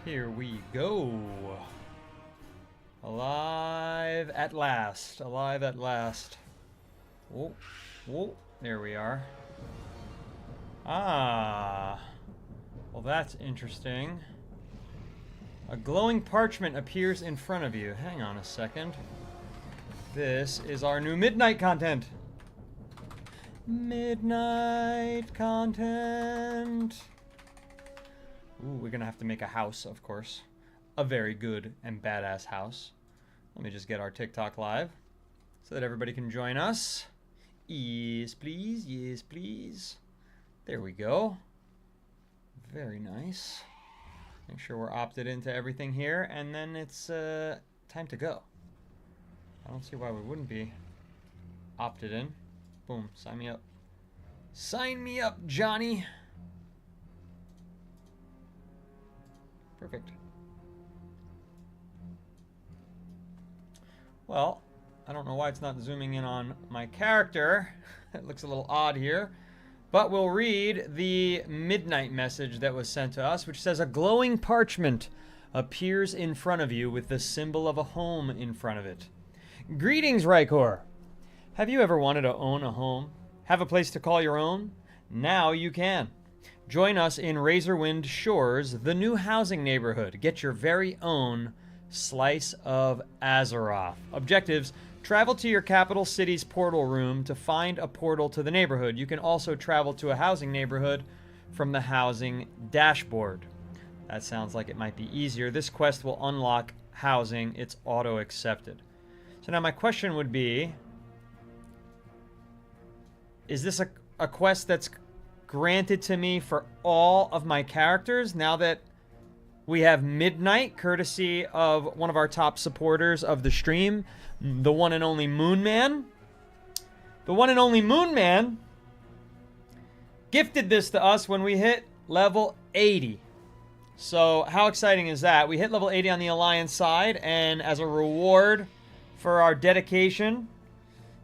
Here we go. Alive at last. Alive at last. Whoa. Whoa. There we are. Ah. Well, that's interesting. A glowing parchment appears in front of you. Hang on a second. This is our new midnight content. Midnight content. Ooh, we're gonna have to make a house, of course. A very good and badass house. Let me just get our TikTok live so that everybody can join us. Yes, please. Yes, please. There we go. Very nice. Make sure we're opted into everything here, and then it's time to go. I don't see why we wouldn't be opted in. Boom, sign me up. Sign me up, Johnny. Perfect. Well, I don't know why it's not zooming in on my character. It looks a little odd here. But we'll read the midnight message that was sent to us, which says, a glowing parchment appears in front of you with the symbol of a home in front of it. Greetings, Rykor. Have you ever wanted to own a home? Have a place to call your own? Now you can. Join us in Razorwind Shores, the new housing neighborhood. Get your very own slice of Azeroth. Objectives: travel to your capital city's portal room to find a portal to the neighborhood. You can also travel to a housing neighborhood from the housing dashboard. That sounds like it might be easier. This quest will unlock housing. It's auto-accepted. So now my question would be, is this a quest that's granted to me for all of my characters now that we have Midnight, courtesy of one of our top supporters of the stream, the one and only Moonman? The one and only Moonman gifted this to us when we hit level 80. So how exciting is that? We hit level 80 on the Alliance side, and as a reward for our dedication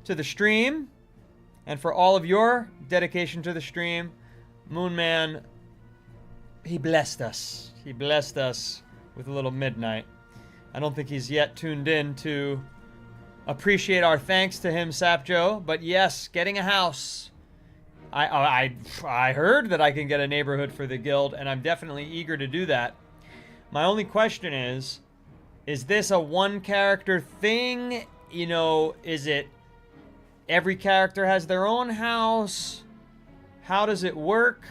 to the stream, and for all of your dedication to the stream, Moonman, he blessed us. He blessed us with a little Midnight. I don't think he's yet tuned in to appreciate our thanks to him, Sapjo. But yes, getting a house. I heard that I can get a neighborhood for the guild, and I'm definitely eager to do that. My only question is this a one-character thing? You know, is it every character has their own house? How does it work?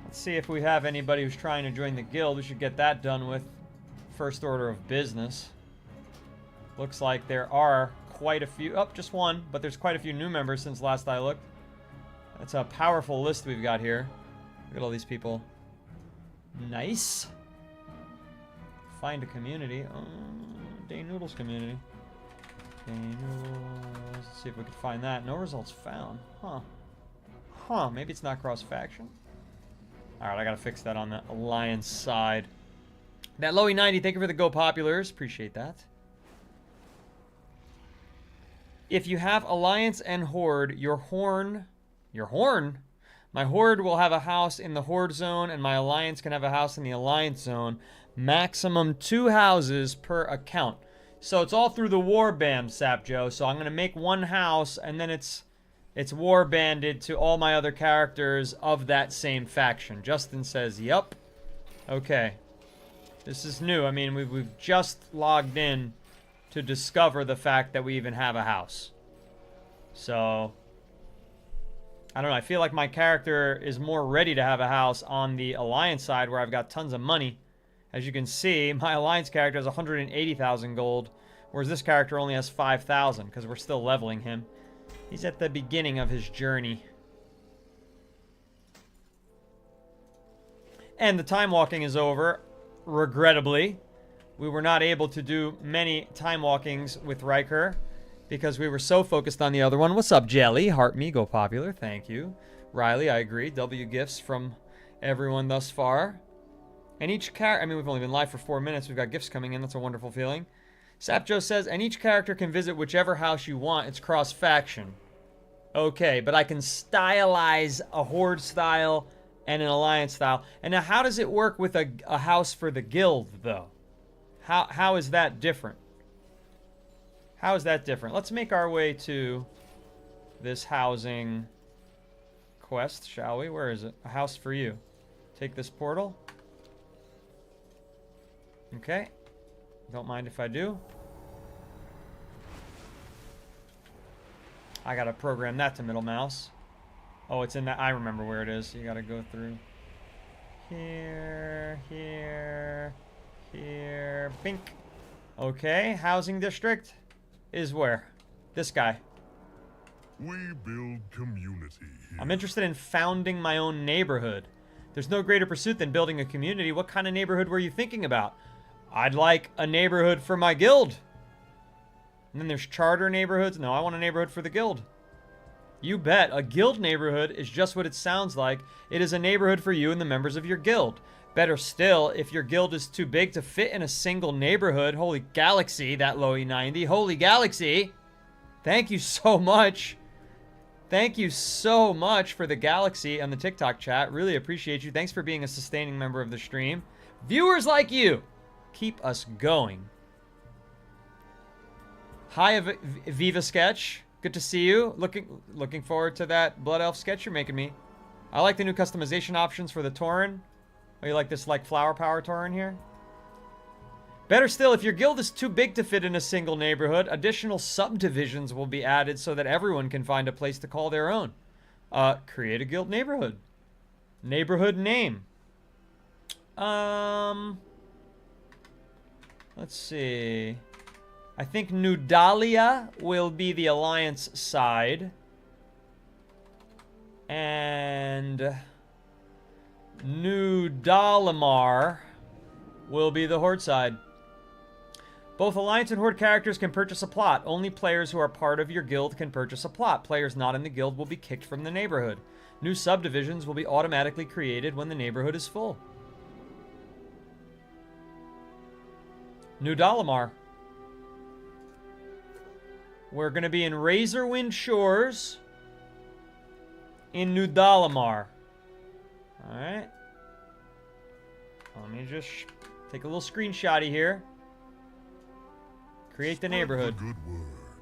Let's see if we have anybody who's trying to join the guild. We should get that done with first order of business. Looks like there are quite a few. Oh, just one, but there's quite a few new members since last I looked. That's a powerful list we've got here. Look at all these people. Nice. Find a community. Oh, Day Noodles community. Day Noodles. Let's see if we can find that. No results found. Huh. Huh, maybe it's not cross-faction. Alright, I gotta fix that on the Alliance side. That Loey90, thank you for the Go Populars. Appreciate that. If you have Alliance and Horde, my Horde will have a house in the Horde zone, and my Alliance can have a house in the Alliance zone. Maximum 2 houses per account. So it's all through the warband, Sapjo. So I'm gonna make one house, and then it's warbanded to all my other characters of that same faction. Justin says, yup. Okay. This is new. I mean, we've just logged in to discover the fact that we even have a house. So, I don't know. I feel like my character is more ready to have a house on the Alliance side, where I've got tons of money. As you can see, my Alliance character has 180,000 gold, whereas this character only has 5,000, because we're still leveling him. He's at the beginning of his journey. And the time walking is over, regrettably. We were not able to do many time walkings with Rykor because we were so focused on the other one. What's up, Jelly? Heart me, Go Popular. Thank you. Riley, I agree. W gifts from everyone thus far. And each character, I mean, we've only been live for 4 minutes. We've got gifts coming in. That's a wonderful feeling. Sapjo says, and each character can visit whichever house you want. It's cross-faction. Okay, but I can stylize a Horde style and an alliance style. And now how does it work with a house for the guild, though? How is that different? How is that different? Let's make our way to this housing quest, shall we? Where is it? A house for you. Take this portal. Okay. Don't mind if I do. I gotta program that to middle mouse. Oh, it's in that. I remember where it is. You gotta go through here, here, here. Bink. Okay, housing district is where? This guy. We build community here. I'm interested in founding my own neighborhood. There's no greater pursuit than building a community. What kind of neighborhood were you thinking about? I'd like a neighborhood for my guild. And then there's charter neighborhoods. No, I want a neighborhood for the guild. You bet. A guild neighborhood is just what it sounds like. It is a neighborhood for you and the members of your guild. Better still, if your guild is too big to fit in a single neighborhood. Holy galaxy, that Lowy 90. Holy galaxy. Thank you so much. Thank you so much for the galaxy on the TikTok chat. Really appreciate you. Thanks for being a sustaining member of the stream. Viewers like you keep us going. Hi, Viva Sketch. Good to see you. Looking forward to that Blood Elf sketch you're making me. I like the new customization options for the Tauren. Oh, you like this like flower power Tauren here? Better still, if your guild is too big to fit in a single neighborhood, additional subdivisions will be added so that everyone can find a place to call their own. Create a guild neighborhood. Neighborhood name. Let's see. I think Nudalia will be the alliance side. And New Dalamar will be the Horde side. Both Alliance and Horde characters can purchase a plot. Only players who are part of your guild can purchase a plot. Players not in the guild will be kicked from the neighborhood. New subdivisions will be automatically created when the neighborhood is full. New Dalamar. We're going to be in Razorwind Shores in New Dalamar. Alright. Let me just take a little screenshotty here. Create the neighborhood.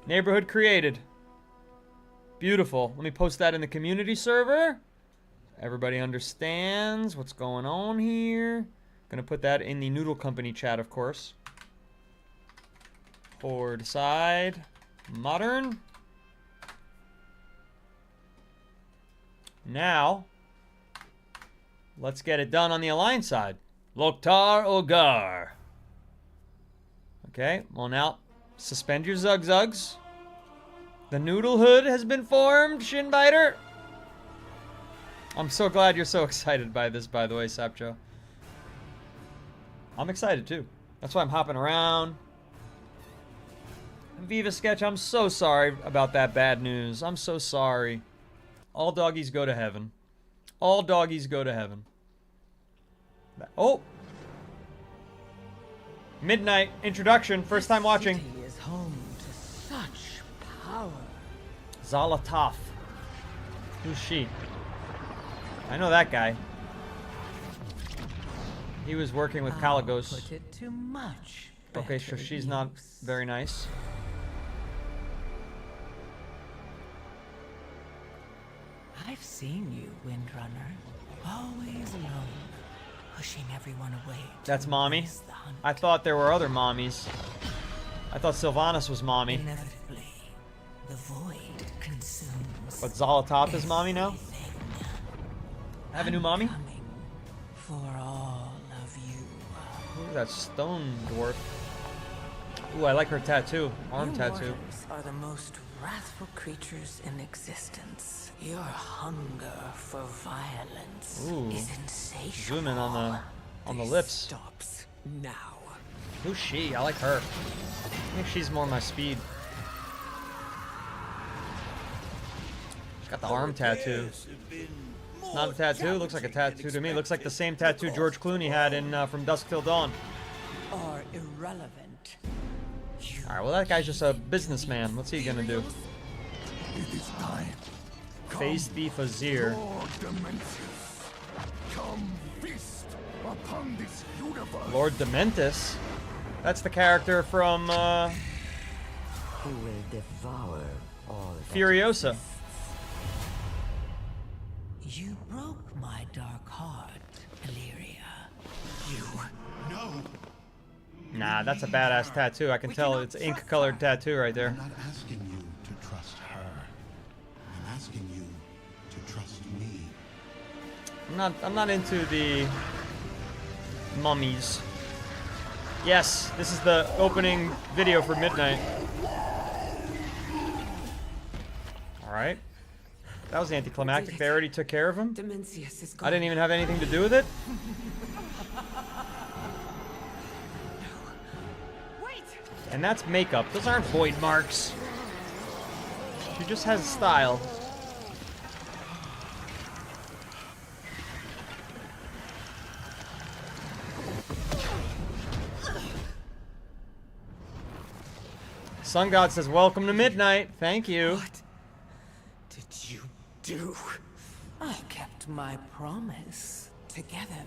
Neighborhood created. Beautiful. Let me post that in the community server. Everybody understands what's going on here. Gonna put that in the Noodle Company chat, of course. Horde side. Modern. Now, let's get it done on the Alliance side. Loktar Ogar. Okay, well now, suspend your zugzugs. The Noodle Hood has been formed, Shinbiter. I'm so glad you're so excited by this, by the way, Sapcho. I'm excited too. That's why I'm hopping around. Viva Sketch, I'm so sorry about that bad news. I'm so sorry. All doggies go to heaven. All doggies go to heaven. Oh! Midnight introduction, first time watching. City is home to such power. Zalatov. Who's she? I know that guy. He was working with Kalagos. Put it to much Okay, so she's not very nice. I've seen you, Windrunner. Always alone, pushing everyone away. That's mommy. miss the hunt. I thought there were other mommies. I thought Sylvanas was mommy. Inevitably, the void consumes. But Zalatov is mommy now? everything. I have a new mommy? Coming for all of you. Look at that stone dwarf. Ooh, I like her tattoo. Arm You tattoo. mortals are the most wrathful creatures in existence. Your hunger for violence Ooh. is insatiable. Zoom in on the This lips. stops now. Who's she? I like her. I think she's more my speed. She's got the arm tattoo. Not a tattoo. Looks like a tattoo to me. Looks like the same tattoo George Clooney had in From Dusk Till Dawn. Are irrelevant. Alright, well that guy's just a businessman. What's he gonna do? It is time. Face the Fazir. Lord Dimensius. upon this universe. Lord Dementis. That's the character from Who will devour all that Furiosa. exists. You broke my dark heart, Illyria. No, Nah, that's a badass tattoo. I can tell it's ink-colored tattoo right there. I'm not asking you to trust her. I'm asking you to trust me. I'm not into the mummies. Yes, this is the opening video for Midnight. Alright. That was anticlimactic. They already took care of him. Demencius is gone. I didn't even have anything to do with it. Wait! And that's makeup. Those aren't void marks. She just has style. Sun God says, welcome to Midnight. Thank you. What did you do? I kept my promise. Together,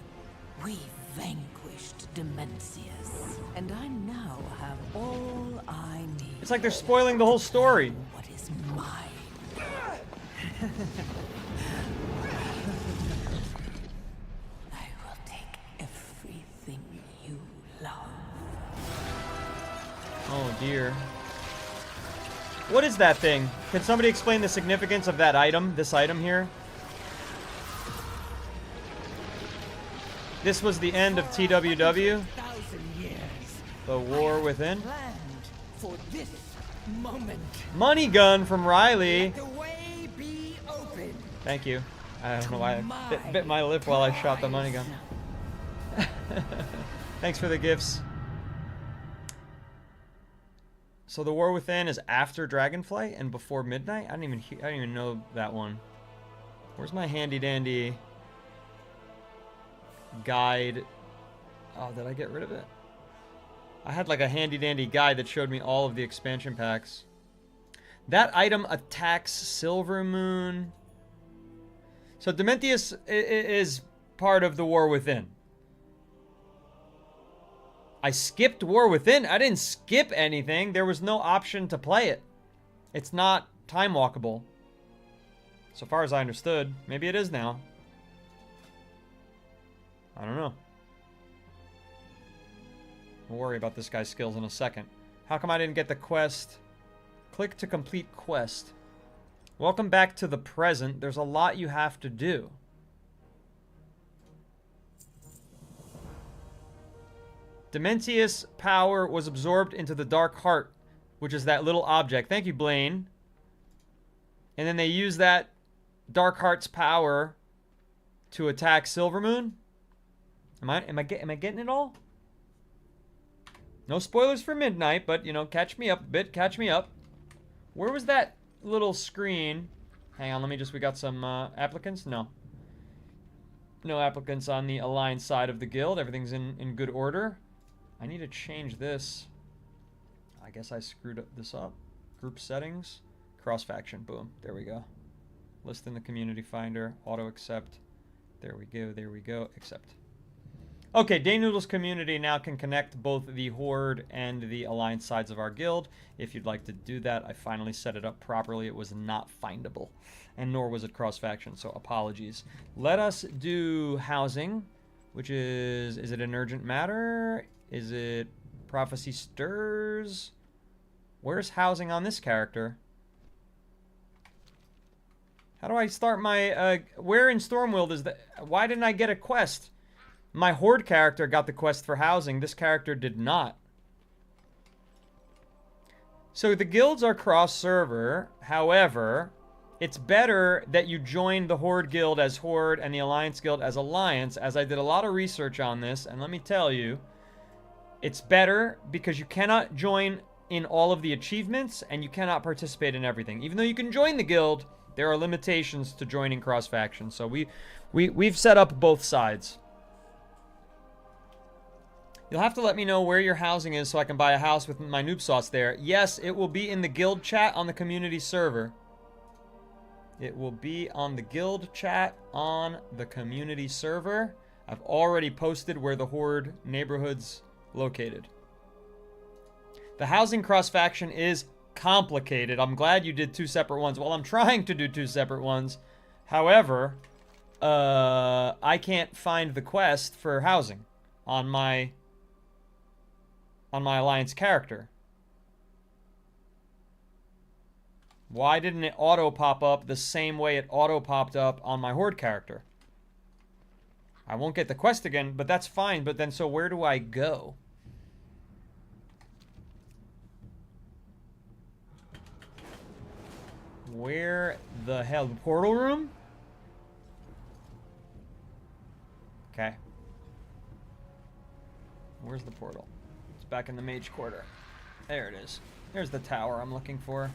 we vanquished Demencius. And I now have all I need. It's like they're spoiling the whole story. What is mine? I will take everything you love. Oh dear. What is that thing? Can somebody explain the significance of that item? This item here? This was the end of TWW. 1,000 years. The War Within. Planned for this moment. Money gun from Riley. The way be open. Thank you. I don't know why I bit my lip while I shot the money gun. Thanks for the gifts. So the War Within is after Dragonflight and before Midnight? I didn't even know that one. Where's my handy dandy guide? Oh, did I get rid of it? I had like a handy dandy guide that showed me all of the expansion packs. That item attacks Silver Moon. So Dementius is part of the War Within. I skipped War Within. I didn't skip anything. There was no option to play it. It's not time walkable. So far as I understood. Maybe it is now. I don't know. We'll worry about this guy's skills in a second. How come I didn't get the quest? Click to complete quest. Welcome back to the present. There's a lot you have to do. Dementius' power was absorbed into the Dark Heart, which is that little object. Thank you, Blaine. And then they use that Dark Heart's power to attack Silvermoon. Am I getting it all? No spoilers for Midnight, but you know, catch me up a bit. Catch me up. Where was that little screen? Hang on, we got some applicants? No. No applicants on the Alliance side of the guild. Everything's in good order. I need to change this. I guess I screwed this up. Group settings. Cross faction. Boom. There we go. List in the community finder. Auto accept. There we go. There we go. Accept. Okay, Day Noodle's community now can connect both the Horde and the Alliance sides of our guild. If you'd like to do that, I finally set it up properly. It was not findable, and nor was it cross-faction, so apologies. Let us do housing, which is it an urgent matter? Is it Prophecy Stirs? Where's housing on this character? How do I start my, where in Stormwild is that? Why didn't I get a quest? My Horde character got the quest for housing. This character did not. So the guilds are cross-server. However, it's better that you join the Horde guild as Horde and the Alliance guild as Alliance, as I did a lot of research on this, and let me tell you, it's better because you cannot join in all of the achievements and you cannot participate in everything. Even though you can join the guild, there are limitations to joining cross-faction. So we've set up both sides. You'll have to let me know where your housing is so I can buy a house with my noob sauce there. Yes, it will be in the guild chat on the community server. It will be on the guild chat on the community server. I've already posted where the Horde neighborhood's located. The housing cross-faction is complicated. I'm glad you did 2 separate ones. Well, I'm trying to do 2 separate ones. However, I can't find the quest for housing on my Alliance character. Why didn't it auto pop up the same way it auto popped up on my Horde character? I won't get the quest again, but that's fine. But then, so where do I go? Where the hell? The portal room? Okay. Where's the portal? It's back in the mage quarter. There it is. There's the tower I'm looking for.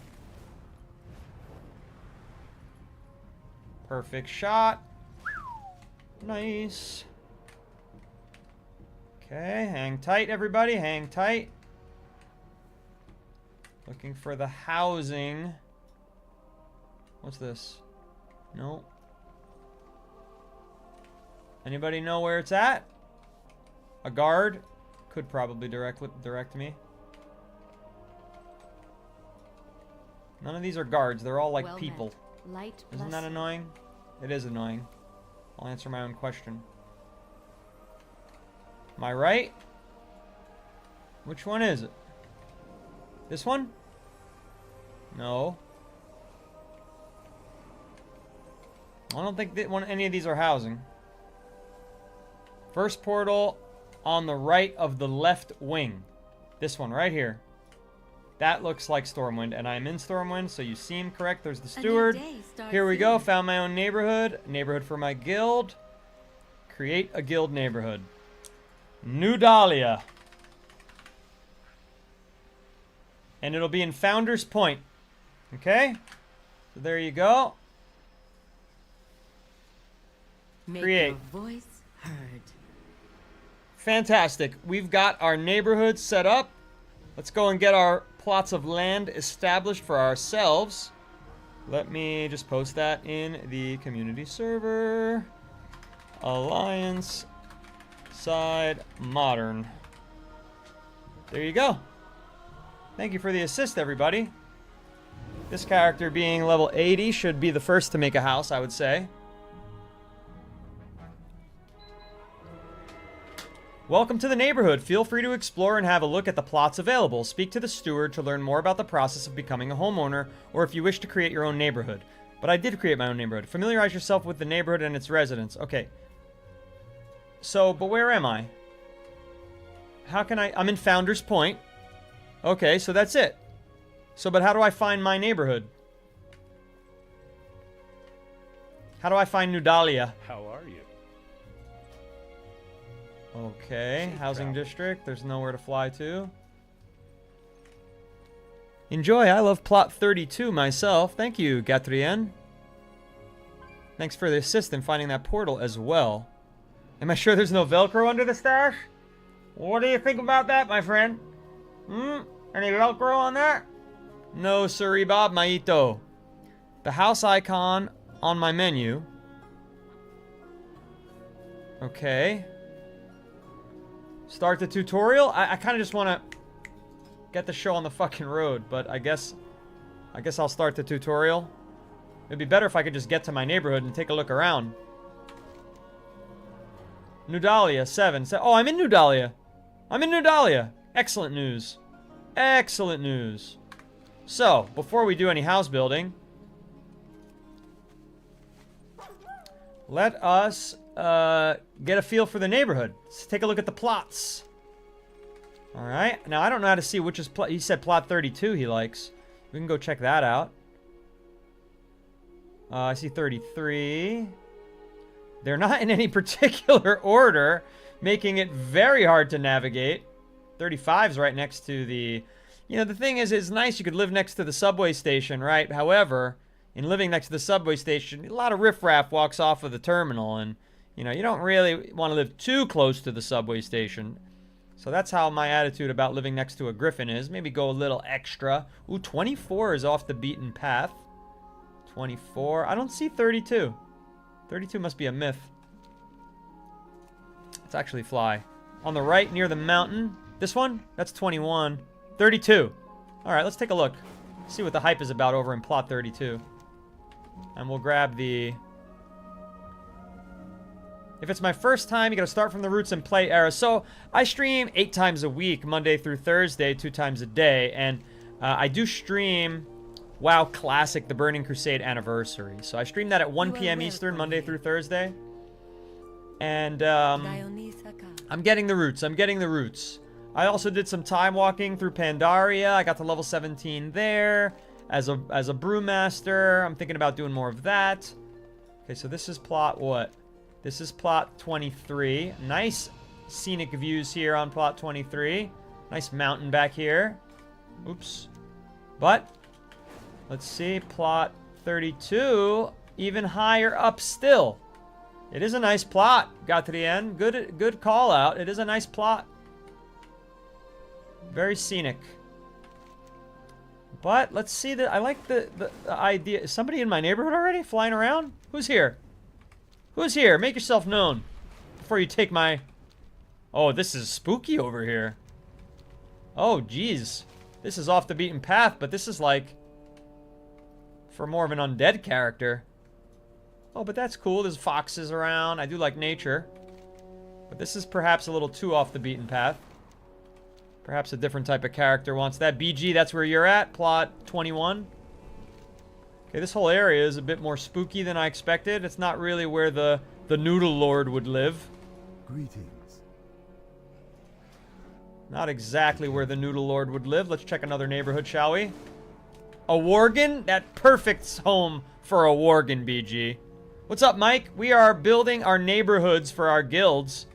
Perfect shot. Nice. Okay, hang tight, everybody. Hang tight. Looking for the housing. What's this? No. Anybody know where it's at? A guard could probably direct me. None of these are guards. They're all like people. Light Isn't that annoying? It is annoying. I'll answer my own question. Am I right? Which one is it? This one? No. I don't think that any of these are housing. First portal on the right of the left wing. This one right here. That looks like Stormwind, and I'm in Stormwind, so you seem correct. There's the steward. Here we go. Found my own neighborhood. Neighborhood for my guild. Create a guild neighborhood. New Dahlia. And it'll be in Founder's Point. Okay? So there you go. Create. Make your voice heard. Fantastic. We've got our neighborhood set up. Let's go and get our plots of land established for ourselves. Let me just post that in the community server. Alliance side modern. There you go. Thank you for the assist, everybody. This character being level 80 should be the first to make a house, I would say. Welcome to the neighborhood. Feel free to explore and have a look at the plots available. Speak to the steward to learn more about the process of becoming a homeowner, or if you wish to create your own neighborhood. But I did create my own neighborhood. Familiarize yourself with the neighborhood and its residents. Okay. So, but where am I? How can I'm in Founder's Point. Okay, so that's it. So, but how do I find my neighborhood? How do I find New Dahlia? How are you? Okay, Safe housing travel. district. There's nowhere to fly to. Enjoy. I love plot 32 myself. Thank you, Gatrien. Thanks for the assist in finding that portal as well. Am I sure there's no Velcro under the stash? What do you think about that, my friend? Any Velcro on that? No, sorry, Bob Maito. The house icon on my menu. Okay. Start the tutorial? I kind of just want to get the show on the fucking road, but I guess I'll start the tutorial. It'd be better if I could just get to my neighborhood and take a look around. New Dahlia, 7. Oh, I'm in New Dahlia. I'm in New Dahlia. Excellent news. Excellent news. So, before we do any house building, let us get a feel for the neighborhood. Let's take a look at the plots. Alright. Now, I don't know how to see which is plot. He said plot 32 he likes. We can go check that out. I see 33. They're not in any particular order, making it very hard to navigate. 35 is right next to the... You know, the thing is, it's nice you could live next to the subway station, right? However, in living next to the subway station, a lot of riffraff walks off of the terminal, and, you know, you don't really want to live too close to the subway station. So that's how my attitude about living next to a griffin is. Maybe go a little extra. Ooh, 24 is off the beaten path. 24. I don't see 32. 32 must be a myth. Let's actually fly. On the right, near the mountain. This one? That's 21. 32. Alright, let's take a look. See what the hype is about over in plot 32. And we'll grab the... If it's my first time, you gotta start from the roots and play era. So, I stream 8 times a week, Monday through Thursday, 2 times a day. And I do stream WoW Classic, the Burning Crusade Anniversary. So I stream that at 1 p.m. Eastern, Monday through Thursday. And I'm getting the roots. I'm getting the roots. I also did some time walking through Pandaria. I got to level 17 there as a brewmaster. I'm thinking about doing more of that. Okay, so this is plot what? This is plot 23. Nice scenic views here on plot 23. Nice mountain back here. Oops. But let's see, plot 32, even higher up still. It is a nice plot. Got to the end. Good call out. It is a nice plot. Very scenic. But let's see I like the idea. Is somebody in my neighborhood already flying around? Who's here? Who's here? Make yourself known before you take my... Oh, this is spooky over here. Oh, geez. This is off the beaten path, but this is like for more of an undead character. Oh, but that's cool. There's foxes around. I do like nature. But this is perhaps a little too off the beaten path. Perhaps a different type of character wants that. BG, that's where you're at. Plot 21. Okay, this whole area is a bit more spooky than I expected. It's not really where the Noodle Lord would live. Greetings. Not exactly where the Noodle Lord would live. Let's check another neighborhood, shall we? A Worgen? That perfect home for a Worgen, BG. What's up, Mike? We are building our neighborhoods for our guilds.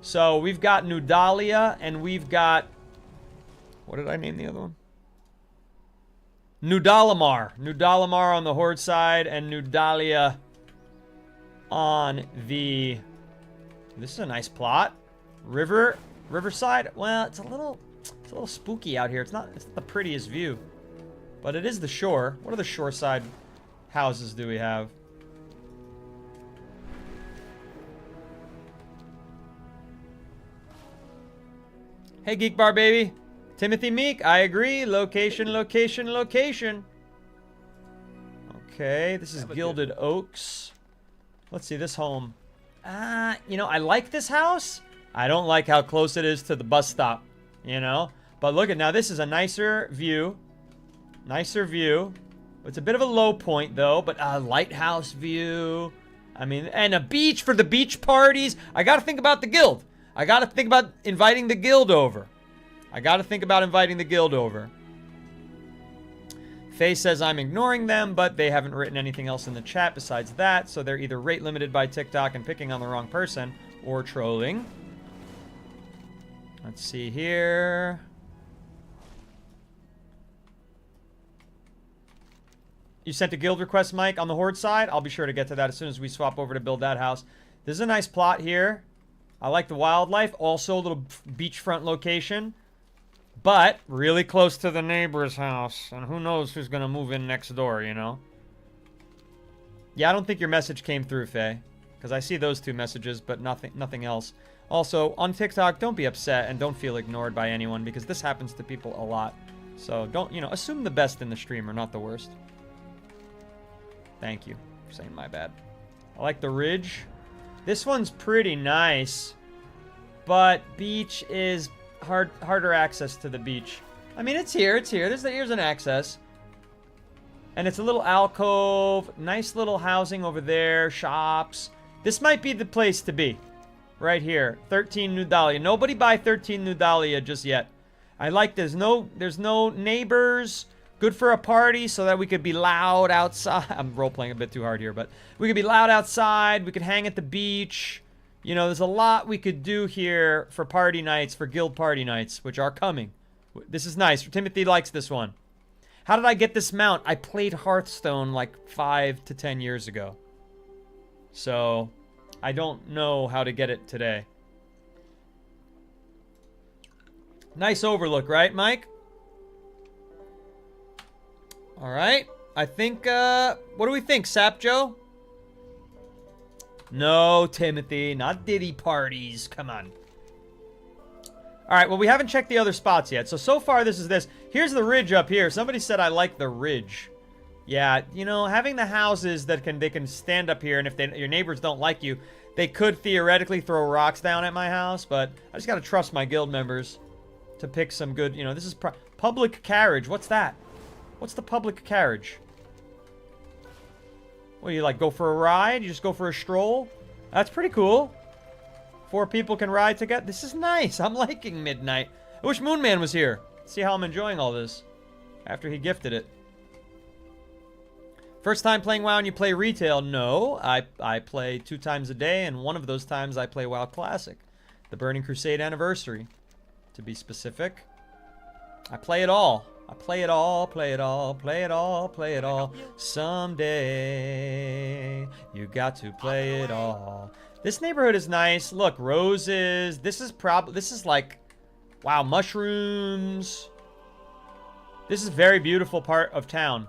So we've got Nudalia and we've got... What did I name the other one? Nudalamar. Nudalamar on the Horde side and Nudalia on the... This is a nice plot. Riverside? Well, it's a little spooky out here. It's not the prettiest view. But it is the shore. What other shoreside houses do we have? Hey, Geek Bar Baby. Timothy Meek, I agree. Location, location, location. Okay, this is Gilded Oaks. Let's see, this home. You know, I like this house. I don't like how close it is to the bus stop, you know? But look at, now this is a nicer view. Nicer view. It's a bit of a low point, though, but a lighthouse view. I mean, and a beach for the beach parties. I gotta think about the guild. I gotta think about inviting the guild over. Faye says I'm ignoring them, but they haven't written anything else in the chat besides that, so they're either rate limited by TikTok and picking on the wrong person, or trolling. Let's see here. You sent a guild request, Mike, on the Horde side? I'll be sure to get to that as soon as we swap over to build that house. This is a nice plot here. I like the wildlife. Also, a little beachfront location. But really close to the neighbor's house. And who knows who's going to move in next door, you know? Yeah, I don't think your message came through, Faye. Because I see those 2 messages, but nothing else. Also, on TikTok, don't be upset and don't feel ignored by anyone. Because this happens to people a lot. So don't, you know, assume the best in the stream or not the worst. Thank you for saying my bad. I like the ridge. This one's pretty nice. But beach is harder access to the beach. I mean, it's here. Here's an access. And it's a little alcove. Nice little housing over there. Shops. This might be the place to be. Right here. 13 Nudalia. Nobody buy 13 Nudalia just yet. I like there's no neighbors. Good for a party so that we could be loud outside. I'm role-playing a bit too hard here, but we could be loud outside. We could hang at the beach. You know, there's a lot we could do here for party nights, for guild party nights, which are coming. This is nice. Timothy likes this one. How did I get this mount? I played Hearthstone like 5 to 10 years ago. So, I don't know how to get it today. Nice overlook, right, Mike? All right. I think, what do we think, Sap Joe? No, Timothy, not Diddy parties. Come on. All right, well, we haven't checked the other spots yet. So far, this is this. Here's the ridge up here. Somebody said I like the ridge. Yeah, you know, having the houses that they can stand up here, and if your neighbors don't like you, they could theoretically throw rocks down at my house, but I just got to trust my guild members to pick some good, you know, this is public carriage. What's that? What's the public carriage? What, do you, like, go for a ride? You just go for a stroll? That's pretty cool. 4 people can ride together. This is nice. I'm liking Midnight. I wish Moonman was here. See how I'm enjoying all this after he gifted it. First time playing WoW and you play retail? No, I play 2 times a day, and one of those times I play WoW Classic. The Burning Crusade Anniversary, to be specific. I play it all. I play it all, play it all, play it all, play it all. Someday, you got to play it all. This neighborhood is nice. Look, roses. This is like, wow, mushrooms. This is a very beautiful part of town.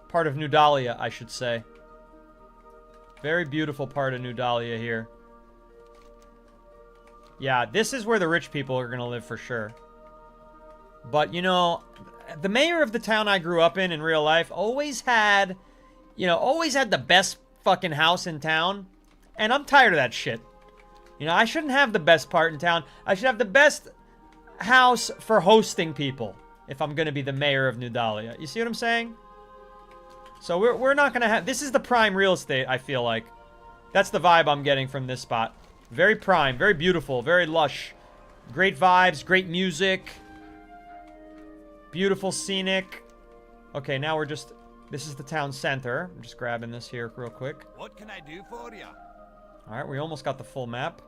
Part of New Dahlia, I should say. Very beautiful part of New Dahlia here. Yeah, this is where the rich people are going to live for sure. But, you know, the mayor of the town I grew up in real life always had, you know, always had the best fucking house in town. And I'm tired of that shit. You know, I shouldn't have the best part in town. I should have the best house for hosting people if I'm going to be the mayor of New Dahlia. You see what I'm saying? So we're not going to have... This is the prime real estate, I feel like. That's the vibe I'm getting from this spot. Very prime, very beautiful, very lush. Great vibes, great music. Beautiful scenic. Okay, now we're just... This is the town center. I'm just grabbing this here real quick. What can I do for you? Alright, we almost got the full map.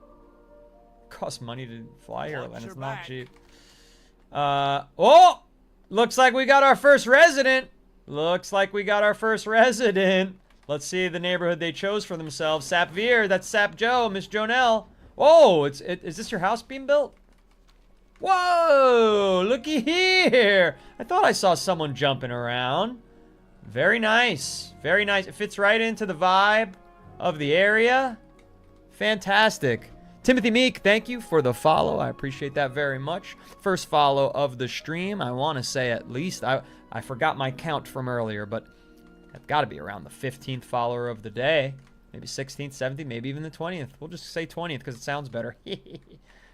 Costs money to fly here, and it's not cheap. Oh! Looks like we got our first resident. Looks like we got our first resident. Let's see the neighborhood they chose for themselves. Sap Veer, that's Sap Joe, Miss Jonelle. Oh, is this your house being built? Whoa, looky here. I thought I saw someone jumping around. Very nice, very nice. It fits right into the vibe of the area. Fantastic. Timothy Meek, thank you for the follow. I appreciate that very much. First follow of the stream. I want to say at least, I forgot my count from earlier, but I've got to be around the 15th follower of the day. Maybe 16th, 17th, maybe even the 20th. We'll just say 20th because it sounds better.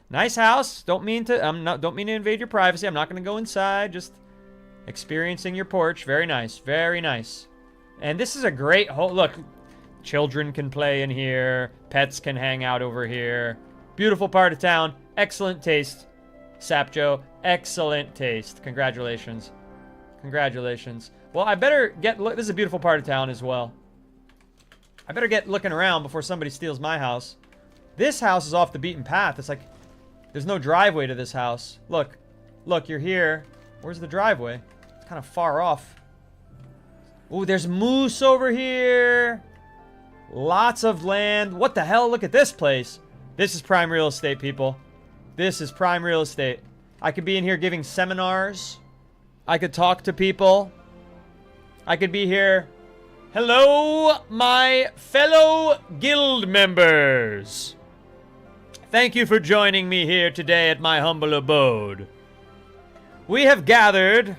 Nice house. Don't mean to invade your privacy. I'm not going to go inside. Just experiencing your porch. Very nice. Very nice. And this is a great whole look. Children can play in here. Pets can hang out over here. Beautiful part of town. Excellent taste. Sap Joe, excellent taste. Congratulations. Congratulations. Well, I better look. This is a beautiful part of town as well. I better get looking around before somebody steals my house. This house is off the beaten path. It's like there's no driveway to this house. Look. Look, you're here. Where's the driveway? It's kind of far off. Ooh, there's moose over here. Lots of land. What the hell? Look at this place. This is prime real estate, people. This is prime real estate. I could be in here giving seminars. I could talk to people. I could be here. Hello, my fellow guild members. Thank you for joining me here today at my humble abode. We have gathered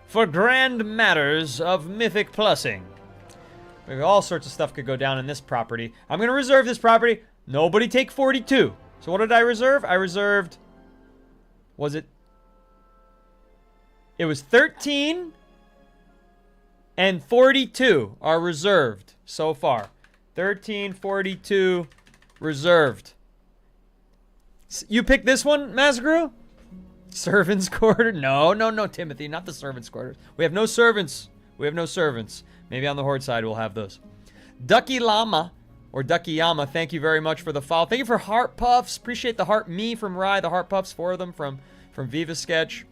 for grand matters of mythic plussing. All sorts of stuff could go down in this property. I'm going to reserve this property. Nobody take 42. So what did I reserve? I reserved... Was it... It was 13 and 42 are reserved so far. 13, 42 reserved. You picked this one, Mazgru? Servants' quarter? No, Timothy. Not the servants' quarters. We have no servants. We have no servants. Maybe on the Horde side we'll have those. Ducky Llama, or Ducky Yama, thank you very much for the follow. Thank you for Heart Puffs. Appreciate the Heart Me from Rye, the Heart Puffs, 4 of them from Viva Sketch.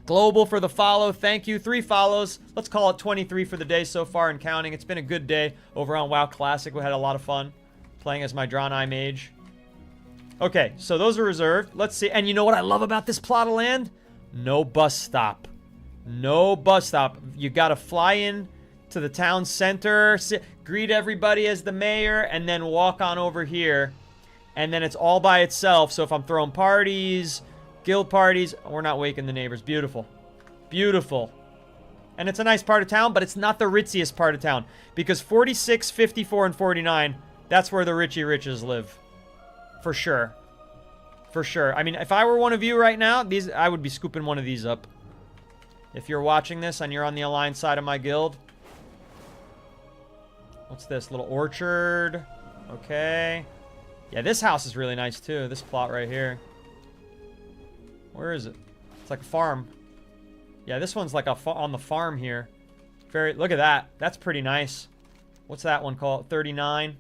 Global for the follow, thank you. 3 follows. Let's call it 23 for the day so far and counting. It's been a good day over on WoW Classic. We had a lot of fun playing as my Draenei Mage. Okay, so those are reserved. Let's see. And you know what I love about this plot of land? No bus stop. No bus stop. You got to fly in to the town center, greet everybody as the mayor, and then walk on over here. And then it's all by itself. So if I'm throwing parties, guild parties, we're not waking the neighbors. Beautiful. Beautiful. And it's a nice part of town, but it's not the ritziest part of town. Because 46, 54, and 49, that's where the Richie Riches live. For sure. For sure. I mean, if I were one of you right now, I would be scooping one of these up. If you're watching this and you're on the Alliance side of my guild. What's this? Little orchard. Okay. Yeah, this house is really nice too. This plot right here. Where is it? It's like a farm. Yeah, this one's like on the farm here. Look at that. That's pretty nice. What's that one called? 39. All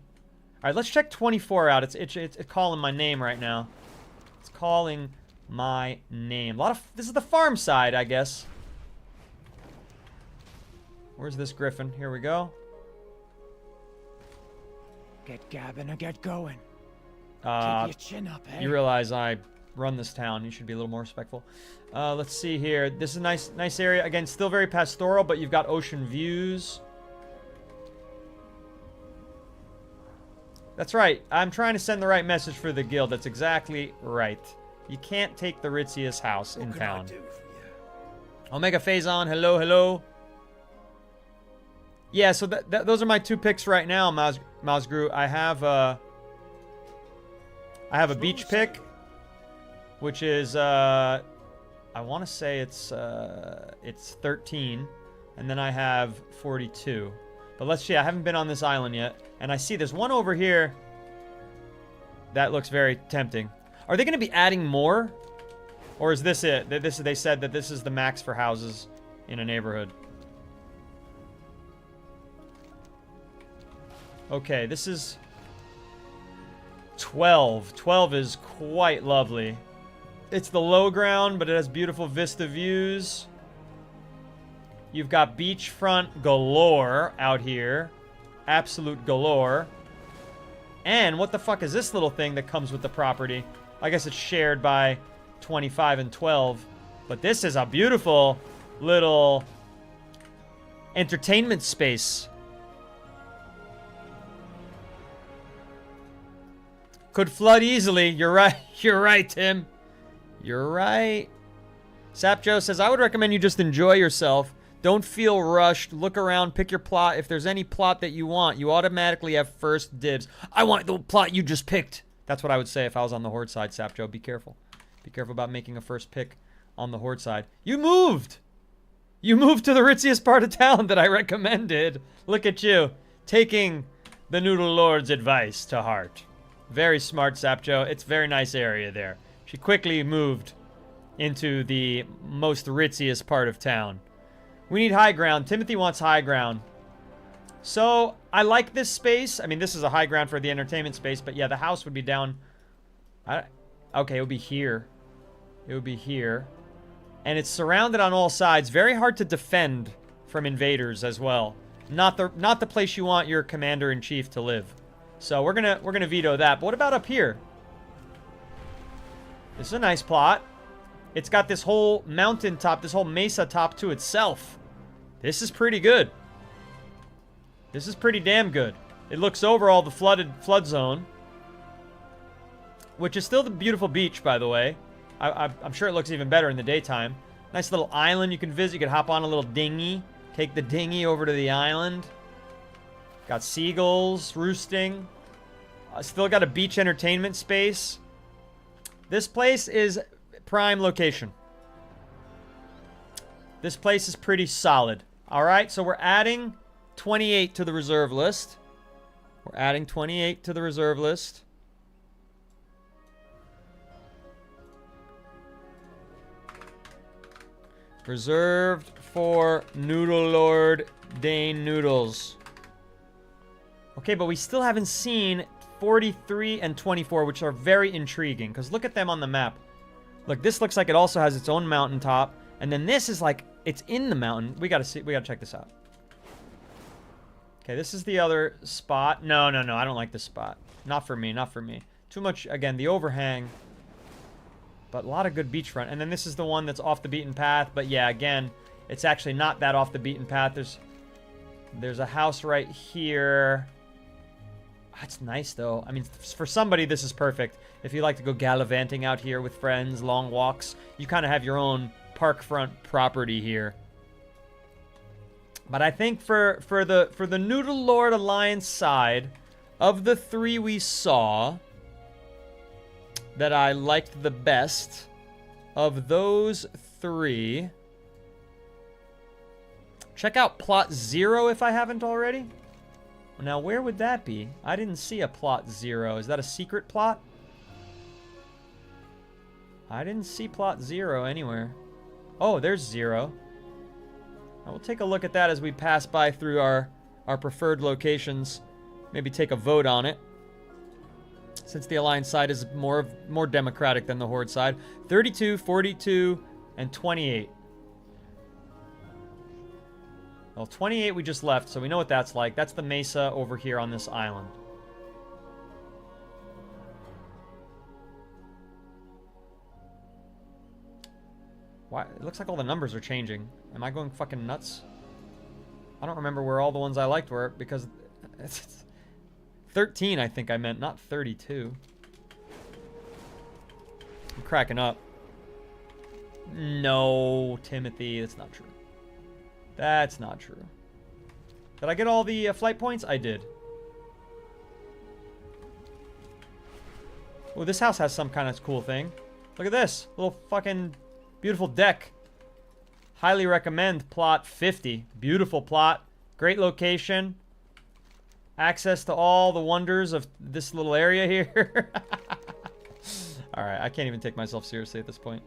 right, let's check 24 out. It's calling my name right now. It's calling my name. This is the farm side, I guess. Where's this griffin? Here we go. Get gabbing or get going. Keep your chin up, eh? You realize I run this town. You should be a little more respectful. Let's see here. This is a nice area. Again, still very pastoral, but you've got ocean views. That's right. I'm trying to send the right message for the guild. That's exactly right. You can't take the ritziest house in town. Omega Phazon, hello, hello. Yeah, so those are my two picks right now, Mausgru. I have a beach pick, which is I want to say it's 13, and then I have 42. But let's see. I haven't been on this island yet, and I see there's one over here that looks very tempting. Are they going to be adding more, or is this it? They said that this is the max for houses in a neighborhood. Okay, this is 12. 12 is quite lovely. It's the low ground, but it has beautiful vista views. You've got beachfront galore out here. Absolute galore. And what the fuck is this little thing that comes with the property? I guess it's shared by 25 and 12. But this is a beautiful little entertainment space. Could flood easily. You're right. You're right, Tim. You're right. Sapjo says, I would recommend you just enjoy yourself. Don't feel rushed. Look around. Pick your plot. If there's any plot that you want, you automatically have first dibs. I want the plot you just picked. That's what I would say if I was on the Horde side, Sapjo. Be careful. Be careful about making a first pick on the Horde side. You moved! You moved to the ritziest part of town that I recommended. Look at you. Taking the Noodle Lord's advice to heart. Very smart, Sapjo. It's a very nice area there. She quickly moved into the most ritziest part of town. We need high ground. Timothy wants high ground. So, I like this space. I mean, this is a high ground for the entertainment space, but yeah, the house would be down. Okay, it would be here. It would be here. And it's surrounded on all sides. Very hard to defend from invaders as well. Not the place you want your commander-in-chief to live. So we're gonna veto that. But what about up here? This is a nice plot. It's got this whole mountain top, this whole mesa top to itself. This is pretty good. This is pretty damn good. It looks over all the flood zone, which is still the beautiful beach, by the way. I'm sure it looks even better in the daytime. Nice little island you can visit. You can hop on a little dinghy, take the dinghy over to the island. Got seagulls roosting. Still got a beach entertainment space. This place is prime location. This place is pretty solid. All right, so we're adding 28 to the reserve list. We're adding 28 to the reserve list. Reserved for Noodle Lord Dane Noodles. Okay, but we still haven't seen 43 and 24, which are very intriguing. Because look at them on the map. Look, this looks like it also has its own mountaintop. And then this is like, it's in the mountain. We gotta check this out. Okay, this is the other spot. No, I don't like this spot. Not for me, not for me. Too much, again, the overhang. But a lot of good beachfront. And then this is the one that's off the beaten path. But yeah, again, it's actually not that off the beaten path. There's There's a house right here. That's nice, though. I mean, for somebody, this is perfect. If you like to go gallivanting out here with friends, long walks, you kind of have your own parkfront property here. But I think for the Noodle Lord Alliance side, of the 3 we saw, that I liked the best, of those 3, check out plot 0 if I haven't already. Now, where would that be? I didn't see a plot 0. Is that a secret plot? I didn't see plot 0 anywhere. Oh, there's 0. I will take a look at that as we pass by through our preferred locations. Maybe take a vote on it, since the Alliance side is more democratic than the Horde side. 32, 42, and 28. Well, 28 we just left, so we know what that's like. That's the mesa over here on this island. Why? It looks like all the numbers are changing. Am I going fucking nuts? I don't remember where all the ones I liked were, because it's 13 I think I meant, not 32. I'm cracking up. No, Timothy, that's not true. That's not true. Did I get all the flight points? I did. Oh, this house has some kind of cool thing. Look at this. Little fucking beautiful deck. Highly recommend plot 50. Beautiful plot. Great location. Access to all the wonders of this little area here. Alright, I can't even take myself seriously at this point.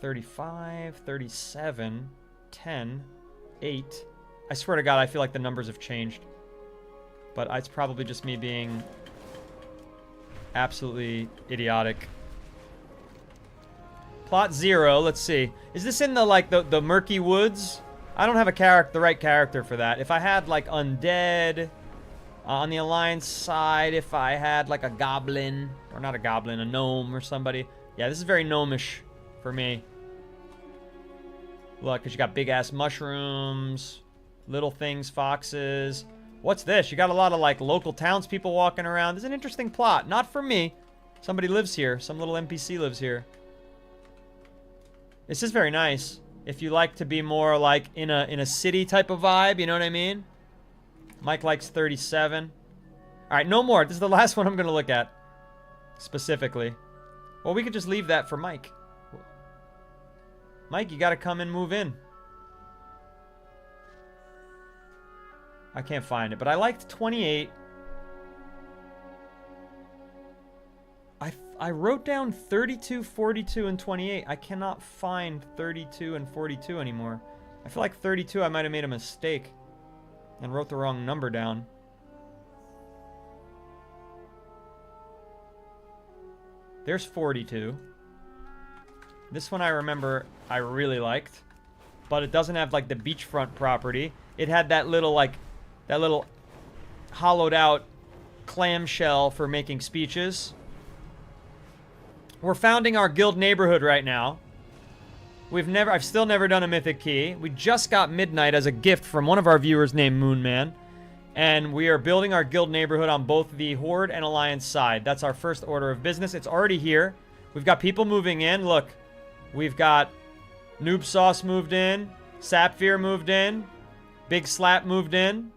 35, 37, 10, 8. I swear to God, I feel like the numbers have changed. But it's probably just me being absolutely idiotic. Plot 0, let's see. Is this in the, like, the murky woods? I don't have the right character for that. If I had, like, undead on the Alliance side, if I had, like, a goblin, or not a goblin, a gnome or somebody. Yeah, this is very gnomish for me. Look, because you got big-ass mushrooms, little things, foxes. What's this? You got a lot of, like, local townspeople walking around. This is an interesting plot. Not for me. Somebody lives here. Some little NPC lives here. This is very nice. If you like to be more, like, in a city type of vibe, you know what I mean? Mike likes 37. All right, no more. This is the last one I'm going to look at. Specifically. Well, we could just leave that for Mike. Mike, you gotta come and move in. I can't find it, but I liked 28. I wrote down 32, 42, and 28. I cannot find 32 and 42 anymore. I feel like 32 I might have made a mistake and wrote the wrong number down. There's 42. This one I remember I really liked, but it doesn't have, like, the beachfront property. It had that little, like, that little hollowed out clamshell for making speeches. We're founding our guild neighborhood right now. I've still never done a mythic key. We just got Midnight as a gift from one of our viewers named Moonman. And we are building our guild neighborhood on both the Horde and Alliance side. That's our first order of business. It's already here. We've got people moving in. Look, we've got Noob Sauce moved in. Sapphire moved in. Big Slap moved in.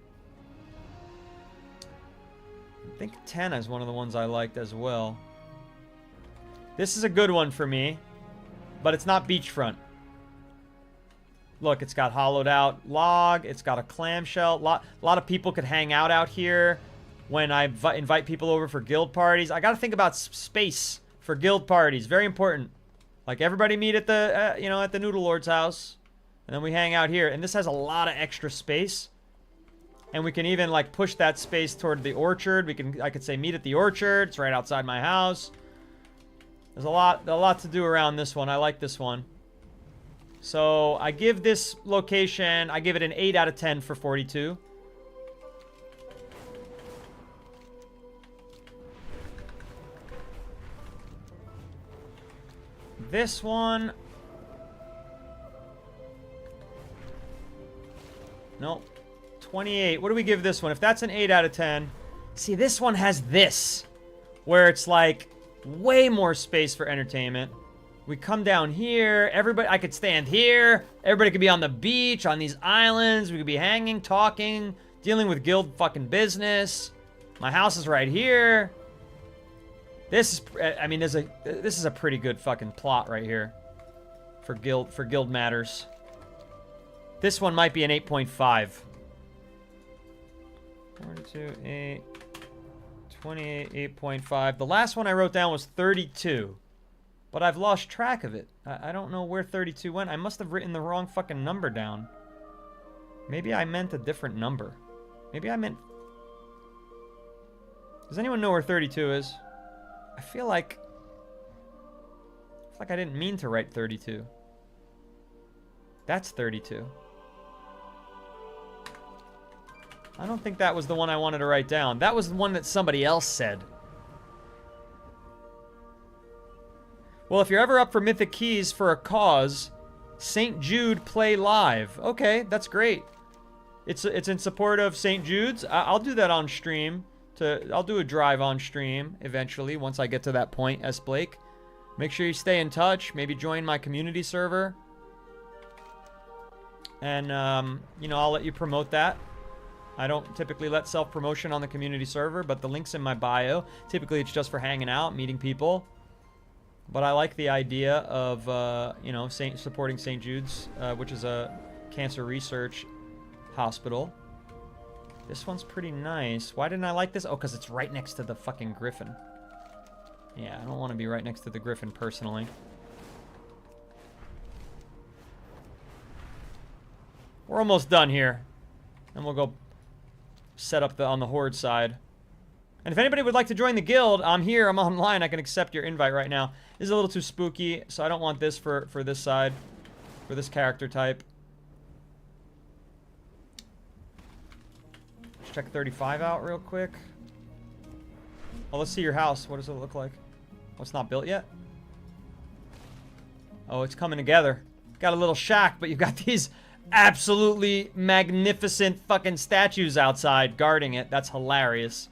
I think 10 is one of the ones I liked as well. This is a good one for me, but it's not beachfront. Look, it's got hollowed out log. It's got a clamshell. A lot of people could hang out here when I invite people over for guild parties. I got to think about space for guild parties. Very important. Like, everybody meet at the, at the Noodle Lord's house. And then we hang out here. And this has a lot of extra space. And we can even, like, push that space toward the orchard. I could say meet at the orchard. It's right outside my house. There's a lot to do around this one. I like this one. So I give this location, I give it an 8 out of 10 for 42. This one, Nope. 28. What do we give this one? If that's an 8 out of 10. See, this one has this. Where it's like way more space for entertainment. We come down here. Everybody, I could stand here. Everybody could be on the beach, on these islands. We could be hanging, talking, dealing with guild fucking business. My house is right here. This is, I mean, this is a pretty good fucking plot right here. For guild matters. This one might be an 8.5. 42, 8, 28, 8.5. The last one I wrote down was 32. But I've lost track of it. I don't know where 32 went. I must have written the wrong fucking number down. Maybe I meant a different number. Maybe I meant... Does anyone know where 32 is? I feel like I didn't mean to write 32. That's 32. I don't think that was the one I wanted to write down. That was the one that somebody else said. Well, if you're ever up for Mythic Keys for a cause, St. Jude play live. Okay, that's great. It's in support of St. Jude's. I'll do that on stream. I'll do a drive on stream eventually once I get to that point, S. Blake. Make sure you stay in touch. Maybe join my community server. And, you know, I'll let you promote that. I don't typically let self-promotion on the community server, but the link's in my bio. Typically, it's just for hanging out, meeting people. But I like the idea of, you know, supporting St. Jude's, which is a cancer research hospital. This one's pretty nice. Why didn't I like this? Oh, because it's right next to the fucking griffin. Yeah, I don't want to be right next to the griffin personally. We're almost done here. And we'll go set up on the horde side. And if anybody would like to join the guild, I'm here, I'm online, I can accept your invite right now. This is a little too spooky, so I don't want this for this side, for this character type. Let's check 35 out real quick. Oh, let's see your house. What does it look like? Oh, it's not built yet? Oh, it's coming together. Got a little shack, but you've got these absolutely magnificent fucking statues outside guarding it. That's hilarious.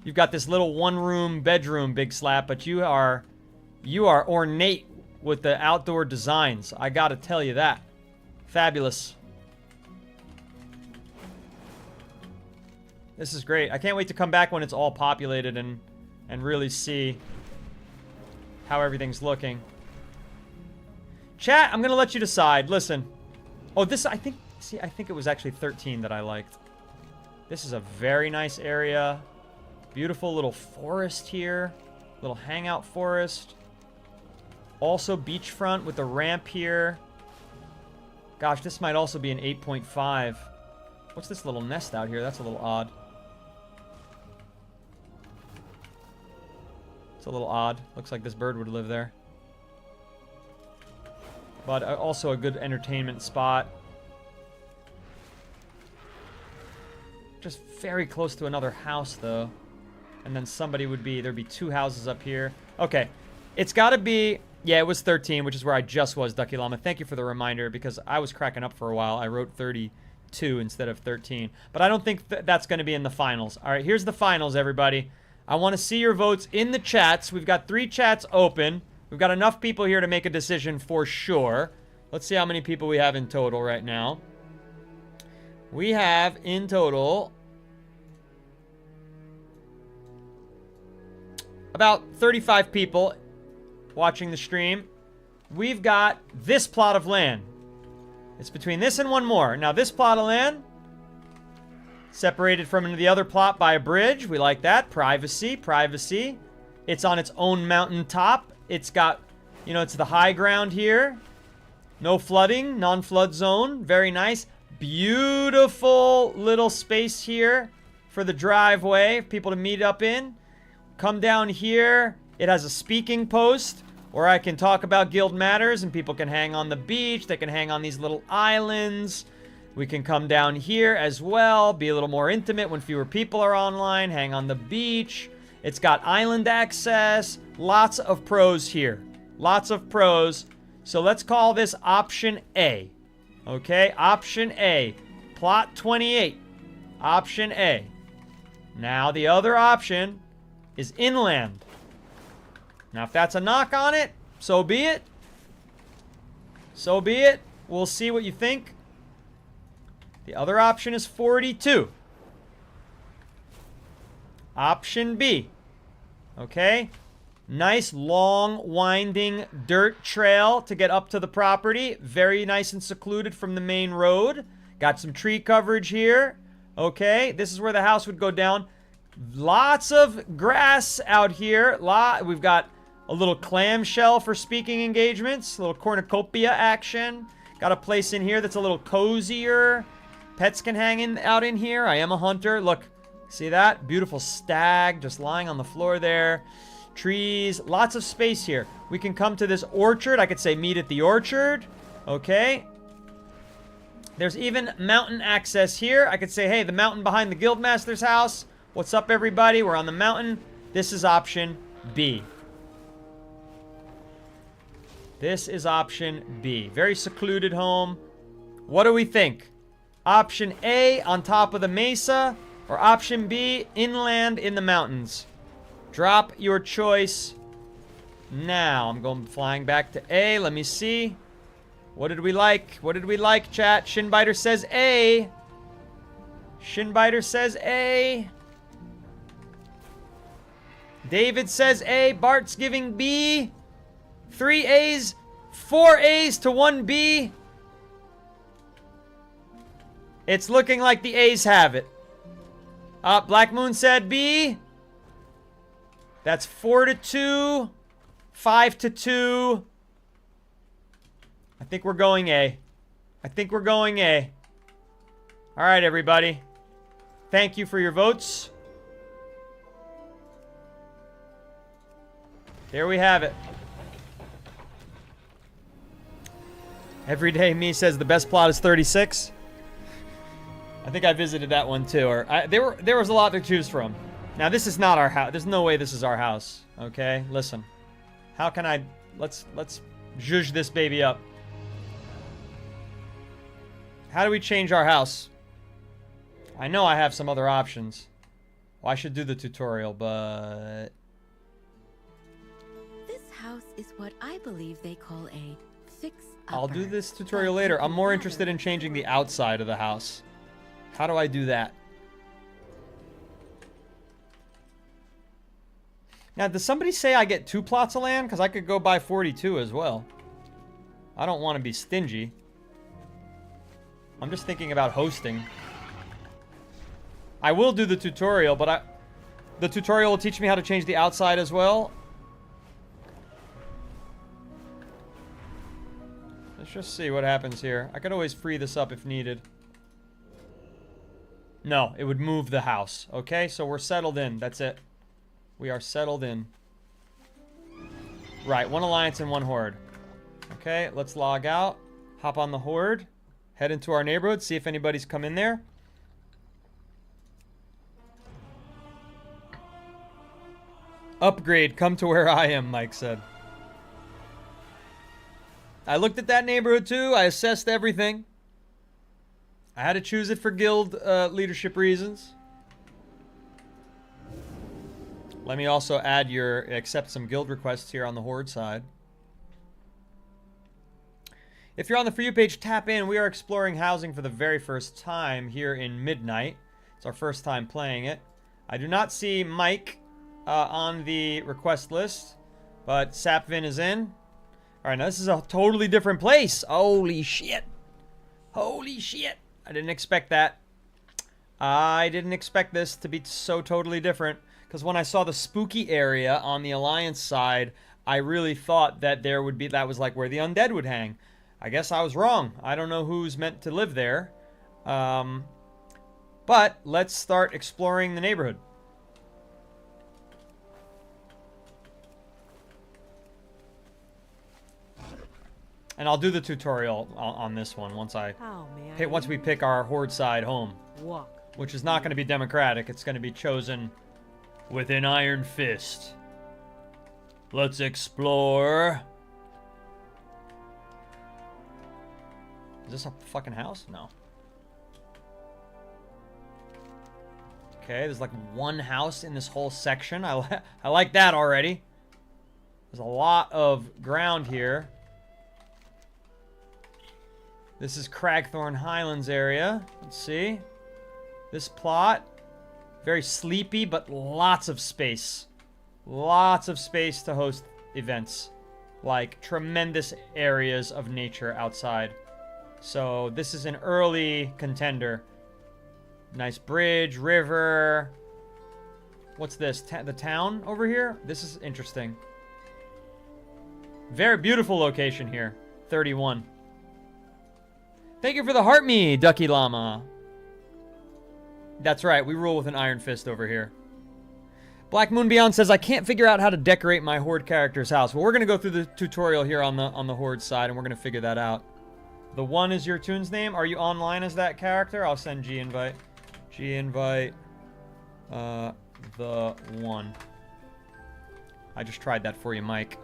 You've got this little one-room bedroom, Big Slap, but you are ornate with the outdoor designs. I gotta tell you that. Fabulous. This is great. I can't wait to come back when it's all populated and really see how everything's looking. Chat, I'm gonna let you decide. Listen. Oh, this, I think it was actually 13 that I liked. This is a very nice area. Beautiful little forest here. Little hangout forest. Also beachfront with the ramp here. Gosh, this might also be an 8.5. What's this little nest out here? That's a little odd. It's a little odd. Looks like this bird would live there. But also a good entertainment spot. Just very close to another house, though. And then somebody would be... There'd be two houses up here. Okay. It's got to be... Yeah, it was 13, which is where I just was, Ducky Llama. Thank you for the reminder, because I was cracking up for a while. I wrote 32 instead of 13. But I don't think that's going to be in the finals. All right, here's the finals, everybody. I want to see your votes in the chats. We've got 3 chats open. We've got enough people here to make a decision for sure. Let's see how many people we have in total right now. We have in total about 35 people watching the stream. We've got this plot of land. It's between this and one more. Now, this plot of land, separated from the other plot by a bridge. We like that. Privacy, privacy. It's on its own mountain top. It's got, you know, it's the high ground here. No flooding, non-flood zone. Very nice. Beautiful little space here for the driveway, people to meet up in. Come down here. It has a speaking post where I can talk about guild matters and people can hang on the beach. They can hang on these little islands. We can come down here as well, be a little more intimate when fewer people are online, hang on the beach. It's got island access. Lots of pros here. Lots of pros. So let's call this option A. Okay, option A. Plot 28. Option A. Now, the other option is inland. Now, if that's a knock on it, so be it. So be it. We'll see what you think. The other option is 42. Option B. Okay. Nice, long, winding dirt trail to get up to the property. Very nice and secluded from the main road. Got some tree coverage here. Okay. This is where the house would go down. Lots of grass out here. We've got a little clamshell for speaking engagements. A little cornucopia action. Got a place in here that's a little cozier. Pets can hang out in here. I am a hunter. Look, see that? Beautiful stag just lying on the floor there. Trees. Lots of space here. We can come to this orchard. I could say meet at the orchard. Okay. There's even mountain access here. I could say, hey, the mountain behind the Guildmaster's house. What's up, everybody? We're on the mountain. This is option B. This is option B. Very secluded home. What do we think? Option A, on top of the mesa, or option B, inland in the mountains? Drop your choice now. I'm going flying back to A. Let me see. What did we like? What did we like, chat? Shinbiter says A. Shinbiter says A. David says A. Bart's giving B. 3 A's, 4 A's to 1 B. It's looking like the A's have it. Black Moon said B. That's 4 to 2, 5 to 2. I think we're going A. I think we're going A. All right, everybody. Thank you for your votes. There we have it. Everyday Me says the best plot is 36. I think I visited that one too. There was a lot to choose from. Now this is not our house. There's no way this is our house. Okay, listen. How can I? Let's zhuzh this baby up. How do we change our house? I know I have some other options. Well, I should do the tutorial, but This house is what I believe they call a fix-upper. I'll do this tutorial later. I'm more interested in changing the outside of the house. How do I do that? Now, does somebody say I get 2 plots of land? Because I could go buy 42 as well. I don't want to be stingy. I'm just thinking about hosting. I will do the tutorial, but the tutorial will teach me how to change the outside as well. Let's just see what happens here. I could always free this up if needed. No, it would move the house. Okay, so we're settled in. That's it. We are settled in. Right, 1 alliance and 1 horde. Okay, let's log out. Hop on the horde. Head into our neighborhood. See if anybody's come in there. Upgrade. Come to where I am, Mike said. I looked at that neighborhood too. I assessed everything. I had to choose it for guild leadership reasons. Let me also accept some guild requests here on the horde side. If you're on the For You page, tap in. We are exploring housing for the very first time here in Midnight. It's our first time playing it. I do not see Mike on the request list, but Sapvin is in. All right, now this is a totally different place. Holy shit. Holy shit. I didn't expect that. I didn't expect this to be so totally different, because when I saw the spooky area on the Alliance side, I really thought that that was like where the undead would hang. I guess I was wrong. I don't know who's meant to live there. But let's start exploring the neighborhood. And I'll do the tutorial on this one once we pick our horde side home. Which is not going to be democratic. It's going to be chosen with an iron fist. Let's explore. Is this a fucking house? No. Okay, there's like one house in this whole section. I like that already. There's a lot of ground here. This is Cragthorn Highlands area. Let's see. This plot, very sleepy, but lots of space. Lots of space to host events. Like, tremendous areas of nature outside. So, this is an early contender. Nice bridge, river. What's this? The town over here? This is interesting. Very beautiful location here. 31. Thank you for the heart me, Ducky Llama. That's right, we rule with an iron fist over here. Black Moon Beyond says, I can't figure out how to decorate my Horde character's house. Well, we're going to go through the tutorial here on the Horde side, and we're going to figure that out. The one is your toon's name. Are you online as that character? I'll send G-invite. G-invite. The one. I just tried that for you, Mike.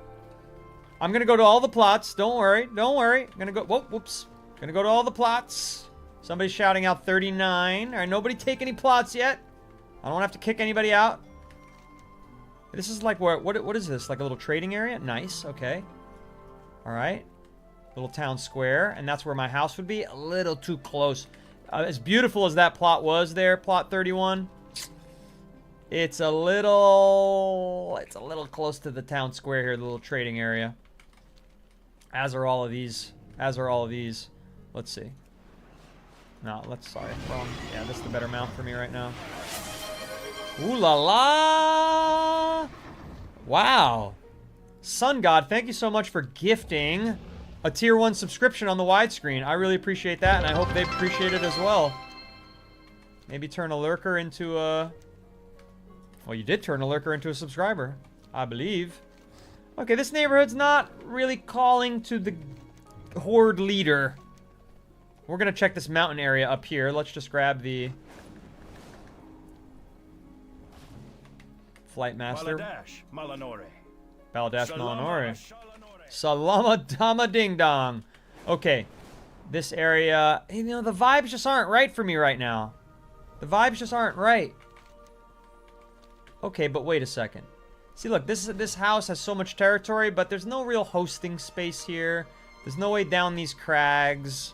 I'm going to go to all the plots. Don't worry. Don't worry. I'm going to go... Whoops. Going to go to all the plots. Somebody's shouting out 39. All right, nobody take any plots yet. I don't have to kick anybody out. This is like what is this? Like a little trading area? Nice. Okay. All right. Little town square, and that's where my house would be. A little too close. As beautiful as that plot was there, plot 31. It's a little close to the town square here, the little trading area. As are all of these. As are all of these. Let's see. No, sorry. Yeah, this is the better mount for me right now. Ooh la la! Wow. Sun God, thank you so much for gifting a tier 1 subscription on the widescreen. I really appreciate that, and I hope they appreciate it as well. Maybe turn a lurker into a... Well, you did turn a lurker into a subscriber, I believe. Okay, this neighborhood's not really calling to the Horde leader. We're going to check this mountain area up here. Let's just grab the... Flight Master. Baladash Malanore. Salama Dama Ding Dong. Okay. This area... You know, the vibes just aren't right for me right now. The vibes just aren't right. Okay, but wait a second. See, look, this house has so much territory, but there's no real hosting space here. There's no way down these crags.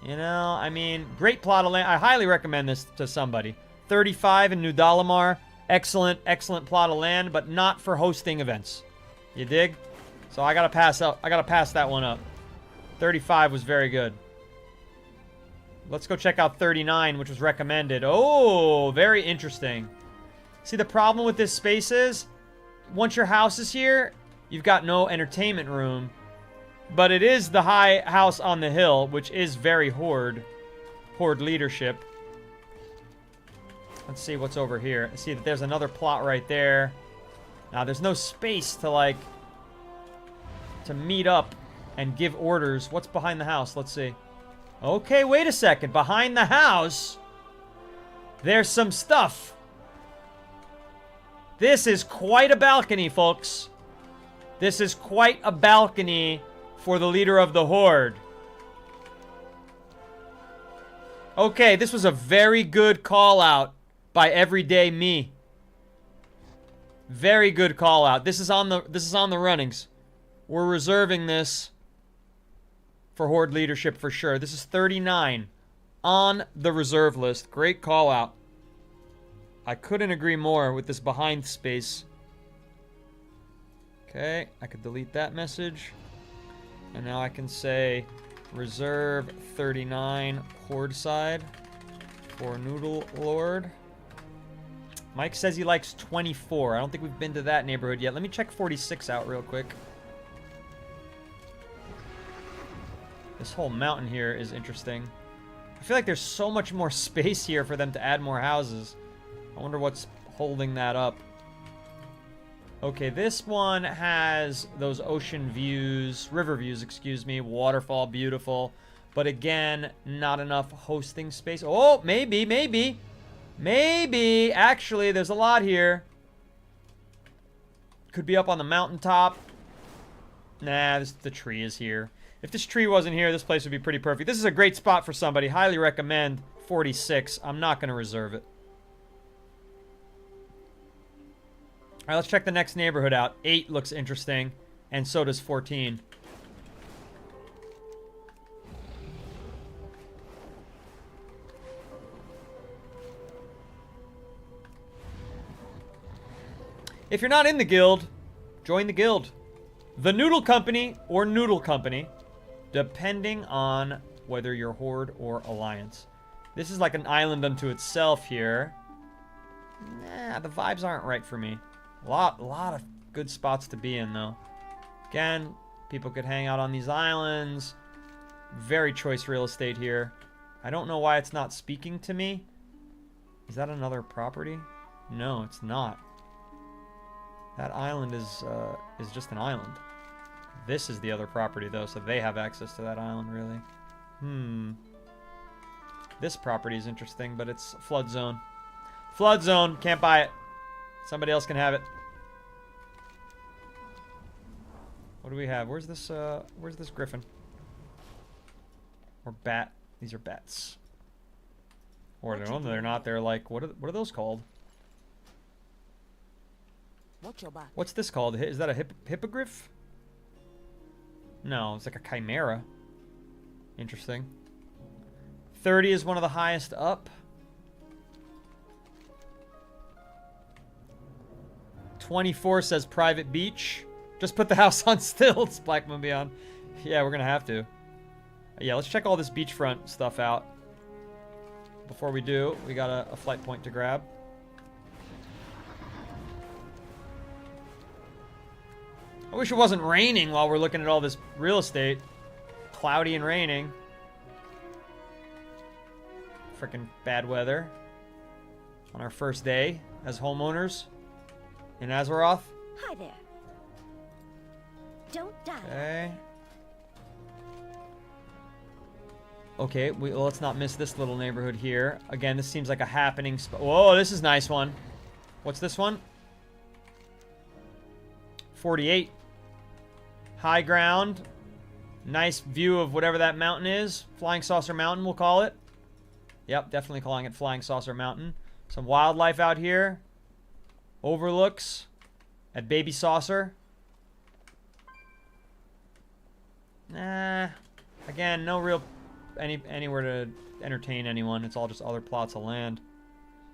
You know, I mean, great plot of land. I highly recommend this to somebody. 35 in New Dalamar. Excellent, excellent plot of land, but not for hosting events. You dig? So I gotta pass that one up. 35 was very good. Let's go check out 39, which was recommended. Oh, very interesting. See, the problem with this space is, once your house is here, you've got no entertainment room. But it is the high house on the hill, which is very Horde leadership. Let's see what's over here. See that there's another plot right there. Now, there's no space to, like, to meet up and give orders. What's behind the house? Let's see. Okay, wait a second. Behind the house, there's some stuff. This is quite a balcony, folks. This is quite a balcony for the leader of the Horde. Okay, this was a very good call out by Everyday Me. Very good call out. This is on the runnings. We're reserving this for Horde leadership for sure. This is 39 on the reserve list. Great call out. I couldn't agree more with this behind space. Okay, I could delete that message. And now I can say reserve 39 Horde side for Noodle Lord. Mike says he likes 24. I don't think we've been to that neighborhood yet. Let me check 46 out real quick. This whole mountain here is interesting. I feel like there's so much more space here for them to add more houses. I wonder what's holding that up. Okay, this one has those ocean views, river views, excuse me, waterfall, beautiful. But again, not enough hosting space. Oh, maybe. Actually, there's a lot here. Could be up on the mountaintop. Nah, the tree is here. If this tree wasn't here, this place would be pretty perfect. This is a great spot for somebody. Highly recommend 46. I'm not going to reserve it. All right, let's check the next neighborhood out. 8 looks interesting, and so does 14. If you're not in the guild, join the guild. The Noodle Company or Noodle Company, depending on whether you're Horde or Alliance. This is like an island unto itself here. Nah, the vibes aren't right for me. A lot of good spots to be in, though. Again, people could hang out on these islands. Very choice real estate here. I don't know why it's not speaking to me. Is that another property? No, it's not. That island is just an island. This is the other property, though, so they have access to that island, really. This property is interesting, but it's flood zone. Flood zone. Can't buy it. Somebody else can have it. What do we have? Where's this griffin? Or bat? These are bats. Or no, they're not. They're like, what are those called? What's this called? Is that a hippogriff? No, it's like a chimera. Interesting. 30 is one of the highest up. 24 says private beach. Just put the house on stilts, Black Moon Beyond. Yeah, we're gonna have to. Yeah, let's check all this beachfront stuff out. Before we do, we got a flight point to grab. I wish it wasn't raining while we're looking at all this real estate. Cloudy and raining. Frickin' bad weather. On our first day as homeowners in Azeroth. Hi there. Don't die. Okay. Okay, well, let's not miss this little neighborhood here. Again, this seems like a happening spot. Whoa, this is a nice one. What's this one? 48. High ground. Nice view of whatever that mountain is. Flying Saucer Mountain, we'll call it. Yep, definitely calling it Flying Saucer Mountain. Some wildlife out here. Overlooks at Baby Saucer. Nah. Again, no real anywhere to entertain anyone. It's all just other plots of land.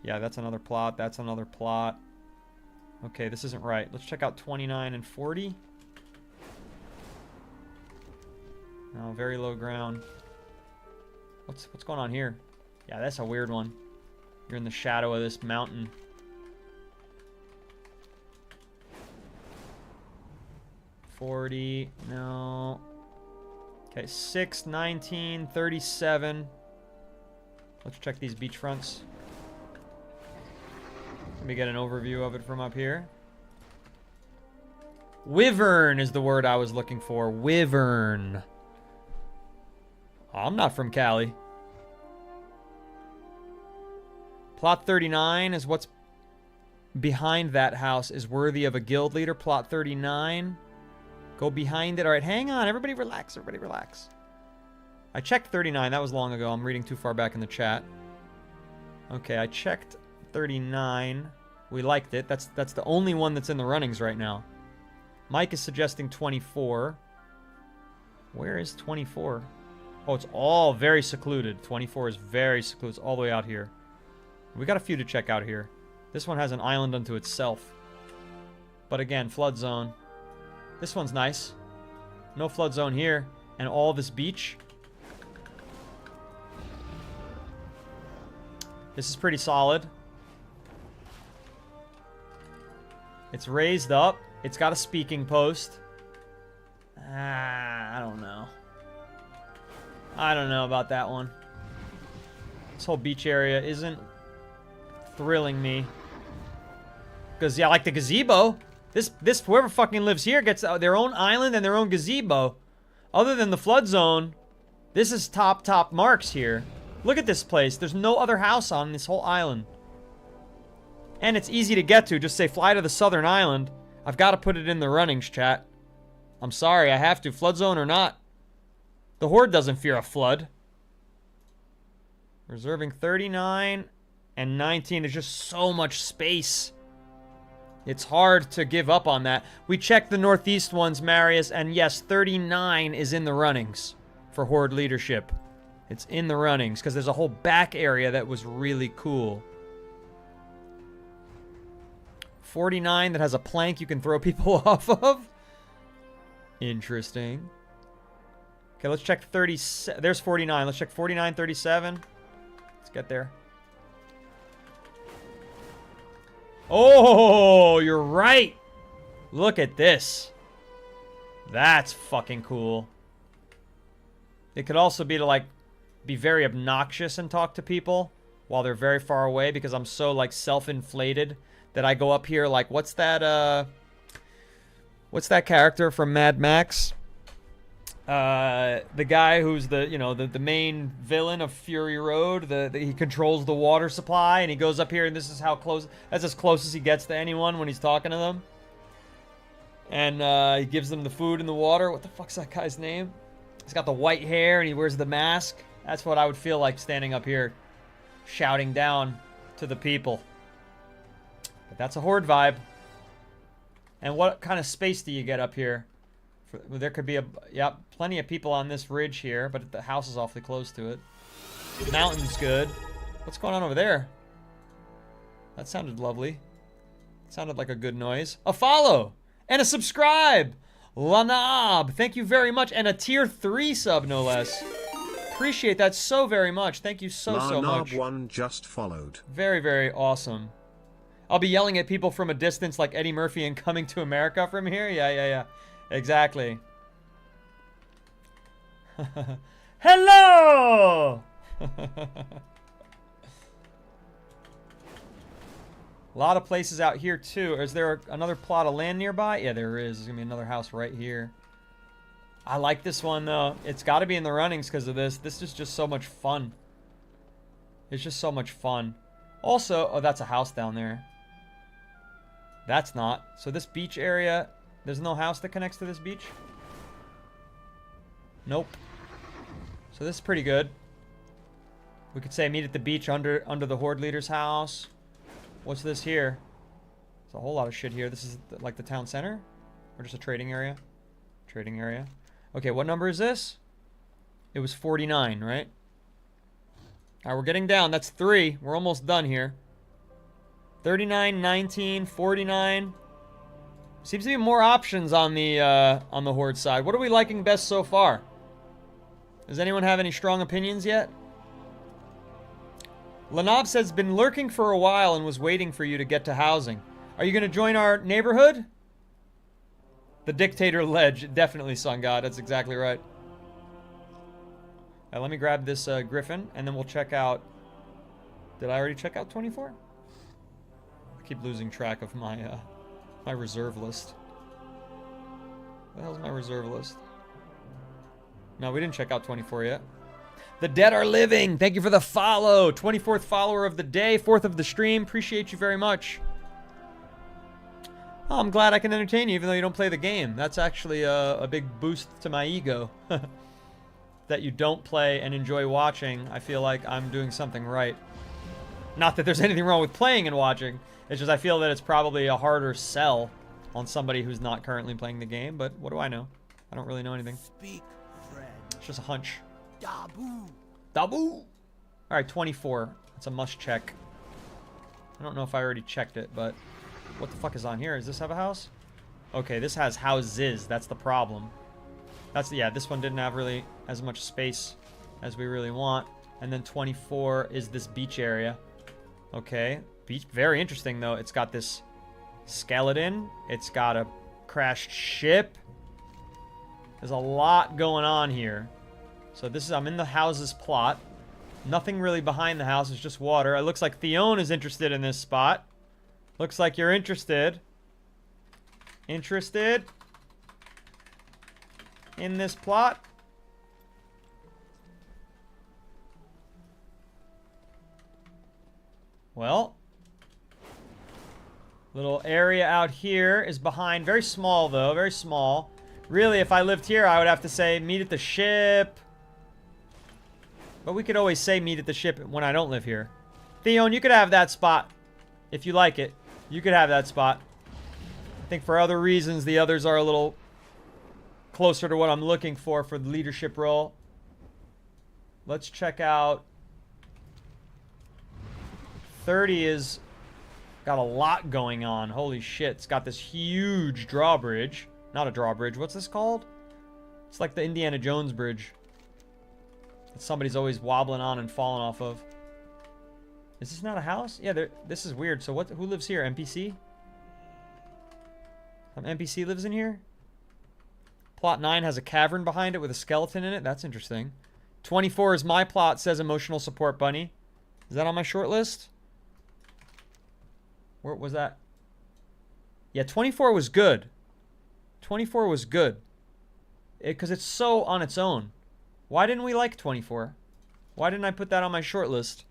Yeah, that's another plot. That's another plot. Okay, this isn't right. Let's check out 29 and 40. No, very low ground. What's going on here? Yeah, that's a weird one. You're in the shadow of this mountain. $40, no. Okay, 6, 19, 37. Let's check these beachfronts. Let me get an overview of it from up here. Wyvern is the word I was looking for. Wyvern. I'm not from Cali. Plot 39 is what's behind that house is worthy of a guild leader. Plot 39. Go behind it. All right, hang on. Everybody relax. Everybody relax. I checked 39. That was long ago. I'm reading too far back in the chat. Okay, I checked 39. We liked it. That's the only one that's in the runnings right now. Mike is suggesting 24. Where is 24? Oh, it's all very secluded. 24 is very secluded. It's all the way out here. We got a few to check out here. This one has an island unto itself. But again, flood zone. This one's nice. No flood zone here. And all this beach. This is pretty solid. It's raised up. It's got a speaking post. I don't know. I don't know about that one. This whole beach area isn't thrilling me. Because, yeah, I like the gazebo. This whoever fucking lives here gets their own island and their own gazebo. Other than the flood zone, this is top marks here. Look at this place. There's no other house on this whole island. And it's easy to get to. Just say fly to the southern island. I've got to put it in the runnings, chat. I'm sorry, I have to. Flood zone or not. The Horde doesn't fear a flood. Reserving 39 and 19. There's just so much space. It's hard to give up on that. We checked the northeast ones, Marius, and yes, 39 is in the runnings for Horde leadership. It's in the runnings, because there's a whole back area that was really cool. 49 that has a plank you can throw people off of. Interesting. Okay, let's check 37. There's 49. Let's check 49, 37. Let's get there. Oh, you're right. Look at this. That's fucking cool. It could also be to, like, be very obnoxious and talk to people while they're very far away, because I'm so, like, self-inflated that I go up here like, what's that character from Mad Max? The guy who's the main villain of Fury Road. He controls the water supply, and he goes up here, and this is how close. That's as close as he gets to anyone when he's talking to them. And he gives them the food and the water. What the fuck's that guy's name? He's got the white hair, and he wears the mask. That's what I would feel like standing up here, shouting down to the people. But that's a Horde vibe. And what kind of space do you get up here? There could be plenty of people on this ridge here, but the house is awfully close to it. The mountain's good. What's going on over there? That sounded lovely. It sounded like a good noise. A follow and a subscribe. Lanab, thank you very much. And a tier 3 sub, no less. Appreciate that so very much. Thank you so much. Lanab1 just followed. Very, very awesome. I'll be yelling at people from a distance like Eddie Murphy in Coming to America from here. Yeah. Exactly. Hello! A lot of places out here, too. Is there another plot of land nearby? Yeah, there is. There's going to be another house right here. I like this one, though. It's got to be in the runnings because of this. This is just so much fun. It's just so much fun. Also, oh, that's a house down there. That's not. So this beach area... There's no house that connects to this beach? Nope. So this is pretty good. We could say meet at the beach under the Horde leader's house. What's this here? There's a whole lot of shit here. This is like the town center? Or just a trading area? Trading area. Okay, what number is this? It was 49, right? Alright, we're getting down. That's 3. We're almost done here. 39, 19, 49... Seems to be more options on the Horde side. What are we liking best so far? Does anyone have any strong opinions yet? Lanab says, been lurking for a while and was waiting for you to get to housing. Are you going to join our neighborhood? The Dictator Ledge. Definitely, Sun God. That's exactly right. Let me grab this Griffin, and then we'll check out... Did I already check out 24? I keep losing track of my... my reserve list. What the hell's my reserve list? No, we didn't check out 24 yet. The dead are living. Thank you for the follow. 24th follower of the day. 4th of the stream. Appreciate you very much. Oh, I'm glad I can entertain you even though you don't play the game. That's actually a big boost to my ego. That you don't play and enjoy watching. I feel like I'm doing something right. Not that there's anything wrong with playing and watching. It's just I feel that it's probably a harder sell on somebody who's not currently playing the game, but what do I know? I don't really know anything. Speak, friend. It's just a hunch. Dabu. Dabu! Alright, 24. That's a must check. I don't know if I already checked it, but what the fuck is on here? Does this have a house? Okay, this has houses. That's the problem. Yeah, this one didn't have really as much space as we really want. And then 24 is this beach area. Okay. Beach, very interesting though. It's got this skeleton. It's got a crashed ship. There's a lot going on here. So this is, I'm in the houses plot. Nothing really behind the house. It's just water. It looks like Theon is interested in this spot. Looks like you're interested. Interested in this plot? Well, little area out here is behind. Very small, though. Very small. Really, if I lived here, I would have to say meet at the ship. But we could always say meet at the ship when I don't live here. Theon, you could have that spot. If you like it. You could have that spot. think for other reasons, the others are a little closer to what I'm looking for the leadership role. Let's check out 30 is got a lot going on. Holy shit. It's got this huge drawbridge. Not a drawbridge. What's this called? It's like the Indiana Jones bridge that somebody's always wobbling on and falling off of. Is this not a house? Yeah, this is weird. So who lives here? NPC? Some NPC lives in here? Plot 9 has a cavern behind it with a skeleton in it. That's interesting. 24 is my plot, says emotional support bunny. Is that on my short list? Where was that? Yeah, 24 was good. 24 was good. Because it's so on its own. Why didn't we like 24? Why didn't I put that on my short list?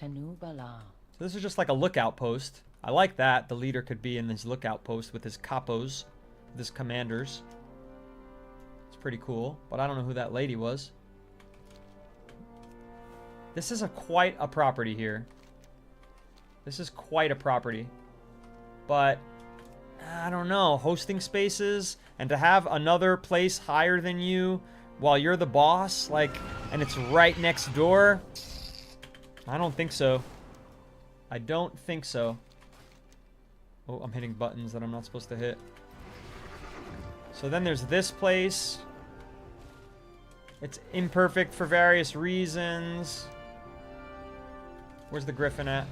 Tanubala. So this is just like a lookout post. I like that. The leader could be in this lookout post with his capos, with his commanders. It's pretty cool, but I don't know who that lady was. This is quite a property here. This is quite a property. But I don't know, hosting spaces and to have another place higher than you while you're the boss, like, and it's right next door. I don't think so. I don't think so. Oh, I'm hitting buttons that I'm not supposed to hit. So then there's this place. It's imperfect for various reasons. Where's the griffin at?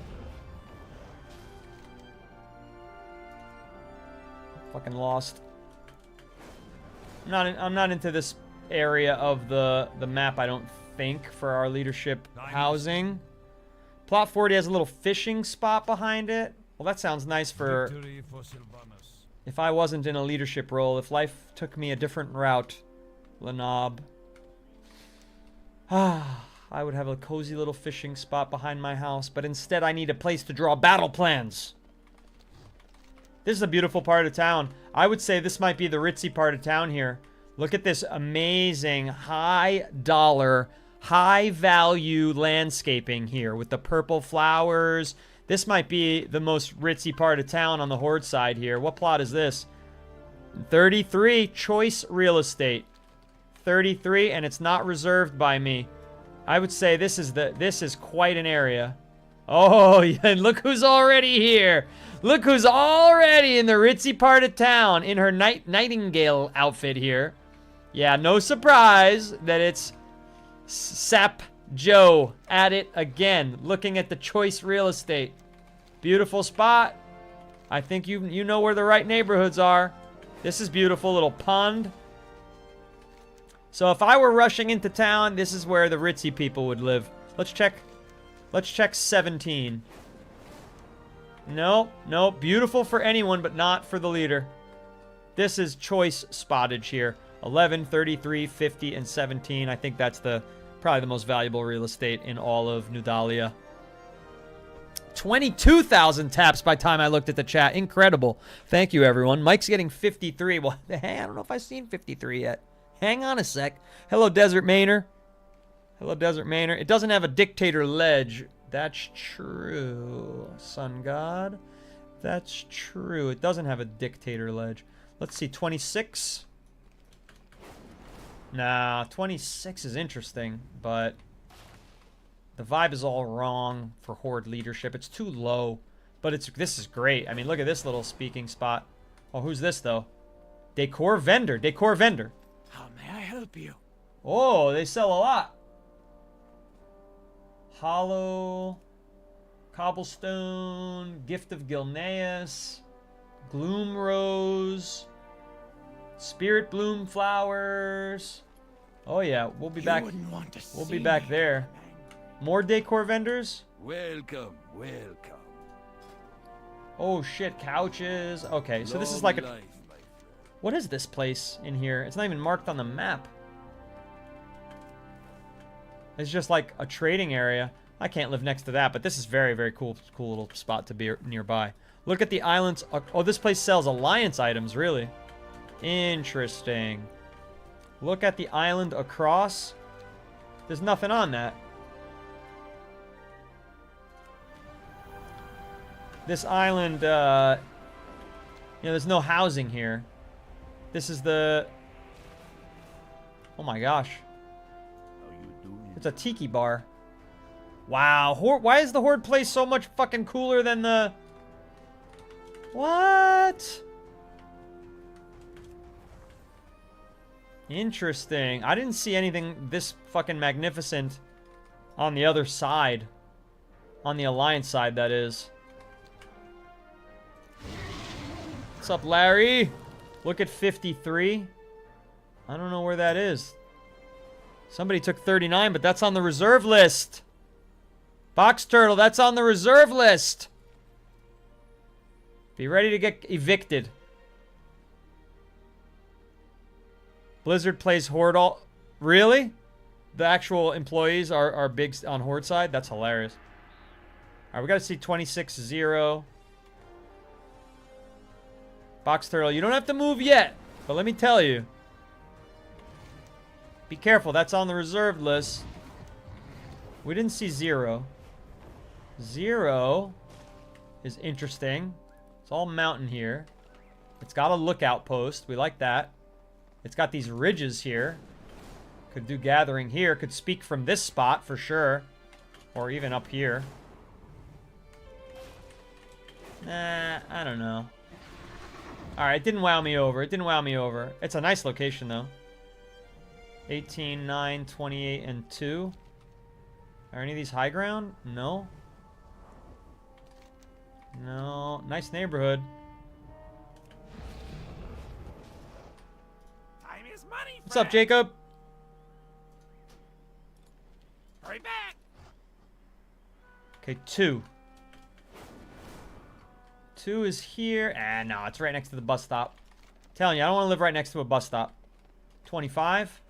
Fucking lost. I'm not into this area of the map, I don't think, for our leadership housing. Plot 40 has a little fishing spot behind it. Well, that sounds nice for if I wasn't in a leadership role, if life took me a different route, Lenob. I would have a cozy little fishing spot behind my house, but instead I need a place to draw battle plans. This is a beautiful part of town. I would say this might be the ritzy part of town here. Look at this amazing high dollar, high value landscaping here with the purple flowers. This might be the most ritzy part of town on the Horde side here. What plot is this? 33, choice real estate. 33, and it's not reserved by me. I would say this is quite an area. Oh, yeah, and look who's already here. Look who's already in the ritzy part of town in her nightingale outfit here. Yeah, no surprise that it's Sap Joe at it again, looking at the choice real estate. Beautiful spot. I think you know where the right neighborhoods are. This is beautiful, little pond. So if I were rushing into town, this is where the ritzy people would live. Let's check 17. Nope. Beautiful for anyone, but not for the leader. This is choice spottage here. 11, 33, 50, and 17. I think that's probably the most valuable real estate in all of Nudalia. 22,000 taps by the time I looked at the chat. Incredible. Thank you, everyone. Mike's getting 53. Well, hey, I don't know if I've seen 53 yet. Hang on a sec. Hello, Desert Mainer. Hello, Desert Mainer. It doesn't have a dictator ledge. That's true, Sun God. That's true. It doesn't have a dictator ledge. Let's see, 26. Nah, 26 is interesting, but the vibe is all wrong for Horde leadership. It's too low, but this is great. I mean, look at this little speaking spot. Oh, who's this, though? Decor vendor. Decor vendor. How may I help you? Oh, they sell a lot. Hollow, Cobblestone, Gift of Gilneas, Gloom Rose, Spirit Bloom Flowers. Oh yeah, we'll be back. We'll be back there. More decor vendors? Welcome. Oh shit, couches. Okay, so this is like a... What is this place in here? It's not even marked on the map. It's just like a trading area. I can't live next to that, but this is very, very cool little spot to be nearby. Look at the islands. Oh, this place sells alliance items, really. Interesting. Look at the island across. There's nothing on that. This island, you know, there's no housing here. This is the... Oh my gosh. It's a tiki bar. Wow. Why is the Horde place so much fucking cooler than the... What? Interesting. I didn't see anything this fucking magnificent on the other side. On the Alliance side, that is. What's up, Larry? Look at 53. I don't know where that is. Somebody took 39, but that's on the reserve list. Box Turtle, that's on the reserve list. Be ready to get evicted. Blizzard plays Horde all... Really? The actual employees are big on Horde side? That's hilarious. Alright, we gotta see 26-0. Box Turtle, you don't have to move yet. But let me tell you. Be careful, that's on the reserved list. We didn't see 0. 0 is interesting. It's all mountain here. It's got a lookout post. We like that. It's got these ridges here. Could do gathering here. Could speak from this spot for sure. Or even up here. Nah, I don't know. Alright, it didn't wow me over. It didn't wow me over. It's a nice location though. 18, 9, 28, and 2. Are any of these high ground? No. No. Nice neighborhood. Time is money. What's up, Jacob? Hurry back. Okay, 2. 2 is here. Ah, no, it's right next to the bus stop. Telling you, I don't want to live right next to a bus stop. 25.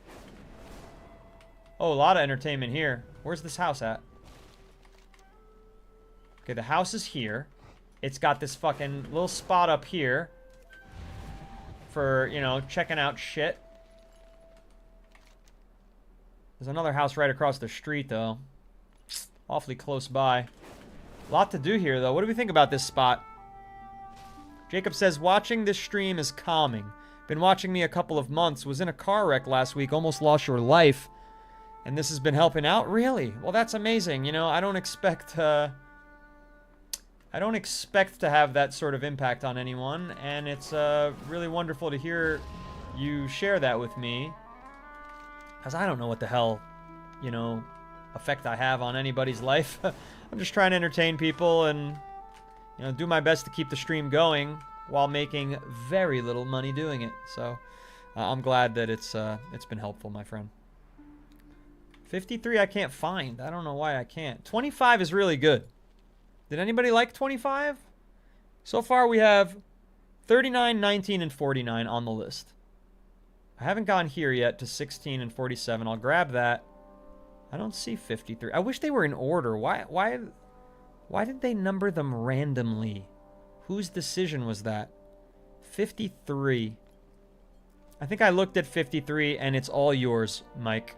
Oh, a lot of entertainment here. Where's this house at? Okay, the house is here. It's got this fucking little spot up here for, you know, checking out shit. There's another house right across the street, though. Awfully close by. A lot to do here, though. What do we think about this spot? Jacob says, watching this stream is calming. Been watching me a couple of months. Was in a car wreck last week. Almost lost your life. And this has been helping out? Really? Well, that's amazing. You know, I don't expect to have that sort of impact on anyone. And it's really wonderful to hear you share that with me. Because I don't know what the hell, you know, effect I have on anybody's life. I'm just trying to entertain people and, you know, do my best to keep the stream going while making very little money doing it. So I'm glad that it's been helpful, my friend. 53 I can't find. I don't know why I can't. 25 is really good. Did anybody like 25? So far we have 39, 19, and 49 on the list. I haven't gone here yet to 16 and 47. I'll grab that. I don't see 53. I wish they were in order. Why did they number them randomly? Whose decision was that? 53. I think I looked at 53 and it's all yours, Mike.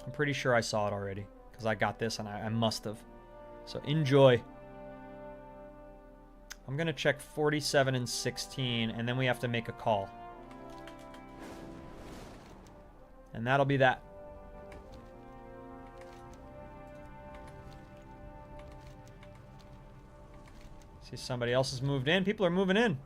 I'm pretty sure I saw it already because I got this and I must have. So enjoy. I'm going to check 47 and 16 and then we have to make a call. And that'll be that. See, somebody else has moved in. People are moving in.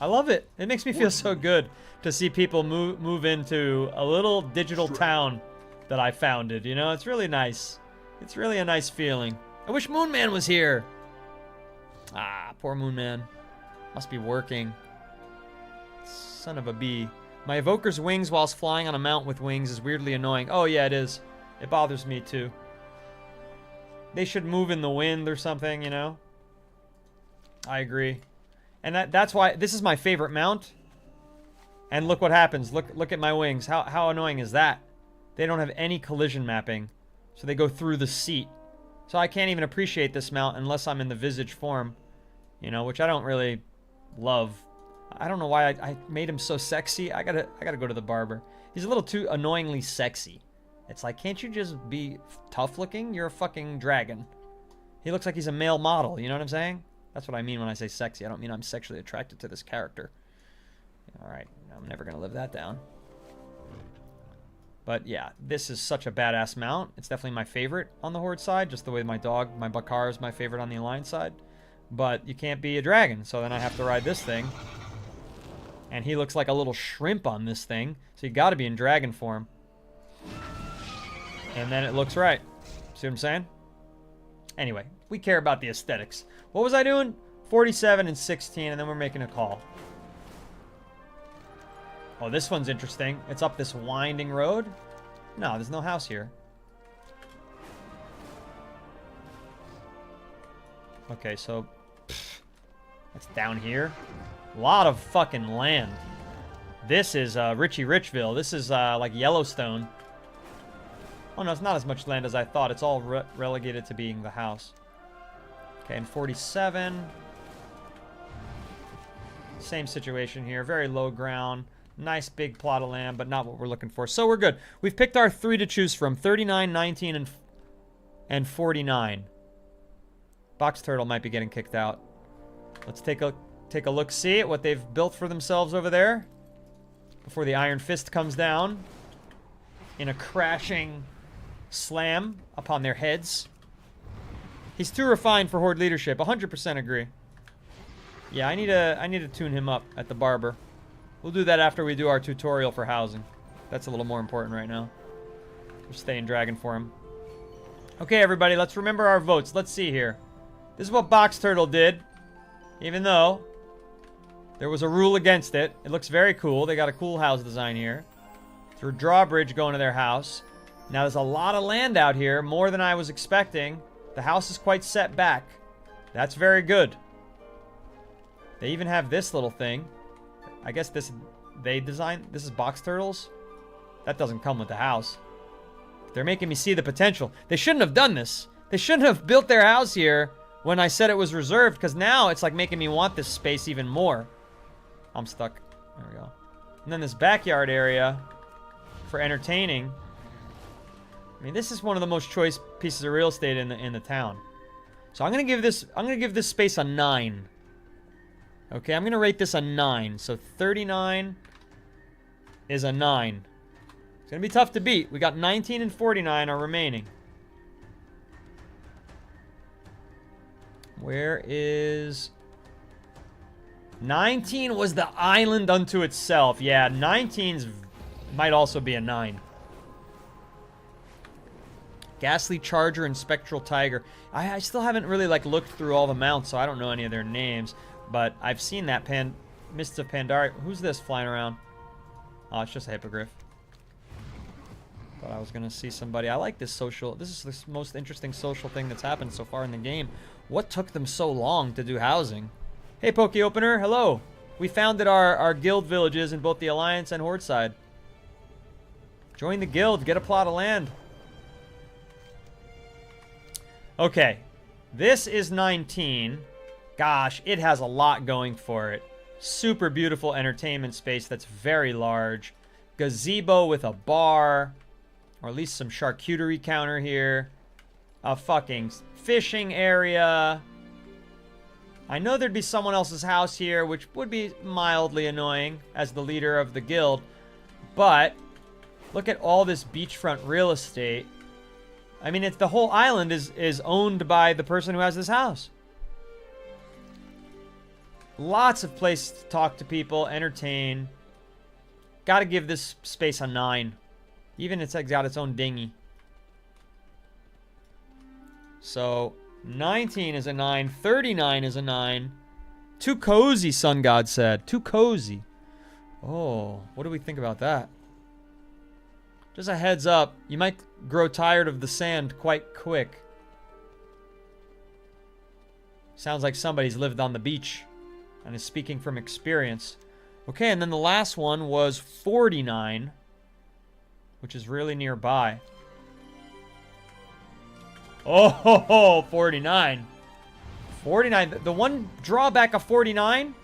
I love it. It makes me feel so good to see people move into a little digital town that I founded. You know, it's really nice. It's really a nice feeling. I wish Moon Man was here. Ah, poor Moon Man. Must be working. Son of a bee. My evoker's wings whilst flying on a mount with wings is weirdly annoying. Oh, yeah, it is. It bothers me, too. They should move in the wind or something, you know? I agree. And that's why this is my favorite mount. And look what happens. Look at my wings. How annoying is that? They don't have any collision mapping. So they go through the seat. So I can't even appreciate this mount unless I'm in the visage form. You know, which I don't really love. I don't know why I made him so sexy. I gotta go to the barber. He's a little too annoyingly sexy. It's like, can't you just be tough looking? You're a fucking dragon. He looks like he's a male model, you know what I'm saying? That's what I mean when I say sexy. I don't mean I'm sexually attracted to this character. Alright, I'm never going to live that down. But yeah, this is such a badass mount. It's definitely my favorite on the Horde side, just the way my dog, my Bakar, is my favorite on the Alliance side. But you can't be a dragon, so then I have to ride this thing. And he looks like a little shrimp on this thing, so you got to be in dragon form. And then it looks right. See what I'm saying? Anyway, we care about the aesthetics. What was I doing? 47 and 16, and then we're making a call. Oh, this one's interesting. It's up this winding road. No, there's no house here. Okay, so that's down here. A lot of fucking land. This is Richie Richville. This is like Yellowstone. Oh no, it's not as much land as I thought. It's all relegated to being the house. Okay, and 47. Same situation here. Very low ground. Nice big plot of land, but not what we're looking for. So we're good. We've picked our 3 to choose from. 39, 19, and 49. Box Turtle might be getting kicked out. Let's take a look, see at what they've built for themselves over there before the Iron Fist comes down in a crashing slam upon their heads. He's too refined for Horde leadership. 100% agree. Yeah, I need to tune him up at the barber. We'll do that after we do our tutorial for housing. That's a little more important right now. We'll stay in dragon form. Okay, everybody, let's remember our votes. Let's see here. This is what Box Turtle did. Even though there was a rule against it. It looks very cool. They got a cool house design here. Through a drawbridge going to their house. Now, there's a lot of land out here. More than I was expecting. The house is quite set back. That's very good. They even have this little thing. I guess this is Box Turtles. That doesn't come with the house. They're making me see the potential. They shouldn't have done this. They shouldn't have built their house here when I said it was reserved, because now it's like making me want this space even more. I'm stuck. There we go. And then this backyard area for entertaining. I mean, this is one of the most choice pieces of real estate in the town. So I'm gonna give this space a 9. Okay, I'm gonna rate this a 9. So 39 is a 9. It's gonna be tough to beat. We got 19 and 49 are remaining. Where is 19 was the island unto itself. Yeah, 19's might also be a 9. Ghastly Charger and Spectral Tiger. I still haven't really like looked through all the mounts, so I don't know any of their names. But I've seen that Mists of Pandaria. Who's this flying around? Oh, it's just a hippogriff. Thought I was gonna see somebody. I like this social. This is the most interesting social thing that's happened so far in the game. What took them so long to do housing? Hey, Poke Opener. Hello. We founded our guild villages in both the Alliance and Horde side. Join the guild. Get a plot of land. Okay. This is 19. Gosh, it has a lot going for it. Super beautiful entertainment space that's very large. Gazebo with a bar. Or at least some charcuterie counter here. A fucking fishing area. I know there'd be someone else's house here, which would be mildly annoying as the leader of the guild. But look at all this beachfront real estate. I mean, the whole island is owned by the person who has this house. Lots of places to talk to people, entertain. Gotta give this space a 9. Even it's got its own dinghy. So, 19 is a 9. 39 is a 9. Too cozy, Sun God said. Too cozy. Oh, what do we think about that? Just a heads up, you might grow tired of the sand quite quick. Sounds like somebody's lived on the beach and is speaking from experience. Okay, and then the last one was 49, which is really nearby. Oh, 49. 49. The one drawback of 49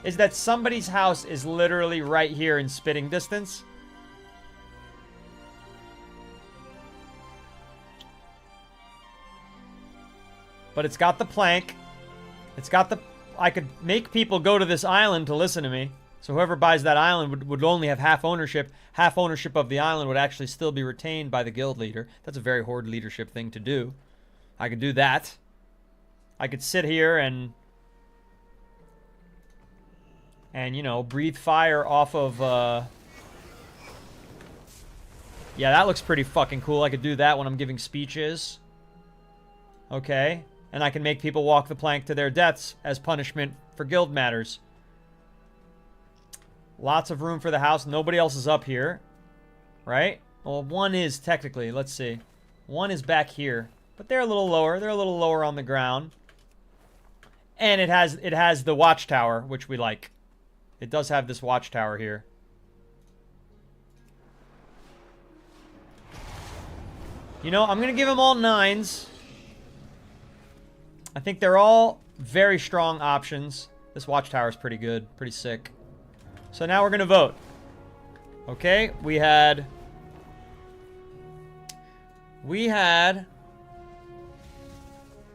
is that somebody's house is literally right here in spitting distance. But it's got the plank. It's got the... I could make people go to this island to listen to me. So whoever buys that island would only have half ownership. Half ownership of the island would actually still be retained by the guild leader. That's a very horde leadership thing to do. I could do that. I could sit here and you know, breathe fire off of, yeah, that looks pretty fucking cool. I could do that when I'm giving speeches. Okay. And I can make people walk the plank to their deaths as punishment for guild matters. Lots of room for the house. Nobody else is up here. Right? Well, one is technically. Let's see. One is back here. But they're a little lower. They're a little lower on the ground. And it has the watchtower, which we like. It does have this watchtower here. You know, I'm going to give them all 9s. I think they're all very strong options. This watchtower is pretty good. Pretty sick. So now we're going to vote. Okay, we had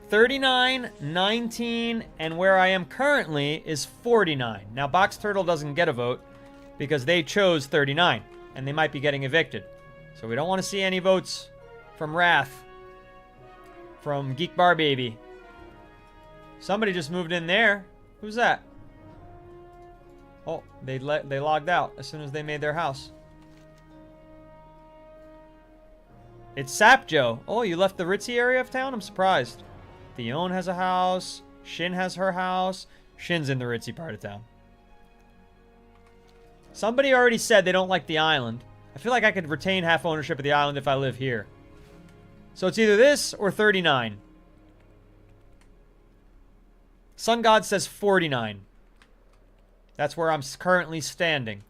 39, 19, and where I am currently is 49. Now, Box Turtle doesn't get a vote because they chose 39, and they might be getting evicted. So we don't want to see any votes from Wrath, from Geek Bar Baby. Somebody just moved in there. Who's that? Oh, they logged out as soon as they made their house. It's Sap Joe. Oh, you left the ritzy area of town? I'm surprised. Theon has a house. Shin has her house. Shin's in the ritzy part of town. Somebody already said they don't like the island. I feel like I could retain half ownership of the island if I live here. So it's either this or 39. Sun God says 49. That's where I'm currently standing.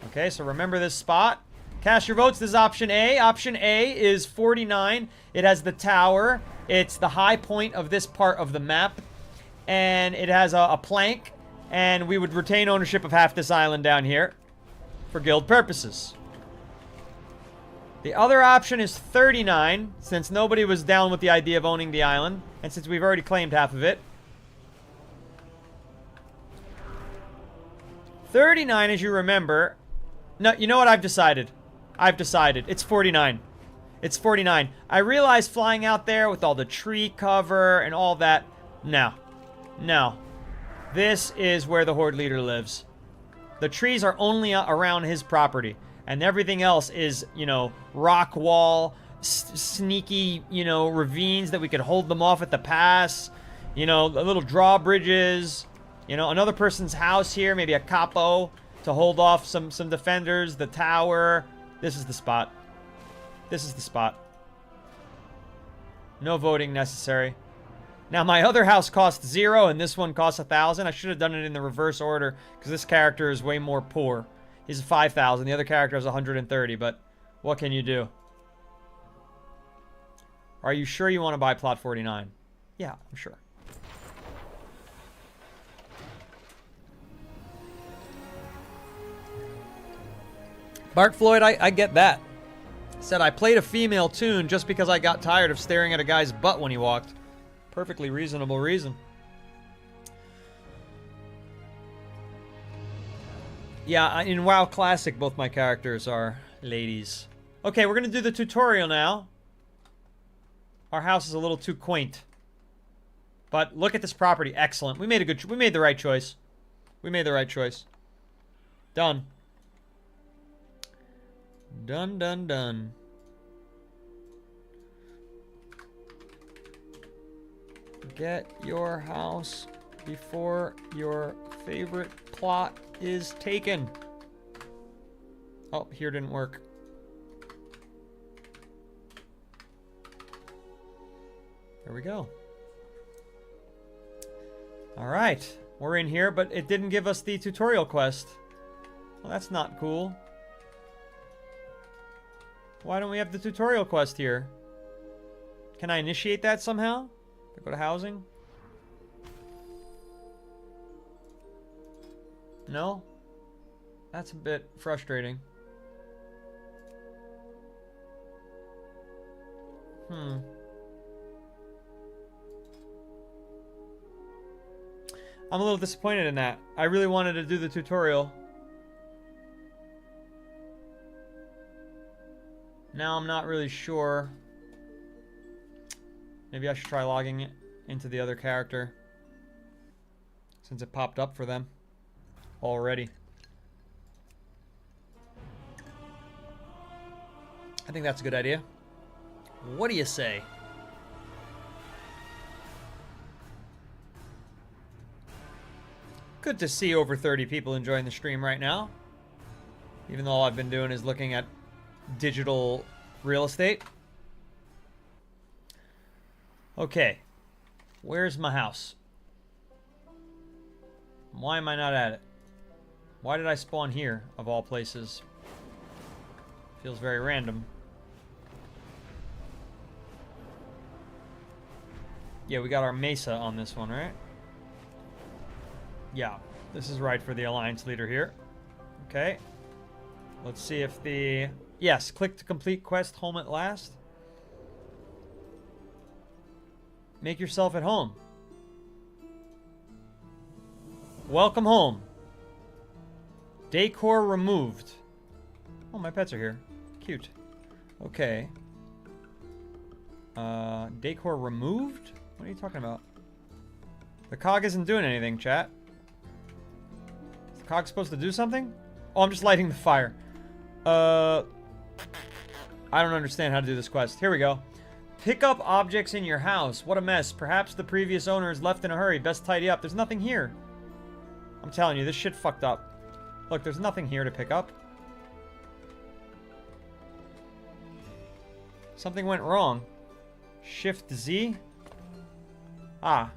Okay, so remember this spot. Cast your votes. This is option A. Option A is 49. It has the tower. It's the high point of this part of the map. And it has a plank. And we would retain ownership of half this island down here for guild purposes. The other option is 39, since nobody was down with the idea of owning the island. And since we've already claimed half of it. 39, as you remember... No, you know what? I've decided. It's 49. It's 49. I realize flying out there with all the tree cover and all that... No. No. This is where the Horde leader lives. The trees are only around his property. And everything else is, you know, rock wall, sneaky, you know, ravines that we could hold them off at the pass. You know, little drawbridges. You know, another person's house here, maybe a capo to hold off some defenders. The tower. This is the spot. This is the spot. No voting necessary. Now, my other house costs 0, and this one costs 1,000. I should have done it in the reverse order, because this character is way more poor. He's 5,000. The other character is 130, but what can you do? Are you sure you want to buy plot 49? Yeah, I'm sure. Bart Floyd, I get that. Said, I played a female tune just because I got tired of staring at a guy's butt when he walked. Perfectly reasonable reason. Yeah, in WoW Classic, both my characters are ladies. Okay, we're going to do the tutorial now. Our house is a little too quaint. But look at this property. Excellent. We made the right choice. We made the right choice. Done. Done, done, done. Get your house before your favorite plot is taken. Oh, here didn't work. There we go. Alright. We're in here, but it didn't give us the tutorial quest. Well, that's not cool. Why don't we have the tutorial quest here? Can I initiate that somehow? I go to housing? No? That's a bit frustrating. I'm a little disappointed in that. I really wanted to do the tutorial. Now I'm not really sure. Maybe I should try logging it into the other character, since it popped up for them already. I think that's a good idea. What do you say? Good to see over 30 people enjoying the stream right now. Even though all I've been doing is looking at digital real estate. Okay. Where's my house? Why am I not at it? Why did I spawn here, of all places? Feels very random. Yeah, we got our mesa on this one, right? Yeah, this is right for the Alliance leader here. Okay. Let's see if the... Yes, click to complete quest home at last. Make yourself at home. Welcome home. Decor removed. Oh, my pets are here. Cute. Okay. Decor removed? What are you talking about? The cog isn't doing anything, chat. Is the cog supposed to do something? Oh, I'm just lighting the fire. I don't understand how to do this quest. Here we go. Pick up objects in your house. What a mess. Perhaps the previous owners left in a hurry. Best tidy up. There's nothing here. I'm telling you, this shit fucked up. Look, there's nothing here to pick up. Something went wrong. Shift Z. Ah.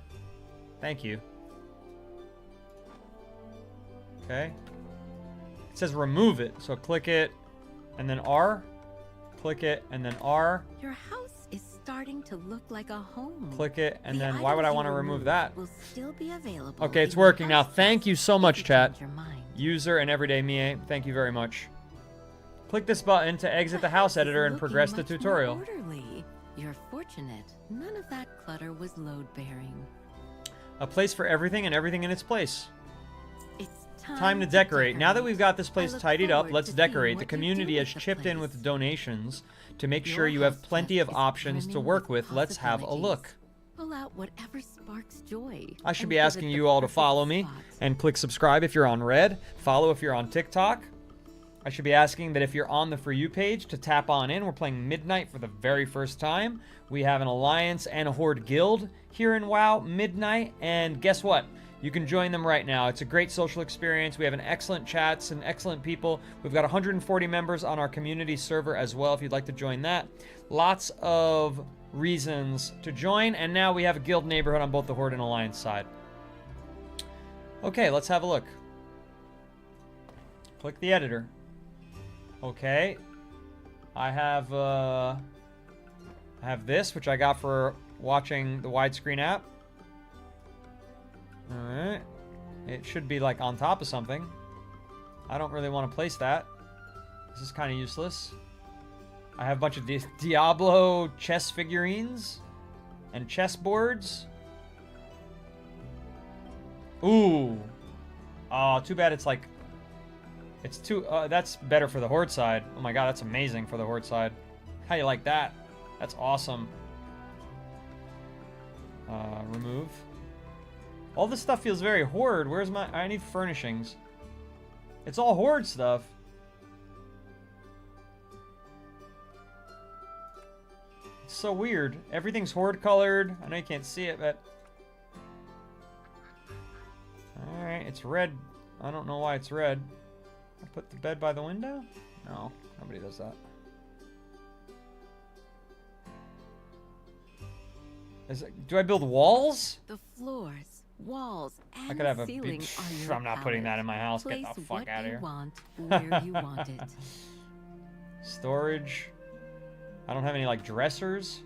Thank you. Okay. It says remove it. So click it and then R. Click it and then R. Your house is starting to look like a home. Click it and The then why would I items want to you remove that? Will still be available. Okay, it's in your working now. house Thank you so if much, you chat. change your mind. User and everyday Mie, thank you very much. Click this button to exit the house is editor and looking progress the much more tutorial. orderly. You're fortunate. None of that clutter was load-bearing. A place for everything and everything in its place. It's Time to decorate. Now that we've got this place I look tidied up, forward let's to seeing decorate. what The you're community doing has with the chipped in place. with donations to make sure Your you have house plenty of is options to brimming work with with. Let's have a look. Pull out whatever sparks joy. I should and be give it asking the you all to perfect follow me spot. and click subscribe if you're on Red. Follow if you're on TikTok. I should be asking that if you're on the For You page to tap on in. We're playing Midnight for the very first time. We have an Alliance and a Horde guild here in WoW, Midnight. And guess what? You can join them right now. It's a great social experience. We have an excellent chat, some excellent people. We've got 140 members on our community server as well if you'd like to join that. Lots of reasons to join. And now we have a guild neighborhood on both the Horde and Alliance side. Okay, let's have a look. Click the editor. Okay. I have this, which I got for watching the widescreen app. Alright. It should be like on top of something. I don't really want to place that. This is kind of useless. I have a bunch of Diablo chess figurines and chessboards. Ooh. Oh, too bad it's like... It's too... that's better for the Horde side. Oh my god, that's amazing for the Horde side. How you like that? That's awesome. Remove. All this stuff feels very Horde. Where's my... I need furnishings. It's all Horde stuff. It's so weird. Everything's Horde colored. I know you can't see it, but... Alright, it's red. I don't know why it's red. I put the bed by the window? No, nobody does that. Do I build walls? The floors, walls, and I could have a ceiling beach. are your I'm not putting that palette. in my house. Place Get the fuck what out of you here. want where you want it. Storage. I don't have any like dressers.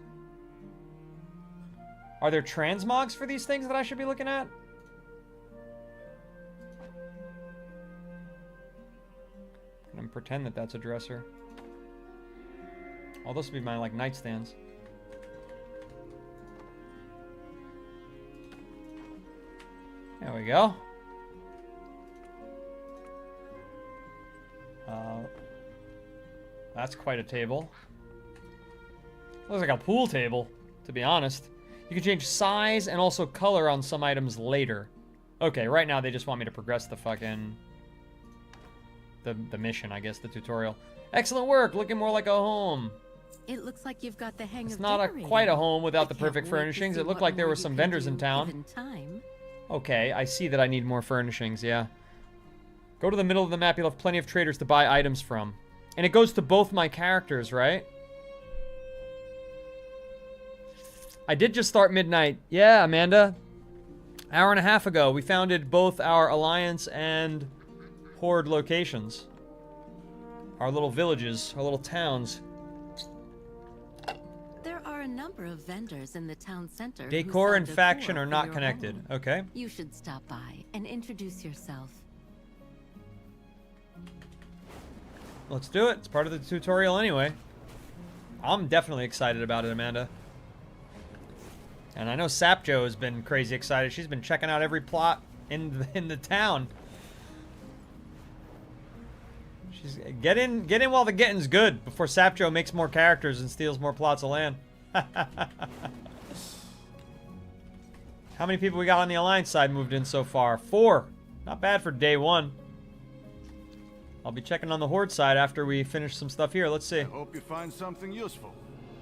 Are there transmogs for these things that I should be looking at? I'm gonna pretend that that's a dresser. Oh, those would be my like nightstands. Yeah, we go. That's quite a table. Looks like a pool table, to be honest. You can change size and also color on some items later. Okay, right now they just want me to progress the fucking... The mission, I guess, the tutorial. Excellent work, looking more like a home. It looks like you've got the hang It's of not decorating. quite a home without I the can't perfect wait to furnishings. see It looked what like there more were you some can vendors do in town. given time. Okay, I see that I need more furnishings, yeah. Go to the middle of the map, you'll have plenty of traders to buy items from. And it goes to both my characters, right? I did just start Midnight. Yeah, Amanda. Hour and a half ago, we founded both our Alliance and Horde locations. Our little villages, our little towns. There are a number of vendors in the town center. who Decor sell and faction decor are for not your connected. home. Okay. You should stop by and introduce yourself. Let's do it. It's part of the tutorial anyway. I'm definitely excited about it, Amanda. And I know Sapjo has been crazy excited. She's been checking out every plot in the town. She's get in while the getting's good before Sapjo makes more characters and steals more plots of land. How many people we got on the Alliance side moved in so far? 4. Not bad for day 1. I'll be checking on the Horde side after we finish some stuff here. Let's see. I hope you find something useful.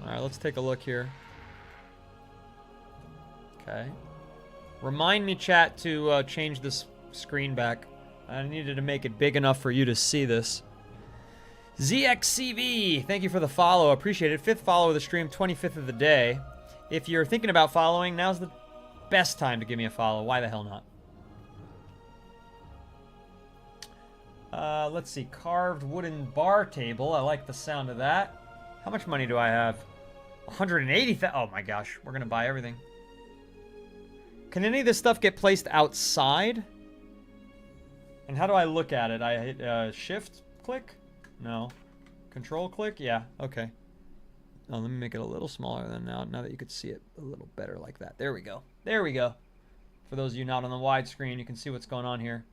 Alright, let's take a look here. Okay. Remind me, chat, to change this screen back. I needed to make it big enough for you to see this. ZXCV, thank you for the follow. Appreciate it. 5th follow of the stream, 25th of the day. If you're thinking about following, now's the best time to give me a follow. Why the hell not? Let's see. Carved wooden bar table. I like the sound of that. How much money do I have? 180,000. Oh my gosh. We're going to buy everything. Can any of this stuff get placed outside? And how do I look at it? I hit shift click? No. Control click? Yeah. Okay. Oh, let me make it a little smaller than now that you could see it a little better like that. There we go. There we go. For those of you not on the widescreen, you can see what's going on here.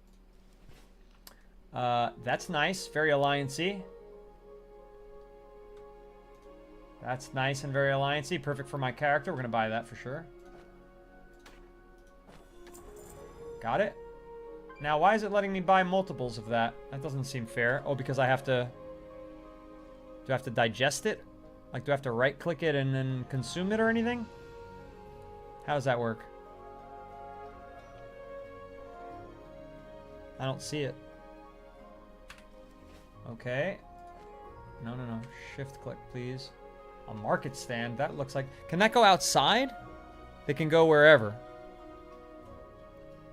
That's nice. Very Alliance-y. That's nice and very Alliance-y. Perfect for my character. We're going to buy that for sure. Got it. Now, why is it letting me buy multiples of that? That doesn't seem fair. Oh, because I have to... Do I have to digest it? Like, do I have to right-click it and then consume it or anything? How does that work? I don't see it. Okay. No. Shift-click, please. A market stand. That looks like... Can that go outside? They can go wherever.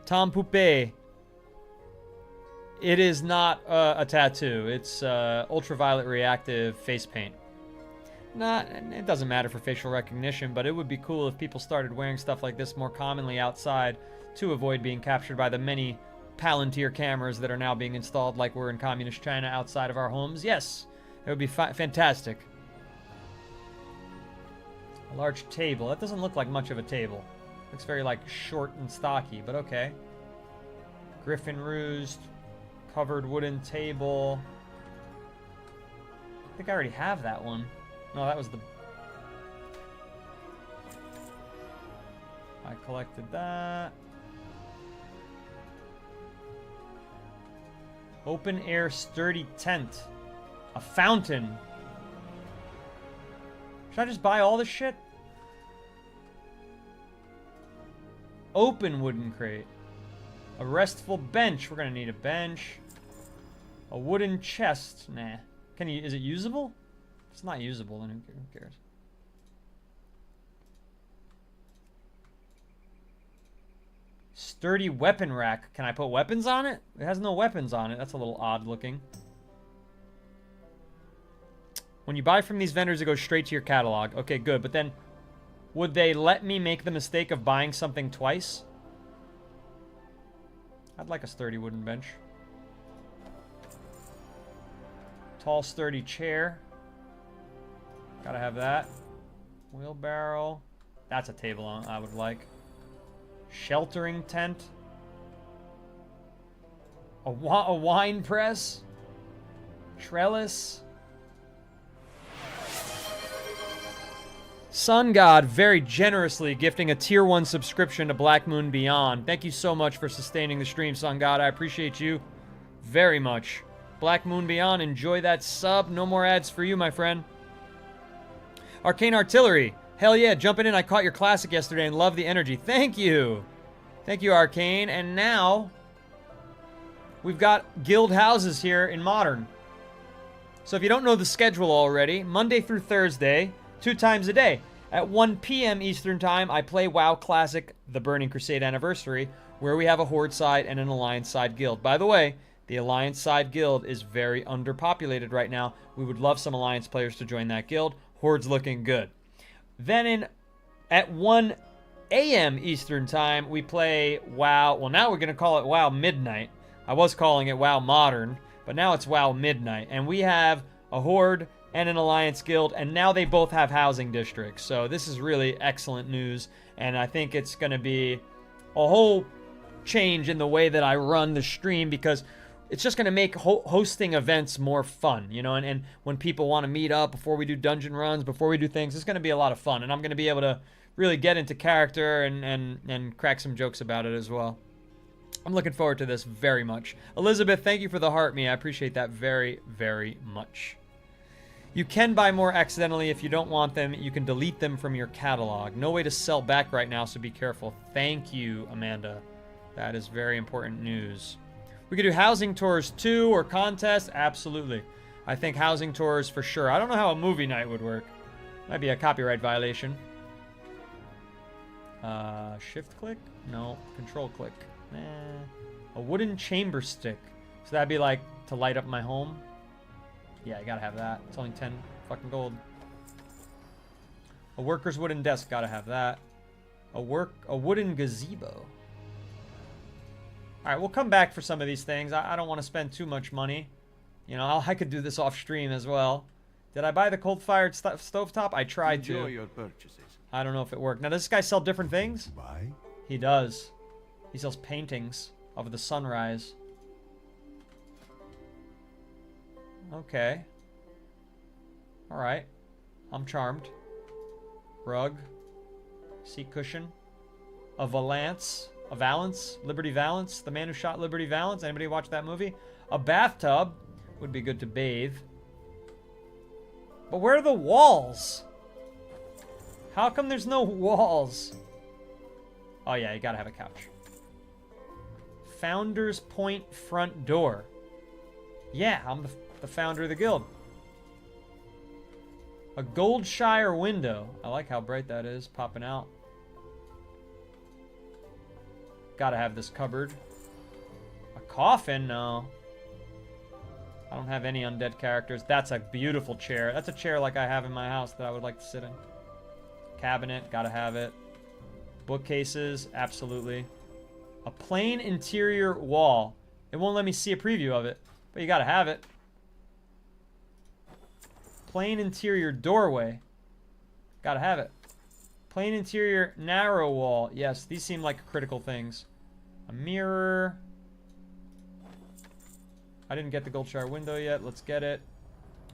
Tom Poupée. It is not a tattoo. It's ultraviolet reactive face paint. It doesn't matter for facial recognition, but it would be cool if people started wearing stuff like this more commonly outside to avoid being captured by the many Palantir cameras that are now being installed like we're in communist China outside of our homes. Yes, it would be fantastic. A large table. That doesn't look like much of a table. Looks very, like, short and stocky, but okay. Griffin Roost. Covered wooden table. I think I already have that one. No, that was the... I collected that. Open air sturdy tent. A fountain. Should I just buy all this shit? Open wooden crate. A restful bench. We're gonna need a bench. A wooden chest. Nah. Is it usable? If it's not usable, then who cares? Sturdy weapon rack. Can I put weapons on it? It has no weapons on it. That's a little odd looking. When you buy from these vendors, it goes straight to your catalog. Okay, good. But then, would they let me make the mistake of buying something twice? I'd like a sturdy wooden bench. Tall, sturdy chair. Gotta have that. Wheelbarrow. That's a table I would like. Sheltering tent. A wine press. Trellis. Sun God very generously gifting a tier 1 subscription to Black Moon Beyond. Thank you so much for sustaining the stream, Sun God. I appreciate you very much. Black Moon Beyond, enjoy that sub. No more ads for you, my friend. Arcane Artillery. Hell yeah, jumping in. I caught your classic yesterday and love the energy. Thank you. Thank you, Arcane. And now, we've got guild houses here in Modern. So if you don't know the schedule already, Monday through Thursday, 2 times a day. At 1 p.m. Eastern Time, I play WoW Classic, The Burning Crusade Anniversary, where we have a Horde side and an Alliance side guild. By the way, the Alliance side guild is very underpopulated right now. We would love some Alliance players to join that guild. Horde's looking good. Then at 1 a.m. Eastern Time, we play WoW. Well, now we're going to call it WoW Midnight. I was calling it WoW Modern, but now it's WoW Midnight. And we have a Horde and an Alliance guild, and now they both have housing districts. So this is really excellent news, and I think it's going to be a whole change in the way that I run the stream, because it's just going to make hosting events more fun, you know, and when people want to meet up before we do dungeon runs, before we do things, it's going to be a lot of fun, and I'm going to be able to really get into character and crack some jokes about it as well. I'm looking forward to this very much. Elizabeth, thank you for the heart me. I appreciate that very, very much. You can buy more accidentally if you don't want them. You can delete them from your catalog. No way to sell back right now, so be careful. Thank you, Amanda. That is very important news. We could do housing tours too, or contests. Absolutely. I think housing tours for sure. I don't know how a movie night would work. Might be a copyright violation. Shift click? No. Control click. Nah. A wooden chamber stick. So that'd be like to light up my home. Yeah, I gotta have that. It's only 10 fucking gold. A worker's wooden desk. Gotta have that. A wooden gazebo. Alright, we'll come back for some of these things. I don't want to spend too much money. You know, I could do this off stream as well. Did I buy the coal-fired stovetop? I tried to. Enjoy your purchases. I don't know if it worked. Now, does this guy sell different things? Buy? He does. He sells paintings of the sunrise. Okay. Alright. I'm charmed. Rug. Seat cushion. A Valance. A Valance, Liberty Valance, the man who shot Liberty Valance. Anybody watch that movie? A bathtub would be good to bathe. But where are the walls? How come there's no walls? Oh yeah, you gotta have a couch. Founder's Point front door. Yeah, I'm the founder of the guild. A Goldshire window. I like how bright that is, popping out. Gotta have this cupboard. A coffin? No. I don't have any undead characters. That's a beautiful chair. That's a chair like I have in my house that I would like to sit in. Cabinet, gotta have it. Bookcases, absolutely. A plain interior wall. It won't let me see a preview of it, but you gotta have it. Plain interior doorway. Gotta have it. Plain interior narrow wall. Yes, these seem like critical things. A mirror. I didn't get the Goldshire window yet. Let's get it.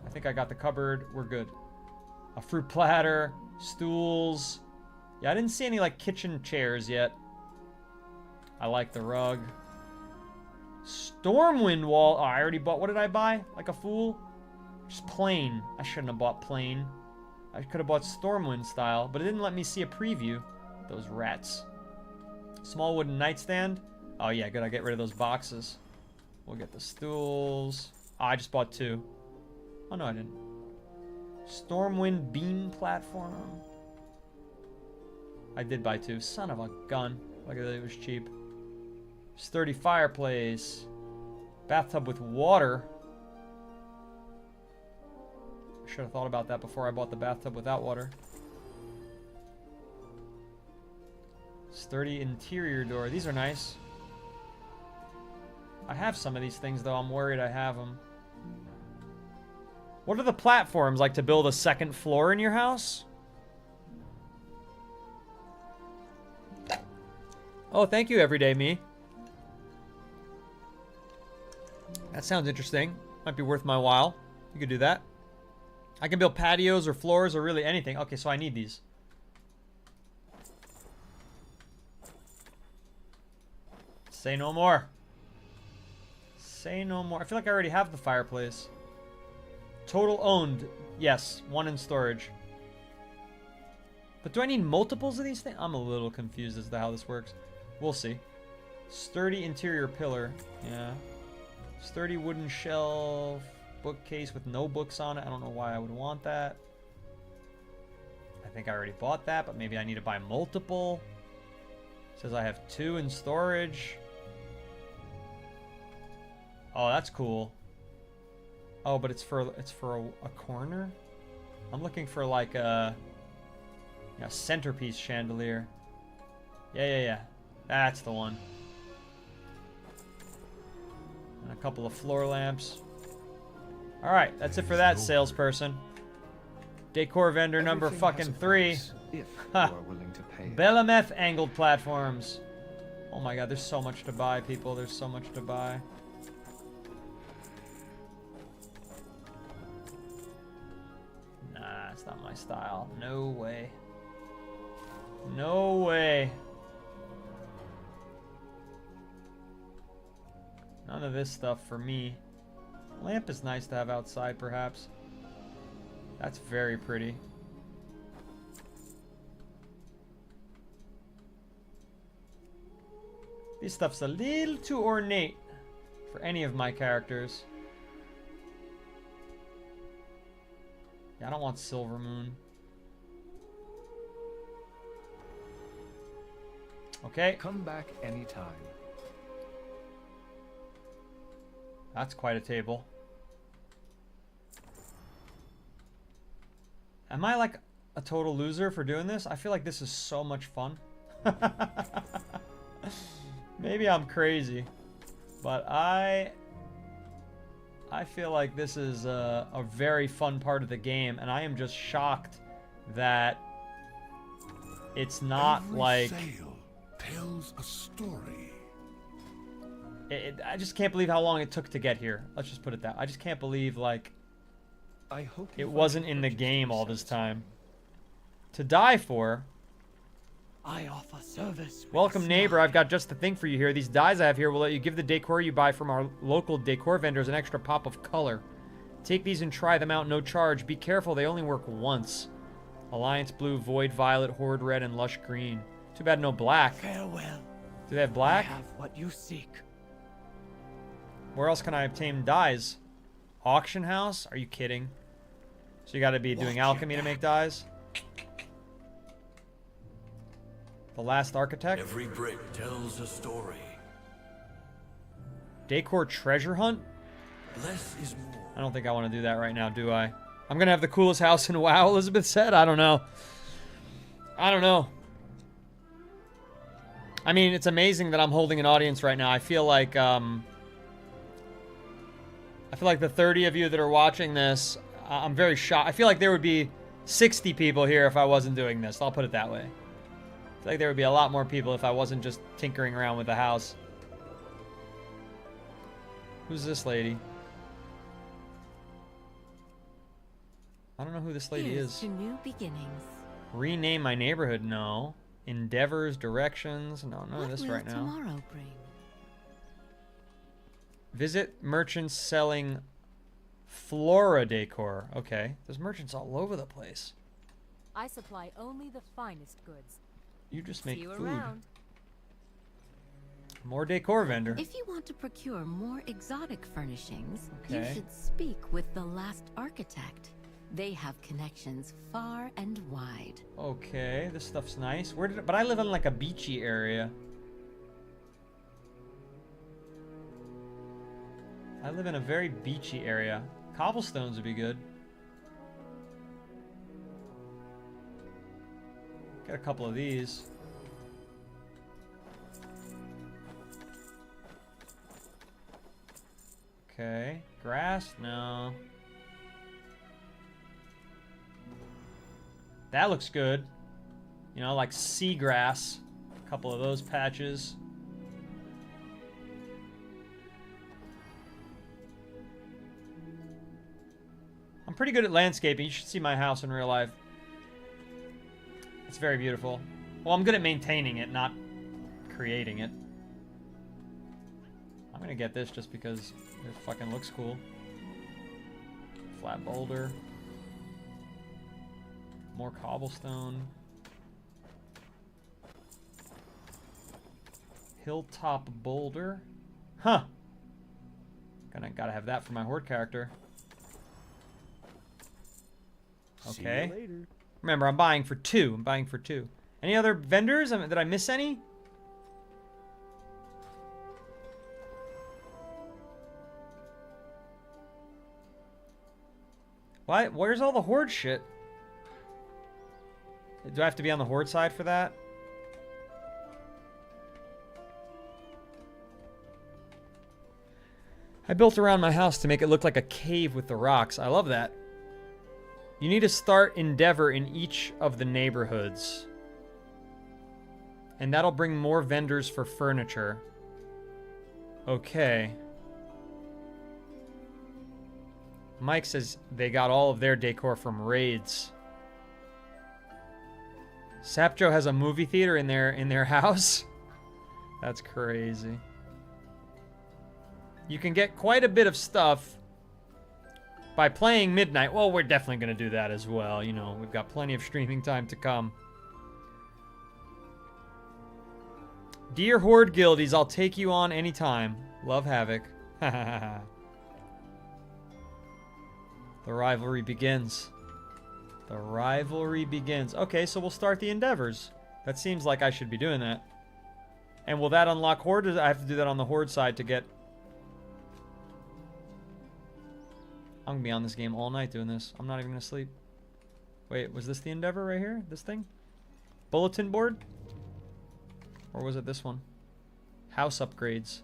I think I got the cupboard. We're good. A fruit platter. Stools. Yeah, I didn't see any like kitchen chairs yet. I like the rug. Stormwind wall. Oh, I already bought. What did I buy? Like a fool? Just plain. I shouldn't have bought plain. I could have bought Stormwind style, but it didn't let me see a preview. Those rats. Small wooden nightstand. Oh yeah, good. I get rid of those boxes. We'll get the stools. Oh, I just bought 2. Oh no, I didn't. Stormwind beam platform. I did buy 2. Son of a gun. Look at that, it was cheap. Sturdy fireplace. Bathtub with water. I should have thought about that before I bought the bathtub without water. Sturdy interior door. These are nice. I have some of these things, though. I'm worried I have them. What are the platforms like to build a second floor in your house? Oh, thank you, Everyday Me. That sounds interesting. Might be worth my while. You could do that. I can build patios or floors or really anything. Okay, so I need these. Say no more. Say no more. I feel like I already have the fireplace. Total owned. Yes, 1 in storage. But do I need multiples of these things? I'm a little confused as to how this works. We'll see. Sturdy interior pillar. Yeah. Sturdy wooden shelf. Bookcase with no books on it. I don't know why I would want that. I think I already bought that, but maybe I need to buy multiple. It says I have 2 in storage. Oh, that's cool. Oh, but it's for a corner? I'm looking for like a centerpiece chandelier. Yeah. That's the one. And a couple of floor lamps. Alright, that's it for that, salesperson. Decor vendor number fucking 3. Ha! Belemeth angled platforms. Oh my god, there's so much to buy, people. There's so much to buy. Nah, it's not my style. No way. No way. None of this stuff for me. Lamp is nice to have outside, perhaps. That's very pretty. This stuff's a little too ornate for any of my characters. Yeah, I don't want Silver Moon. Okay. Come back anytime. That's quite a table. Am I like a total loser for doing this? I feel like this is so much fun. Maybe I'm crazy, but I feel like this is a very fun part of the game, and I am just shocked that it's not Every like... sale tells a story. I just can't believe how long it took to get here. Let's just put it that. I just can't believe, like, I hope it wasn't in the game all this time. To die for. I offer service. Welcome, neighbor. I've got just the thing for you here. These dyes I have here will let you give the decor you buy from our local decor vendors an extra pop of color. Take these and try them out, no charge. Be careful, they only work once. Alliance blue, void violet, horde red, and lush green. Too bad no black. Farewell. Do they have black? I have what you seek. Where else can I obtain dyes? Auction house? Are you kidding? So you gotta be doing alchemy to make dyes? The last architect? Every brick tells a story. Decor treasure hunt? Less is more. I don't think I want to do that right now, do I? I'm gonna have the coolest house in WoW, Elizabeth said? I don't know. I don't know. I mean, it's amazing that I'm holding an audience right now. I feel like the 30 of you that are watching this, I'm very shocked. I feel like there would be 60 people here if I wasn't doing this. I'll put it that way. I feel like there would be a lot more people if I wasn't just tinkering around with the house. Who's this lady? I don't know who this lady Here's is. to new beginnings. Rename my neighborhood? No. Endeavors, directions? No, none of this right now. What will tomorrow bring? Visit merchants selling flora decor. Okay. There's merchants all over the place. I supply only the finest goods. You just make See you food. around. More decor vendor. If you want to procure more exotic furnishings, Okay. you should speak with the last architect. They have connections far and wide. Okay, this stuff's nice. But I live in like a beachy area. I live in a very beachy area. Cobblestones would be good. Get a couple of these. Okay. Grass? No. That looks good. You know, like seagrass. A couple of those patches. I'm pretty good at landscaping. You should see my house in real life. It's very beautiful. Well, I'm good at maintaining it, not creating it. I'm gonna get this just because it fucking looks cool. Flat boulder. More cobblestone. Hilltop boulder. Huh. Gotta have that for my horde character. Okay. See you later. Remember, I'm buying for 2. I'm buying for 2. Any other vendors? Did I miss any? Why? Where's all the horde shit? Do I have to be on the horde side for that? I built around my house to make it look like a cave with the rocks. I love that. You need to start Endeavor in each of the neighborhoods. And that'll bring more vendors for furniture. Okay. Mike says they got all of their decor from raids. Sapjo has a movie theater in their house? That's crazy. You can get quite a bit of stuff by playing Midnight. Well, we're definitely going to do that as well. You know, we've got plenty of streaming time to come. Dear Horde Guildies, I'll take you on anytime. Love Havoc. The rivalry begins. The rivalry begins. Okay, so we'll start the Endeavors. That seems like I should be doing that. And will that unlock Horde? I have to do that on the Horde side to get... I'm going to be on this game all night doing this. I'm not even going to sleep. Wait, was this the Endeavor right here? This thing? Bulletin board? Or was it this one? House upgrades.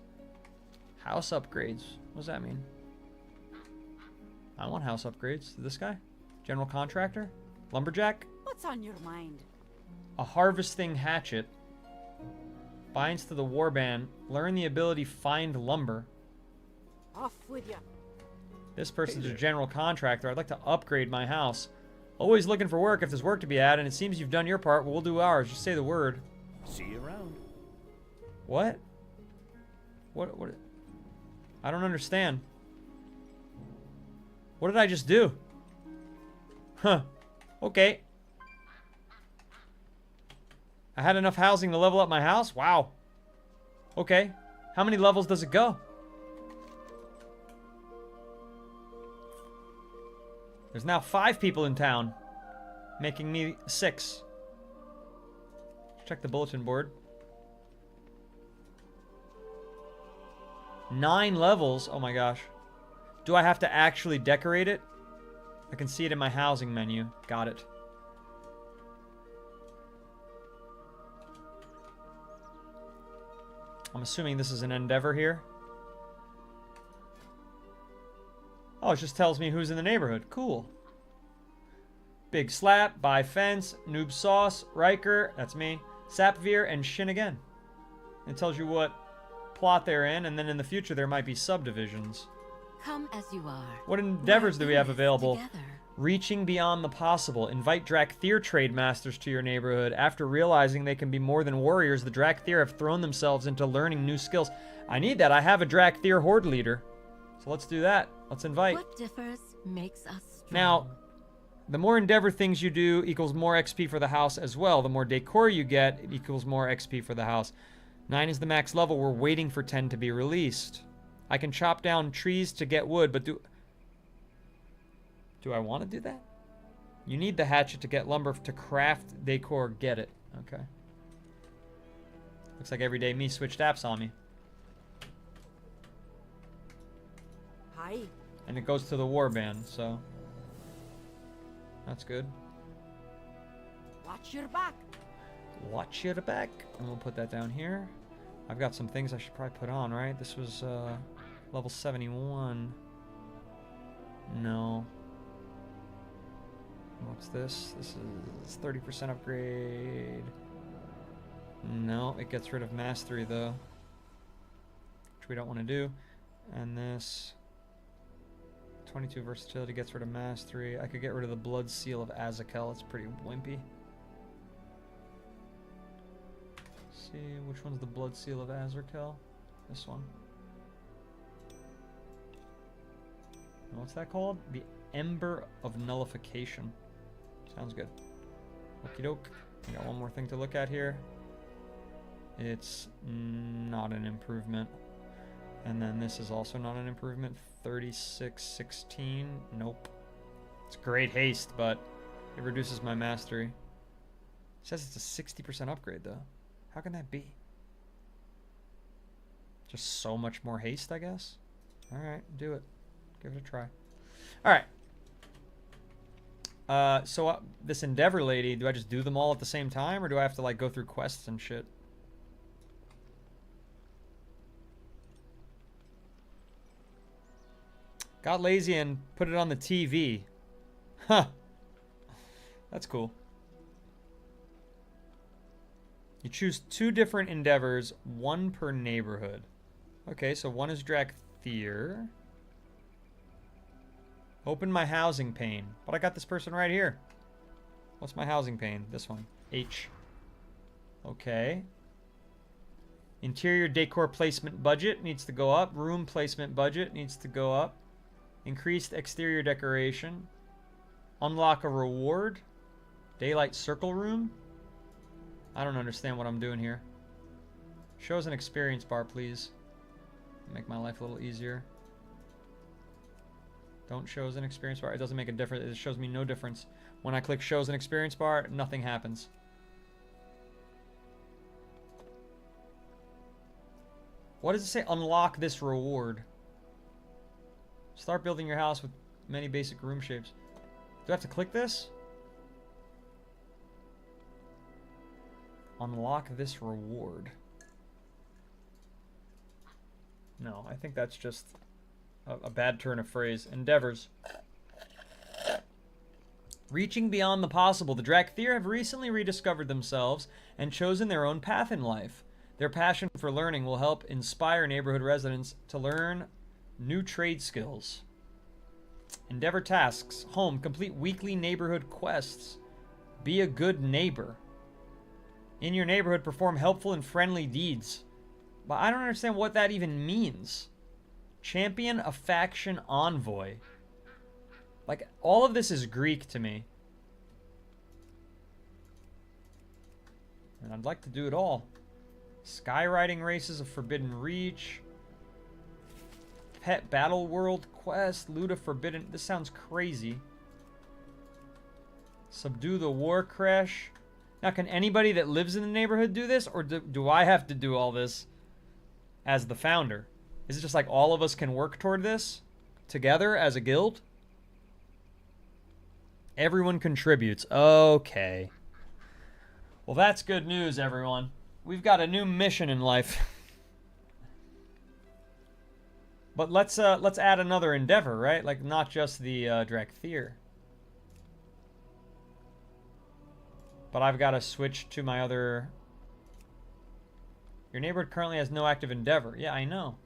House upgrades. What does that mean? I want house upgrades. This guy? General contractor? Lumberjack? What's on your mind? A harvesting hatchet. Binds to the warband. Learn the ability find lumber. Off with you. This person's a general contractor. I'd like to upgrade my house. Always looking for work if there's work to be had, and it seems you've done your part. Well, we'll do ours. Just say the word. See you around. What? What? I don't understand. What did I just do? Huh. Okay. I had enough housing to level up my house? Wow. Okay. How many levels does it go? There's now 5 people in town, making me 6. Check the bulletin board. 9 levels. Oh my gosh. Do I have to actually decorate it? I can see it in my housing menu. Got it. I'm assuming this is an Endeavor here. Oh, it just tells me who's in the neighborhood. Cool. Big Slap, Buy Fence, Noob Sauce, Riker, that's me, Sapveer, and Shin again. It tells you what plot they're in, and then in the future there might be subdivisions. Come as you are. What endeavors do we have available? Together. Reaching beyond the possible. Invite Drakthir trade masters to your neighborhood. After realizing they can be more than warriors, the Drakthir have thrown themselves into learning new skills. I need that. I have a Drakthir horde leader. So let's do that. Let's invite. What differs makes us strong. Now, the more Endeavor things you do equals more XP for the house as well. The more decor you get, it equals more XP for the house. 9 is the max level. We're waiting for 10 to be released. I can chop down trees to get wood, but do I want to do that? You need the hatchet to get lumber to craft decor. Get it. Okay. Looks like everyday me switched apps on me. Hi. And it goes to the warband, so that's good. Watch your back. Watch your back. And we'll put that down here. I've got some things I should probably put on, right? This was level 71. No. What's this? This is 30% upgrade. No, it gets rid of mastery though, which we don't want to do. And this 22 versatility, gets rid of mastery. I could get rid of the blood seal of Azakel. It's pretty wimpy. See, which one's the blood seal of Azakel? This one. And what's that called? The Ember of Nullification. Sounds good. Okie doke. I got one more thing to look at here. It's not an improvement. And then this is also not an improvement. 3616. Nope. It's great haste, but it reduces my mastery. It says it's a 60% upgrade, though. How can that be? Just so much more haste, I guess? Alright, do it. Give it a try. Alright. So this Endeavor lady, do I just do them all at the same time? Or do I have to, like, go through quests and shit? Got lazy and put it on the TV. Huh. That's cool. You choose 2 different endeavors, 1 per neighborhood. Okay, so one is Drakthir. Open my housing pane. But I got this person right here. What's my housing pane? This one. H. Okay. Interior decor placement budget needs to go up. Room placement budget needs to go up. Increased exterior decoration. Unlock a reward. Daylight circle room. I don't understand what I'm doing here. Shows an experience bar, please. Make my life a little easier. Don't shows an experience bar. It doesn't make a difference. It shows me no difference. When I click shows an experience bar, nothing happens. What does it say? Unlock this reward. Start building your house with many basic room shapes. Do I have to click this? Unlock this reward. No, I think that's just a bad turn of phrase. Endeavors. Reaching beyond the possible, the Drakthir have recently rediscovered themselves and chosen their own path in life. Their passion for learning will help inspire neighborhood residents to learn new trade skills. Endeavor tasks. Home. Complete weekly neighborhood quests. Be a good neighbor. In your neighborhood, perform helpful and friendly deeds. But I don't understand what that even means. Champion a faction envoy. Like, all of this is Greek to me. And I'd like to do it all. Skywriting races of Forbidden Reach. Pet Battle World quest. Loot of Forbidden... This sounds crazy. Subdue the War Crash. Now, can anybody that lives in the neighborhood do this? Or do I have to do all this as the founder? Is it just like all of us can work toward this together as a guild? Everyone contributes. Okay. Well, that's good news, everyone. We've got a new mission in life. But let's add another endeavor, right? Like, not just the Drakthir. But I've got to switch to my other... Your neighborhood currently has no active endeavor. Yeah, I know.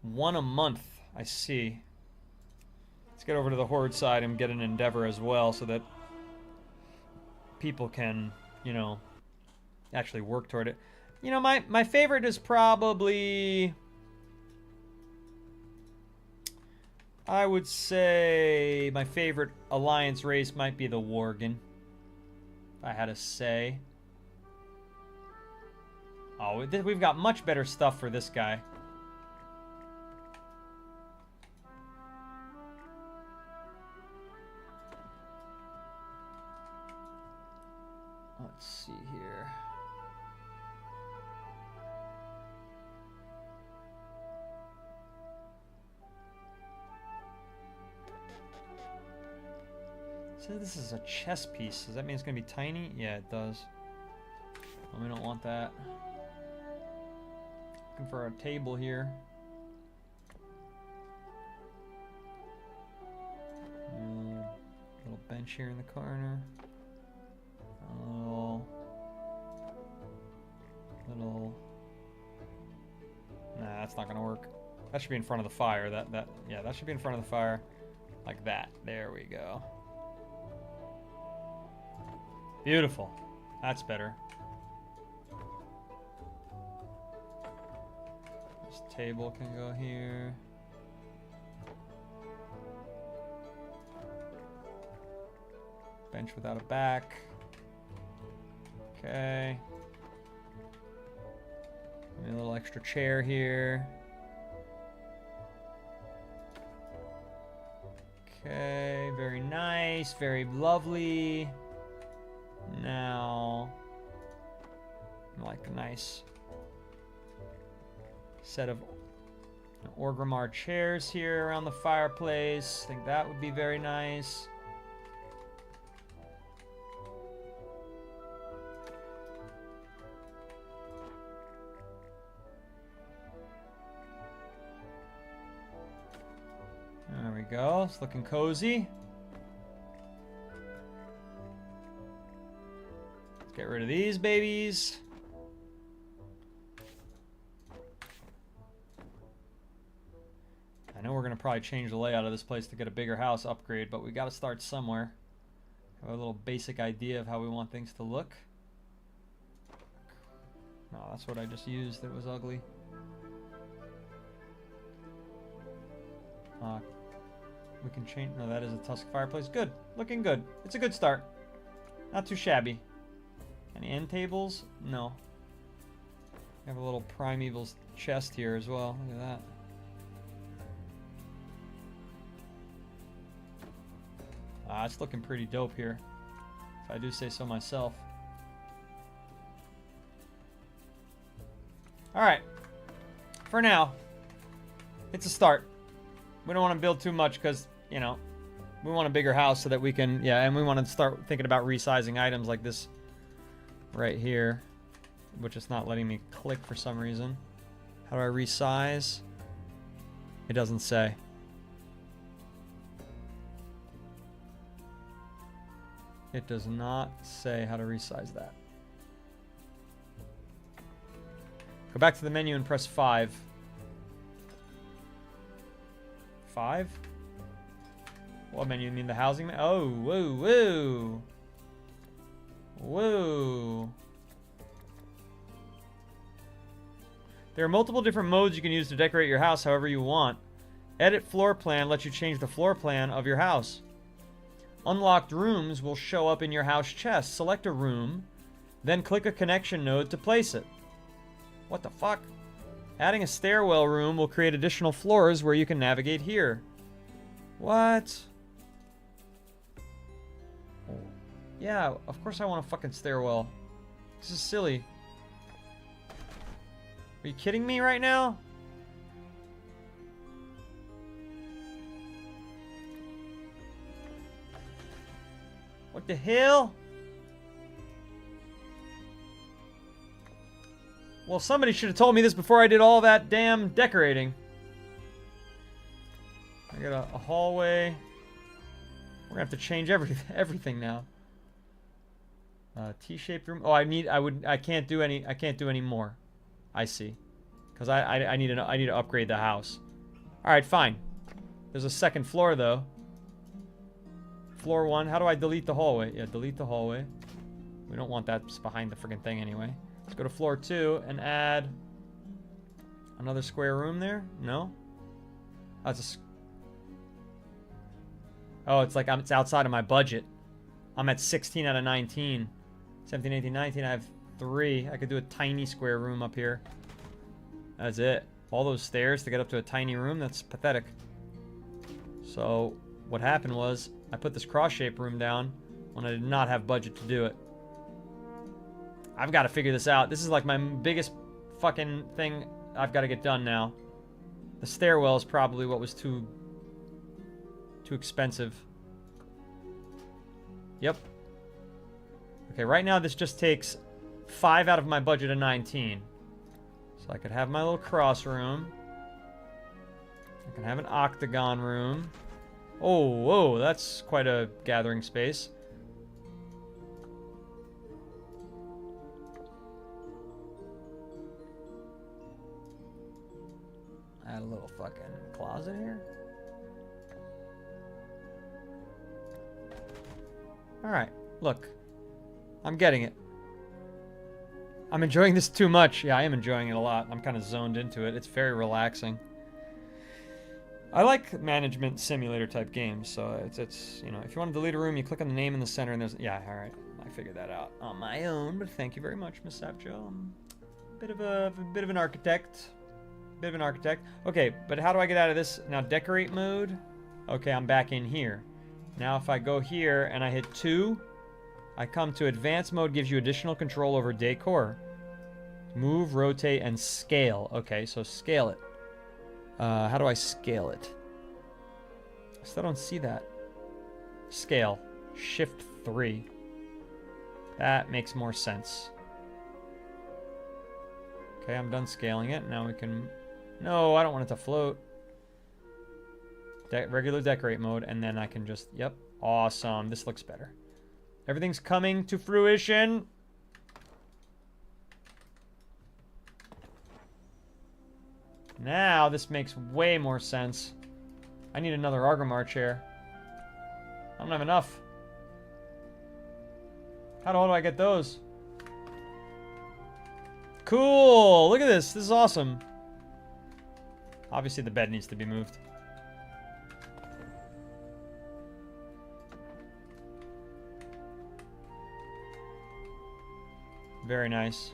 One a month. I see. Let's get over to the Horde side and get an endeavor as well so that people can, you know, actually work toward it. You know, my favorite is probably... I would say my favorite alliance race might be the Worgen. If I had to say. Oh, we've got much better stuff for this guy. Let's see here. So this is a chess piece. Does that mean it's going to be tiny? Yeah, it does. Well, we don't want that. Looking for a table here. Little bench here in the corner. Oh, that's not gonna work. That should be in front of the fire. Yeah, that should be in front of the fire. Like that. There we go. Beautiful. That's better. This table can go here. Bench without a back. Okay. Maybe a little extra chair here. Okay, very nice, very lovely. Now, like a nice set of Orgrimmar chairs here around the fireplace. I think that would be very nice. There we go. It's looking cozy. Let's get rid of these babies. I know we're going to probably change the layout of this place to get a bigger house upgrade, but we got to start somewhere. Have a little basic idea of how we want things to look. No, that's what I just used. It was ugly. We can change. No, that is a Tusk fireplace. Good. Looking good. It's a good start. Not too shabby. Any end tables? No. We have a little primeval chest here as well. Look at that. It's looking pretty dope here, if I do say so myself. Alright. For now, it's a start. We don't want to build too much because, you know, we want a bigger house so that we can, yeah, and we want to start thinking about resizing items like this right here, which is not letting me click for some reason. How do I resize? It doesn't say. It does not say how to resize that. Go back to the menu and press 5. 5? What menu? You mean the housing menu? Oh, whoa, whoa. Whoa. There are multiple different modes you can use to decorate your house however you want. Edit floor plan lets you change the floor plan of your house. Unlocked rooms will show up in your house chest. Select a room, then click a connection node to place it. What the fuck? Adding a stairwell room will create additional floors where you can navigate here. What? Yeah, of course I want a fucking stairwell. This is silly. Are you kidding me right now? What the hell? Well, somebody should have told me this before I did all that damn decorating. I got a hallway. We're gonna have to change everything now. T-shaped room. Oh, I can't do any more. I see. Because I need to upgrade the house. Alright, fine. There's a second floor though. Floor 1. How do I delete the hallway? Yeah, delete the hallway. We don't want that behind the freaking thing anyway. Let's go to floor 2 and add another square room there. No? That's oh, it's like it's outside of my budget. I'm at 16 out of 19. 17, 18, 19. I have 3. I could do a tiny square room up here. That's it. All those stairs to get up to a tiny room? That's pathetic. So what happened was I put this cross-shaped room down when I did not have budget to do it. I've got to figure this out. This is like my biggest fucking thing I've got to get done now. The stairwell is probably what was too expensive. Yep. Okay, right now this just takes 5 out of my budget of 19. So I could have my little cross room. I can have an octagon room. Oh, whoa, that's quite a gathering space. Add a little fucking closet here. Alright, look. I'm getting it. I'm enjoying this too much. Yeah, I am enjoying it a lot. I'm kind of zoned into it. It's very relaxing. I like management simulator type games, so it's you know, if you want to delete a room, you click on the name in the center and there's, yeah, alright. I figured that out on my own, but thank you very much, Miss Sapjo. I'm a bit of an architect. Okay, but how do I get out of this? Now, decorate mode. Okay, I'm back in here. Now, if I go here and I hit 2, I come to advanced mode, gives you additional control over decor. Move, rotate, and scale. Okay, so scale it. How do I scale it? I still don't see that. Scale. Shift 3. That makes more sense. Okay, I'm done scaling it. Now we can... No, I don't want it to float. Regular decorate mode, and then I can just... Yep. Awesome. This looks better. Everything's coming to fruition. Now, this makes way more sense. I need another Argomar chair. I don't have enough. How the hell do I get those? Cool! Look at this. This is awesome. Obviously, the bed needs to be moved. Very nice.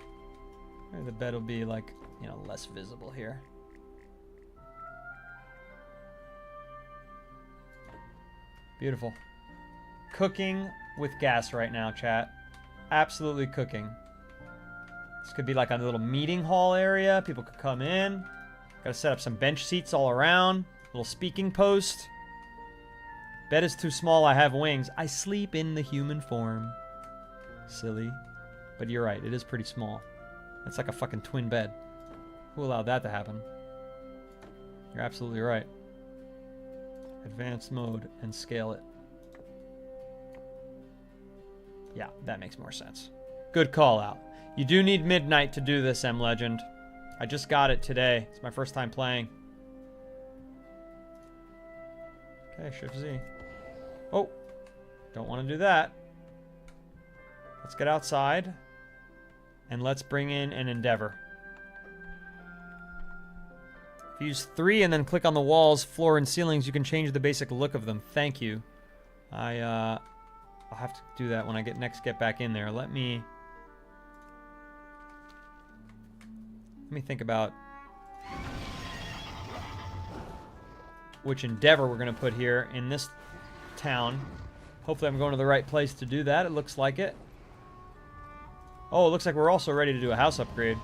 Maybe the bed will be, like, you know, less visible here. Beautiful. Cooking with gas right now, chat. Absolutely cooking. This could be like a little meeting hall area. People could come in. Gotta set up some bench seats all around. Little speaking post. Bed is too small. I have wings. I sleep in the human form. Silly. But you're right. It is pretty small. It's like a fucking twin bed. Who allowed that to happen? You're absolutely right. Advanced mode and scale it. Yeah, that makes more sense. Good call out. You do need midnight to do this, M Legend. I just got it today. It's my first time playing. Okay, Shift Z. Oh, don't want to do that. Let's get outside. And let's bring in an Endeavor. If you use 3 and then click on the walls, floor, and ceilings, you can change the basic look of them. Thank you. I'll have to do that when I get back in there. Let me think about which Endeavor we're going to put here in this town. Hopefully I'm going to the right place to do that. It looks like it. Oh, it looks like we're also ready to do a house upgrade.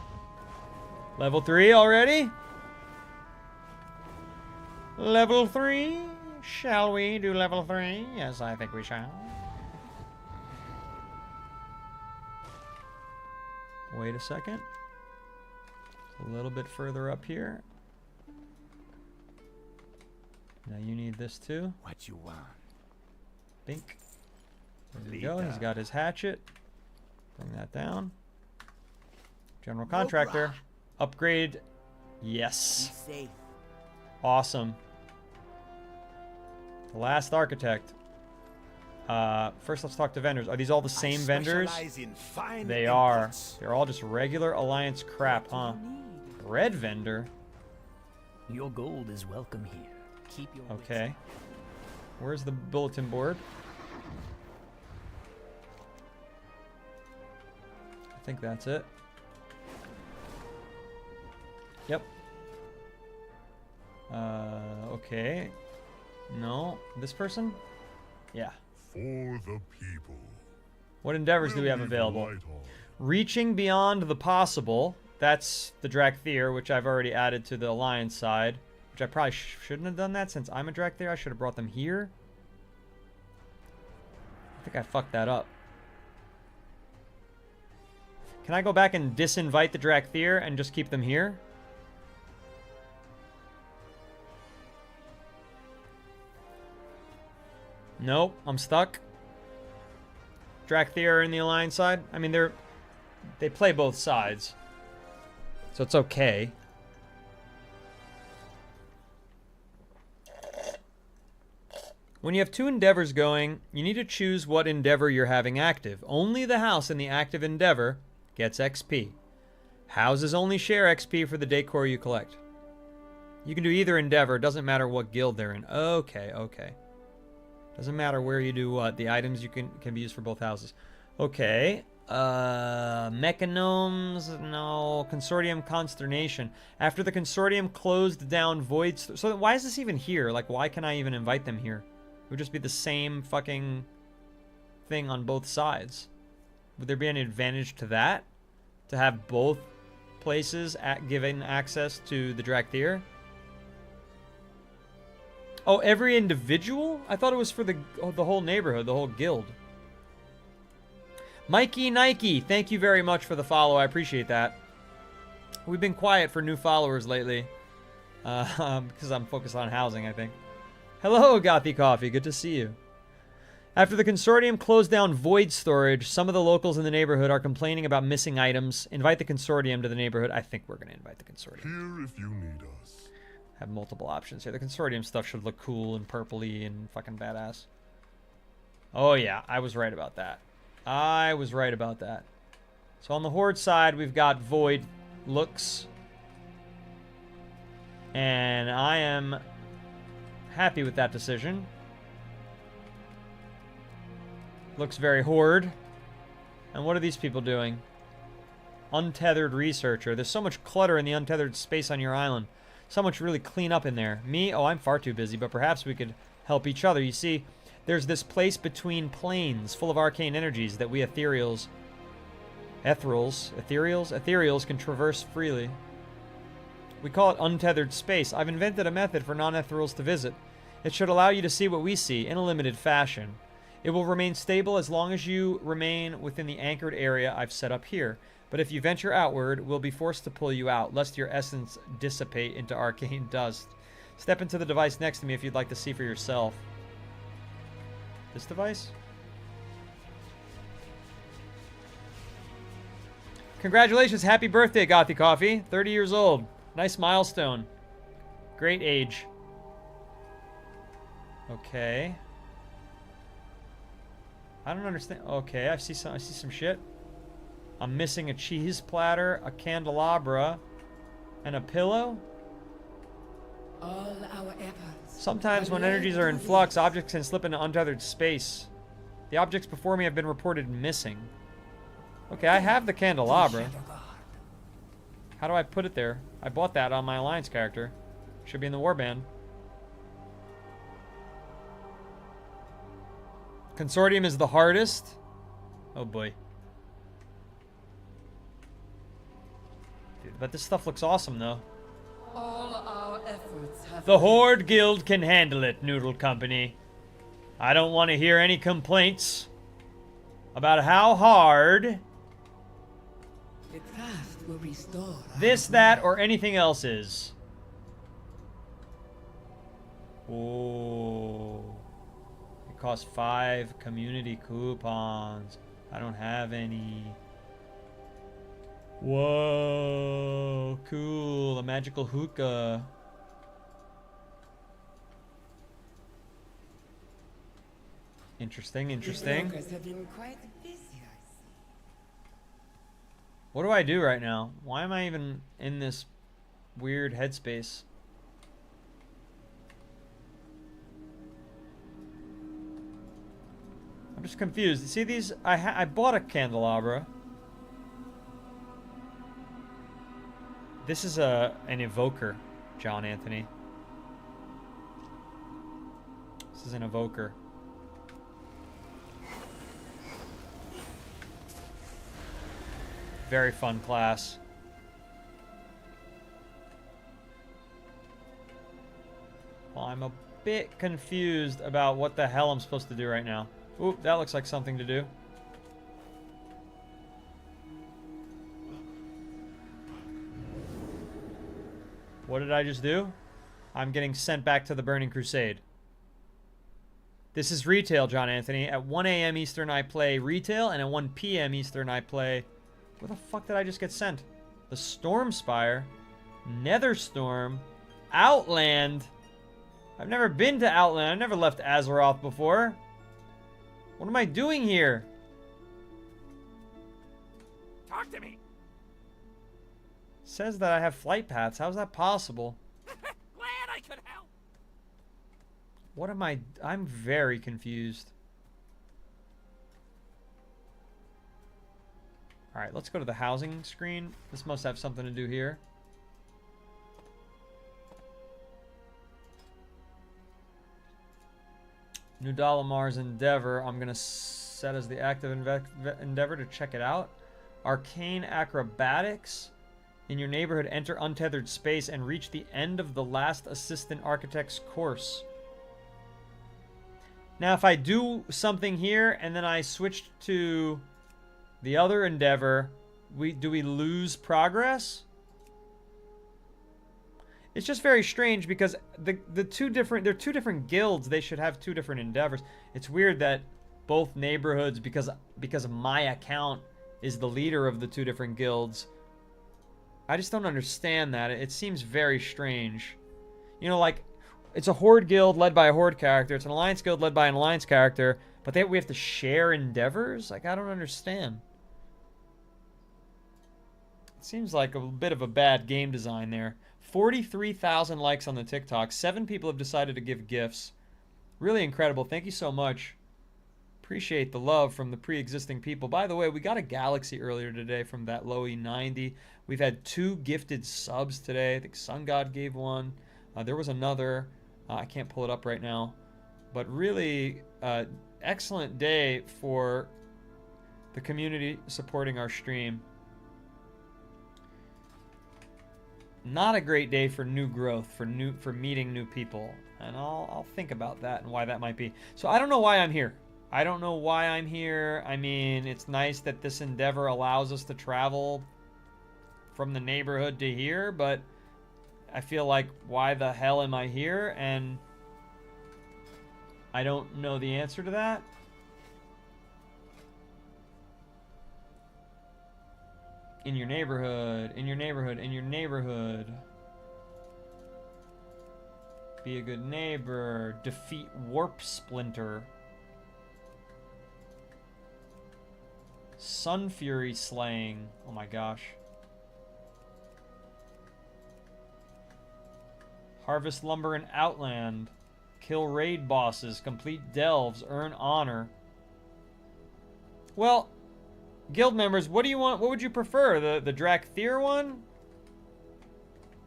Level 3 already? Level 3? Shall we do level 3? Yes, I think we shall. Wait a second. A little bit further up here. Now you need this too. What you want? Bink. There we go. He's got his hatchet. Bring that down. General contractor. Upgrade. Yes. Awesome. The last architect. First, let's talk to vendors. Are these all the same vendors? They are. They're all just regular Alliance crap, huh? Red vendor. Your gold is welcome here. Keep your okay. Where's the bulletin board? I think that's it. Yep. Okay. No. This person? Yeah. For the people. What endeavors do we have available? Reaching beyond the possible. That's the Drakthir, which I've already added to the Alliance side. Which I probably shouldn't have done that since I'm a Drakthir. I should have brought them here. I think I fucked that up. Can I go back and disinvite the Drakthir and just keep them here? Nope, I'm stuck. Drakthir are in the Alliance side. I mean, they play both sides. So it's okay. When you have 2 endeavors going, you need to choose what endeavor you're having active. Only the house in the active endeavor gets XP. Houses only share XP for the decor you collect. You can do either endeavor. Doesn't matter what guild they're in. Okay, okay. Doesn't matter where you do what. The items you can be used for both houses. Okay. Mechanomes, no. Consortium Consternation. After the Consortium closed down Voids. So why is this even here? Like, why can I even invite them here? It would just be the same fucking thing on both sides. Would there be any advantage to that? To have both places given access to the Drakthir? Oh, every individual? I thought it was for the whole neighborhood, the whole guild. Mikey Nike, thank you very much for the follow. I appreciate that. We've been quiet for new followers lately. Because I'm focused on housing, I think. Hello, Gothy Coffee. Good to see you. After the Consortium closed down Void Storage, some of the locals in the neighborhood are complaining about missing items. Invite the Consortium to the neighborhood. I think we're going to invite the Consortium. Here if you need us. Have multiple options here. The Consortium stuff should look cool and purpley and fucking badass. Oh, yeah. I was right about that. I was right about that. So on the Horde side, we've got Void looks. And I am happy with that decision. Looks very Horde. And what are these people doing? Untethered Researcher. There's so much clutter in the untethered space on your island. So much really clean up in there. Me? Oh, I'm far too busy, but perhaps we could help each other. You see, there's this place between planes full of arcane energies that we ethereals can traverse freely. We call it untethered space. I've invented a method for non-ethereals to visit. It should allow you to see what we see in a limited fashion. It will remain stable as long as you remain within the anchored area I've set up here. But if you venture outward, we'll be forced to pull you out, lest your essence dissipate into arcane dust. Step into the device next to me if you'd like to see for yourself. This device? Congratulations, happy birthday, Gothy Coffee. 30 years old. Nice milestone. Great age. Okay. I don't understand. Okay, I see some shit. I'm missing a cheese platter, a candelabra, and a pillow. All our efforts. Sometimes when energies are in flux, objects can slip into untethered space. The objects before me have been reported missing. Okay, I have the candelabra. How do I put it there? I bought that on my Alliance character. Should be in the warband. Consortium is the hardest. Oh boy. Dude, but this stuff looks awesome though. All our efforts have The Horde Guild can handle it, Noodle Company. I don't want to hear any complaints about how hard the craft will restore this, that, or anything else is. Oh. It costs 5 community coupons. I don't have any. Whoa. Cool. A magical hookah. Interesting, interesting. Have been quite busy, I see. What do I do right now? Why am I even in this weird headspace? I'm just confused. See these? I bought a candelabra. This is an evoker, John Anthony. This is an evoker. Very fun class. Well, I'm a bit confused about what the hell I'm supposed to do right now. Oop, that looks like something to do. What did I just do? I'm getting sent back to the Burning Crusade. This is retail, John Anthony. At 1 a.m. Eastern, I play retail, and at 1 p.m. Eastern, I play... Where the fuck did I just get sent? The Stormspire, Netherstorm, Outland. I've never been to Outland. I've never left Azeroth before. What am I doing here? Talk to me. Says that I have flight paths. How's that possible? Glad I could help. What am I? I'm very confused. Alright, let's go to the housing screen. This must have something to do here. New Dalamar's Endeavor. I'm going to set as the active endeavor to check it out. Arcane Acrobatics. In your neighborhood, enter untethered space and reach the end of the last assistant architect's course. Now, if I do something here and then I switch to the other endeavor, do we lose progress? It's just very strange because they're two different guilds. They should have two different endeavors. It's weird that both neighborhoods, because my account is the leader of the two different guilds. I just don't understand that. It seems very strange. You know, like, it's a Horde guild led by a Horde character. It's an Alliance guild led by an Alliance character. But we have to share endeavors? Like, I don't understand. It seems like a bit of a bad game design there. 43,000 likes on the TikTok. 7 people have decided to give gifts. Really incredible. Thank you so much. Appreciate the love from the pre-existing people. By the way, we got a Galaxy earlier today from that Lowy90. We've had 2 gifted subs today. I think Sun God gave one. There was another. I can't pull it up right now. But really, excellent day for the community supporting our stream. Not a great day for new growth, for meeting new people. And I'll think about that and why that might be. So I don't know why I'm here. I don't know why I'm here. I mean, it's nice that this endeavor allows us to travel from the neighborhood to here, but I feel like, why the hell am I here? And I don't know the answer to that. In your neighborhood, in your neighborhood, in your neighborhood. Be a good neighbor. Defeat Warp Splinter. Sun Fury slaying. Oh my gosh. Harvest lumber in Outland. Kill raid bosses. Complete delves. Earn honor. Well, guild members, what do you want? What would you prefer? The Drakthir one?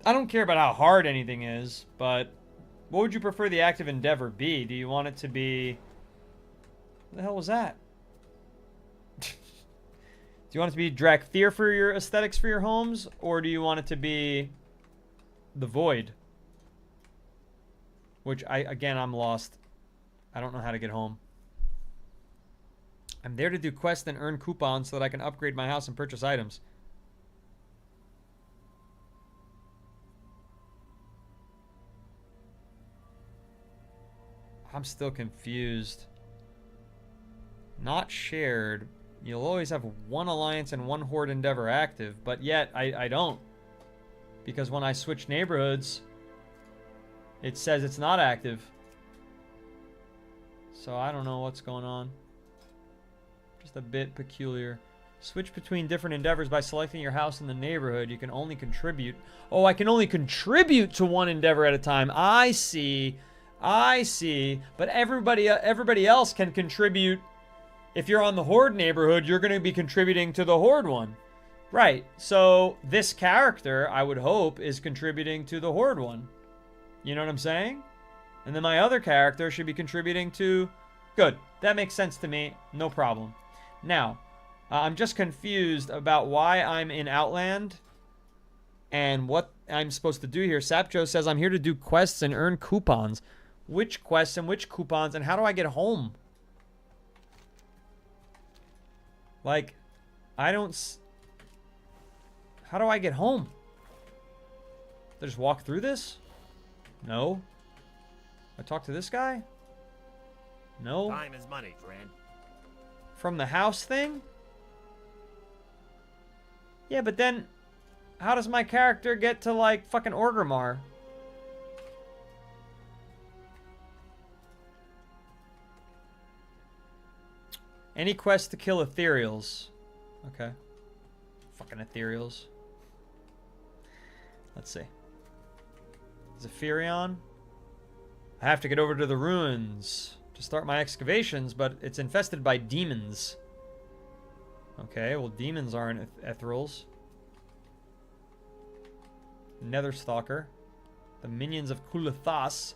I don't care about how hard anything is, but what would you prefer the active endeavor be? Do you want it to be... What the hell was that? Do you want it to be Drakthir for your aesthetics for your homes? Or do you want it to be the Void? Which, again, I'm lost. I don't know how to get home. I'm there to do quests and earn coupons so that I can upgrade my house and purchase items. I'm still confused. Not shared. You'll always have one Alliance and one Horde endeavor active, but yet I don't. Because when I switch neighborhoods, it says it's not active. So I don't know what's going on. Just a bit peculiar. Switch between different endeavors by selecting your house in the neighborhood. You can only contribute. Oh, I can only contribute to one endeavor at a time. I see. I see. But everybody else can contribute. If you're on the Horde neighborhood, you're going to be contributing to the Horde one. Right. So this character, I would hope, is contributing to the Horde one. You know what I'm saying? And then my other character should be contributing to... Good. That makes sense to me. No problem. Now, I'm just confused about why I'm in Outland and what I'm supposed to do here. Sapjo says I'm here to do quests and earn coupons. Which quests and which coupons, and how do I get home? Like, I don't... How do I get home? Do I just walk through this? No. I talk to this guy? No. Time is money, friend. From the house thing? Yeah, but then how does my character get to, like, fucking Orgrimmar? Any quest to kill ethereals. Okay. Fucking ethereals. Let's see. Zephyrion. I have to get over to the ruins to start my excavations, but it's infested by demons. Okay, well, demons aren't ethereals. Netherstalker. The minions of Kulathas.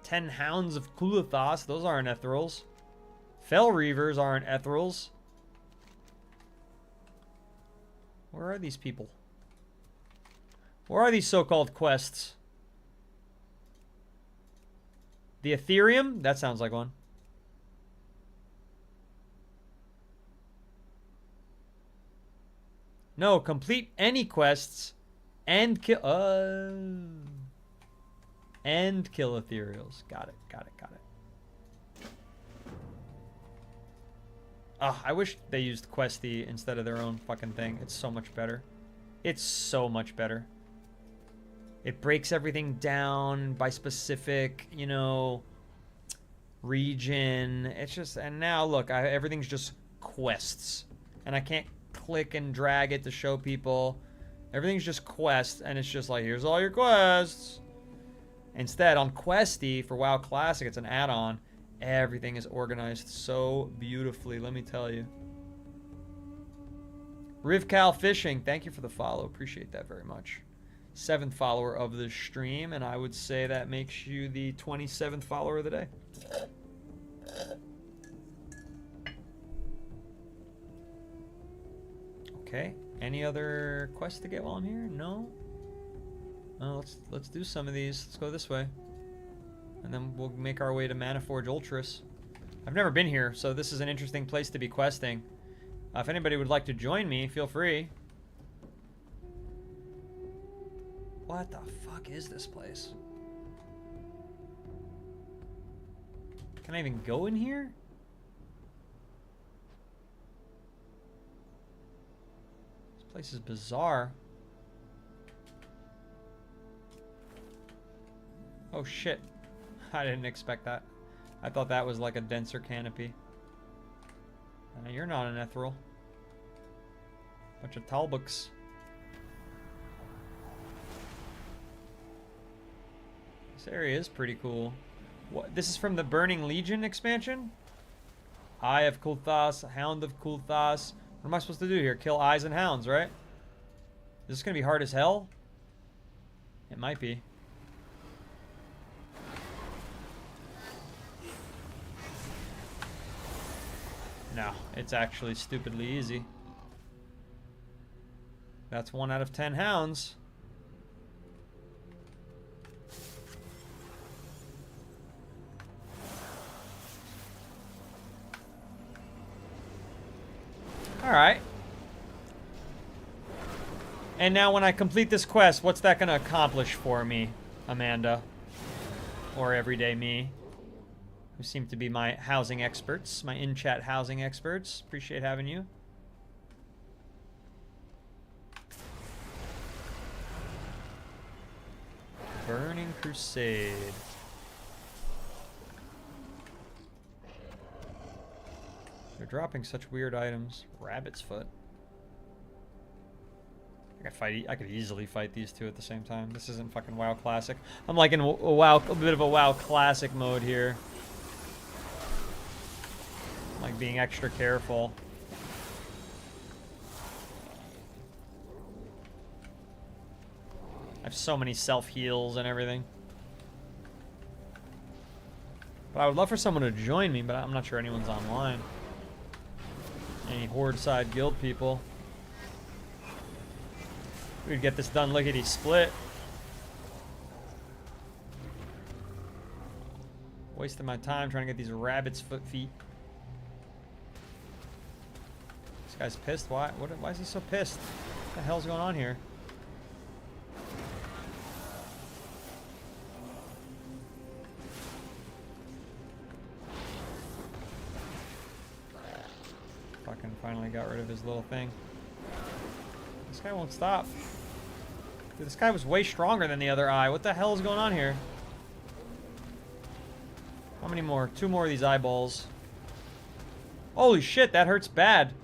10 hounds of Kulathas. Those aren't ethereals. Fell Reavers aren't ethereals. Where are these people? Where are these so-called quests? The Ethereum? That sounds like one. No, complete any quests and kill ethereals. Got it. I wish they used Questy instead of their own fucking thing. It's so much better. It's so much better. It breaks everything down by specific, you know, region. It's just, and now look, everything's just quests. And I can't click and drag it to show people. Everything's just quests, and it's just like, here's all your quests. Instead, on Questy for WoW Classic, it's an add-on. Everything is organized so beautifully, let me tell you. Rivcal Fishing, thank you for the follow. Appreciate that very much. 7th follower of the stream, and I would say that makes you the 27th follower of the day. Okay, any other quests to get while I'm here? No? Oh, let's do some of these. Let's go this way. And then we'll make our way to Manaforge Ultras. I've never been here, so this is an interesting place to be questing. If anybody would like to join me, feel free. What the fuck is this place? Can I even go in here? This place is bizarre. Oh shit. I didn't expect that. I thought that was like a denser canopy. You're not an ethereal. Bunch of Talbuks. This area is pretty cool. What? This is from the Burning Legion expansion? Eye of Kulthas, Hound of Kulthas. What am I supposed to do here? Kill eyes and hounds, right? Is this gonna be hard as hell? It might be. No, it's actually stupidly easy. That's 1 out of 10 hounds. Alright. And now when I complete this quest, what's that going to accomplish for me, Amanda? Or everyday me? Who seem to be my housing experts, my in-chat housing experts. Appreciate having you. Burning Crusade. They're dropping such weird items. Rabbit's foot. I could easily fight these two at the same time. This isn't fucking WoW Classic. I'm like in a bit of a WoW Classic mode here. Like being extra careful. I have so many self-heals and everything. But I would love for someone to join me, but I'm not sure anyone's online. Any Horde side guild people. We'd get this done lickety split. Wasting my time trying to get these rabbit's foot feet. This guy's pissed. Why is he so pissed? What the hell's going on here? Fucking finally got rid of his little thing. This guy won't stop. Dude, this guy was way stronger than the other eye. What the hell is going on here? How many more? 2 more of these eyeballs. Holy shit, that hurts bad.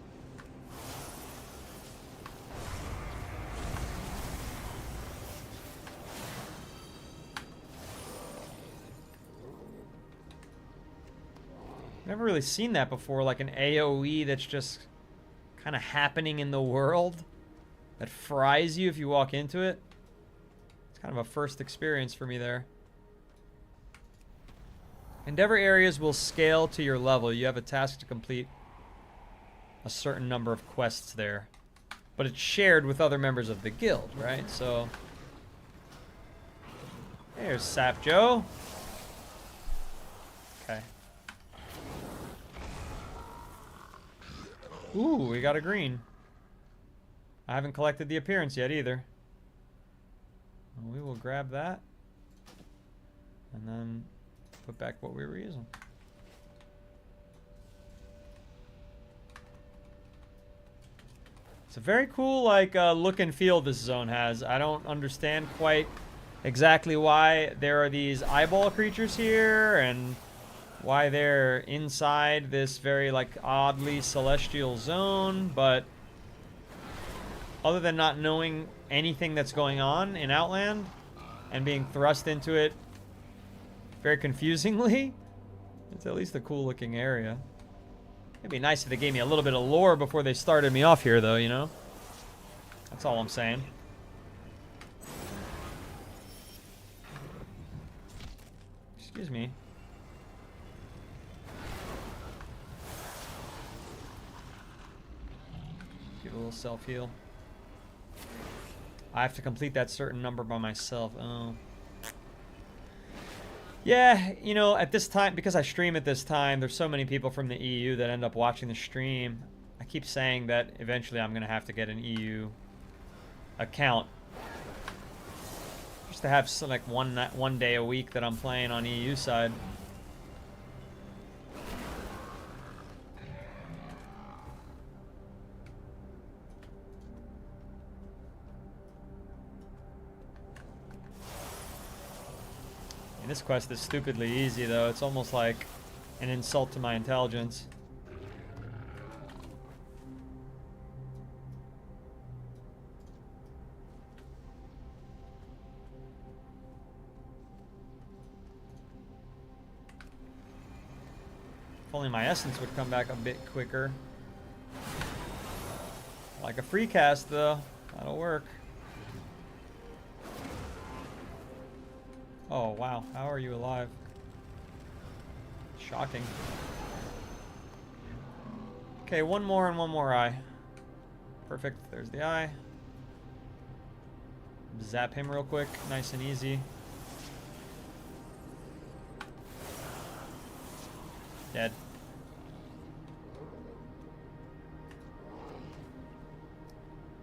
Never really seen that before, like an AoE that's just kind of happening in the world that fries you if you walk into it. It's kind of a first experience for me there. Endeavor areas will scale to your level. You have a task to complete a certain number of quests there. But it's shared with other members of the guild, right? So, there's Sap Joe. Okay. Ooh, we got a green. I haven't collected the appearance yet either. We will grab that. And then put back what we were using. It's a very cool, like, look and feel this zone has. I don't understand quite exactly why there are these eyeball creatures here and why they're inside this very, like, oddly celestial zone, but other than not knowing anything that's going on in Outland and being thrust into it very confusingly, it's at least a cool looking area. It'd be nice if they gave me a little bit of lore before they started me off here, though, you know? That's all I'm saying. Excuse me. Get a little self-heal. I have to complete that certain number by myself. Oh. Yeah, you know, at this time, because I stream at this time, there's so many people from the EU that end up watching the stream. I keep saying that eventually I'm going to have to get an EU account. Just to have some, like one day a week that I'm playing on EU side. This quest is stupidly easy, though. It's almost like an insult to my intelligence. If only my essence would come back a bit quicker. Like a free cast, though. That'll work. Oh, wow. How are you alive? Shocking. Okay, one more and one more eye. Perfect. There's the eye. Zap him real quick. Nice and easy. Dead.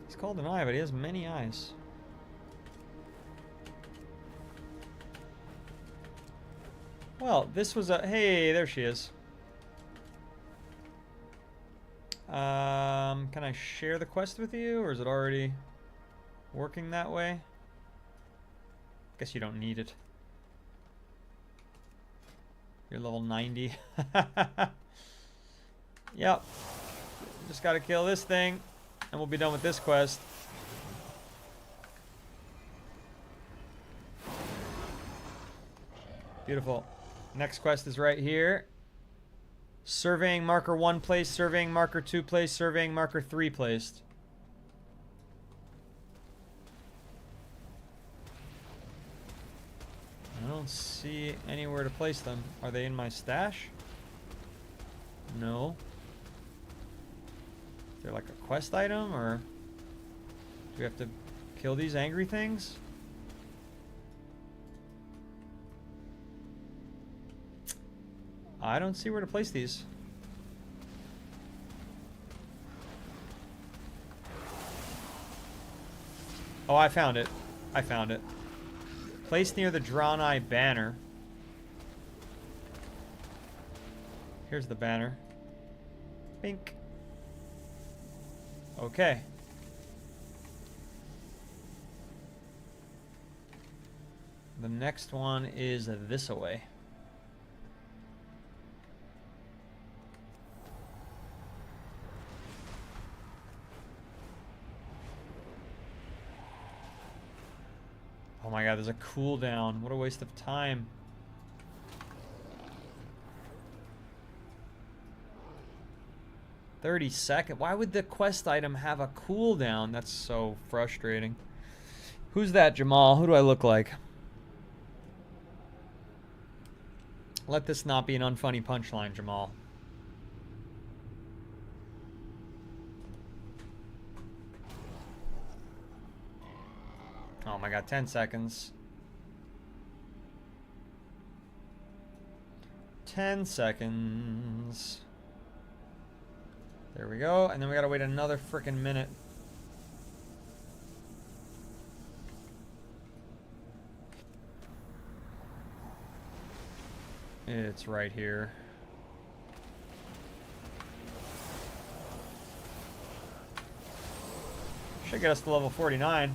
He's called an eye, but he has many eyes. Well, this was a... Hey, there she is. Can I share the quest with you, or is it already working that way? Guess you don't need it. You're level 90. Yep. Just gotta kill this thing, and we'll be done with this quest. Beautiful. Next quest is right here. Surveying marker 1 placed, surveying marker 2 placed, surveying marker 3 placed. I don't see anywhere to place them. Are they in my stash? No. Is there like a quest item, or do we have to kill these angry things? I don't see where to place these. Oh, I found it. I found it. Placed near the Drawn Eye banner. Here's the banner. Bink. Okay. The next one is this away. Oh my god, there's a cooldown. What a waste of time. $30. Why would the quest item have a cooldown? That's so frustrating. Who's that, Jamal? Who do I look like? Let this not be an unfunny punchline, Jamal. Oh my god, 10 seconds. 10 seconds. There we go, and then we gotta wait another frickin' minute. It's right here. Should get us to level 49.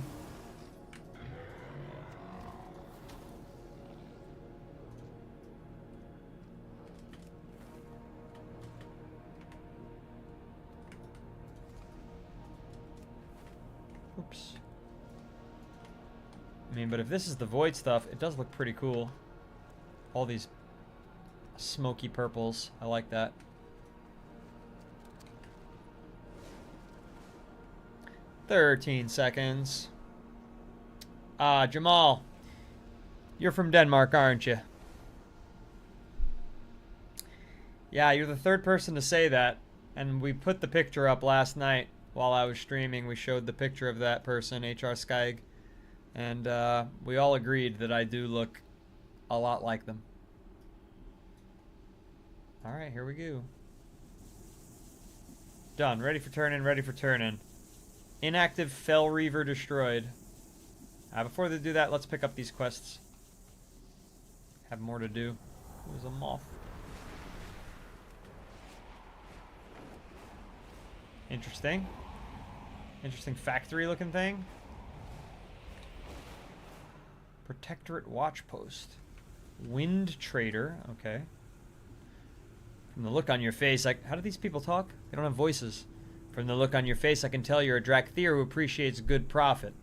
Oops. I mean, but if this is the void stuff, it does look pretty cool. All these smoky purples. I like that. "13 seconds. Jamal. You're from Denmark, aren't you? Yeah, you're the third person to say that. And we put the picture up last night while I was streaming. We showed the picture of that person, HR Skyg. And we all agreed that I do look a lot like them. Alright, here we go. Done. Ready for turn in, ready for turn in. Inactive Fell Reaver destroyed. Before they do that, let's pick up these quests. Have more to do. It was a moth. Interesting. Interesting factory looking thing. Protectorate Watch Post. Wind Trader. Okay. From the look on your face, like, how do these people talk? They don't have voices. From the look on your face, I can tell you're a Drakthir who appreciates good profit.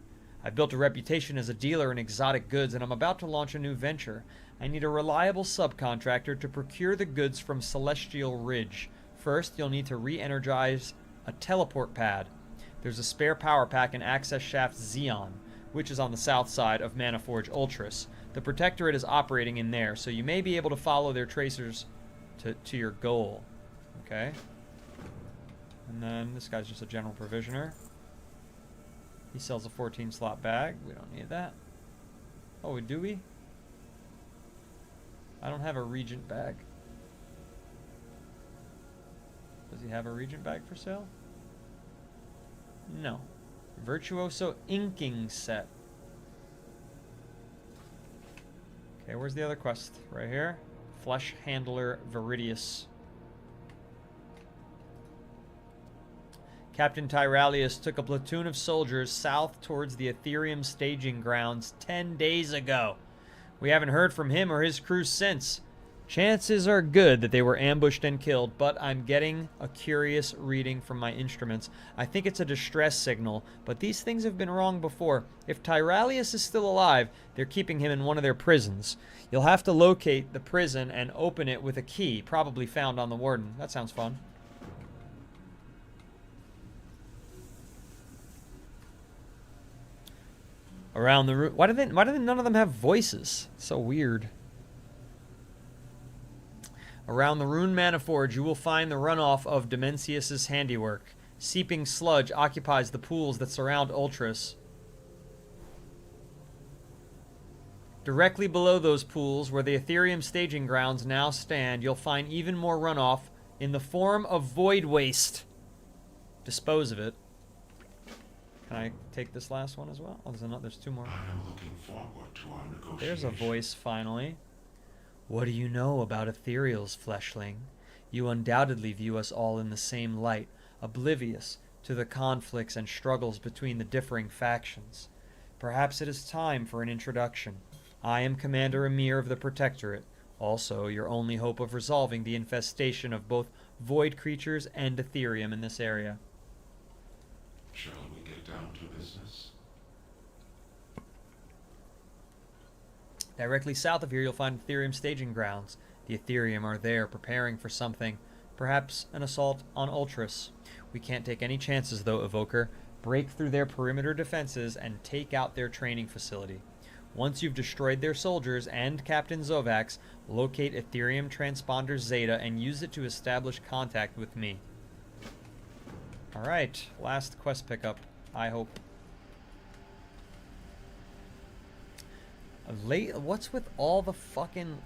I've built a reputation as a dealer in exotic goods, and I'm about to launch a new venture. I need a reliable subcontractor to procure the goods from Celestial Ridge. First, you'll need to re-energize a teleport pad. There's a spare power pack in Access Shaft Xeon, which is on the south side of Manaforge Ultras. The Protectorate is operating in there, so you may be able to follow their tracers to your goal. Okay. And then this guy's just a general provisioner. He sells a 14 slot bag. We don't need that. Oh, do we? I don't have a regent bag. Does he have a regent bag for sale? No. Virtuoso inking set. Okay, where's the other quest? Right here. Flesh Handler Viridius. Captain Tyralius took a platoon of soldiers south towards the Ethereum staging grounds 10 days ago. We haven't heard from him or his crew since. Chances are good that they were ambushed and killed, but I'm getting a curious reading from my instruments. I think it's a distress signal, but these things have been wrong before. If Tyralius is still alive, they're keeping him in one of their prisons. You'll have to locate the prison and open it with a key, probably found on the warden. That sounds fun. Around the room. Why did none of them have voices? It's so weird. Around the Rune Manaforge, you will find the runoff of Demencius' handiwork. Seeping sludge occupies the pools that surround Ultras. Directly below those pools, where the Ethereum staging grounds now stand, you'll find even more runoff in the form of void waste. Dispose of it. Can I take this last one as well? Oh, there's two more. I am looking forward to our negotiation. There's a voice, finally. What do you know about ethereals, fleshling? You undoubtedly view us all in the same light, oblivious to the conflicts and struggles between the differing factions. Perhaps it is time for an introduction. I am Commander Emir of the Protectorate, also your only hope of resolving the infestation of both void creatures and Ethereum in this area. Shall we get down to business? Directly south of here, you'll find Ethereum staging grounds. The Ethereum are there, preparing for something. Perhaps an assault on Ultras. We can't take any chances, though, Evoker. Break through their perimeter defenses and take out their training facility. Once you've destroyed their soldiers and Captain Zovax, locate Ethereum Transponder Zeta and use it to establish contact with me. Alright, last quest pickup, I hope. What's with all the fucking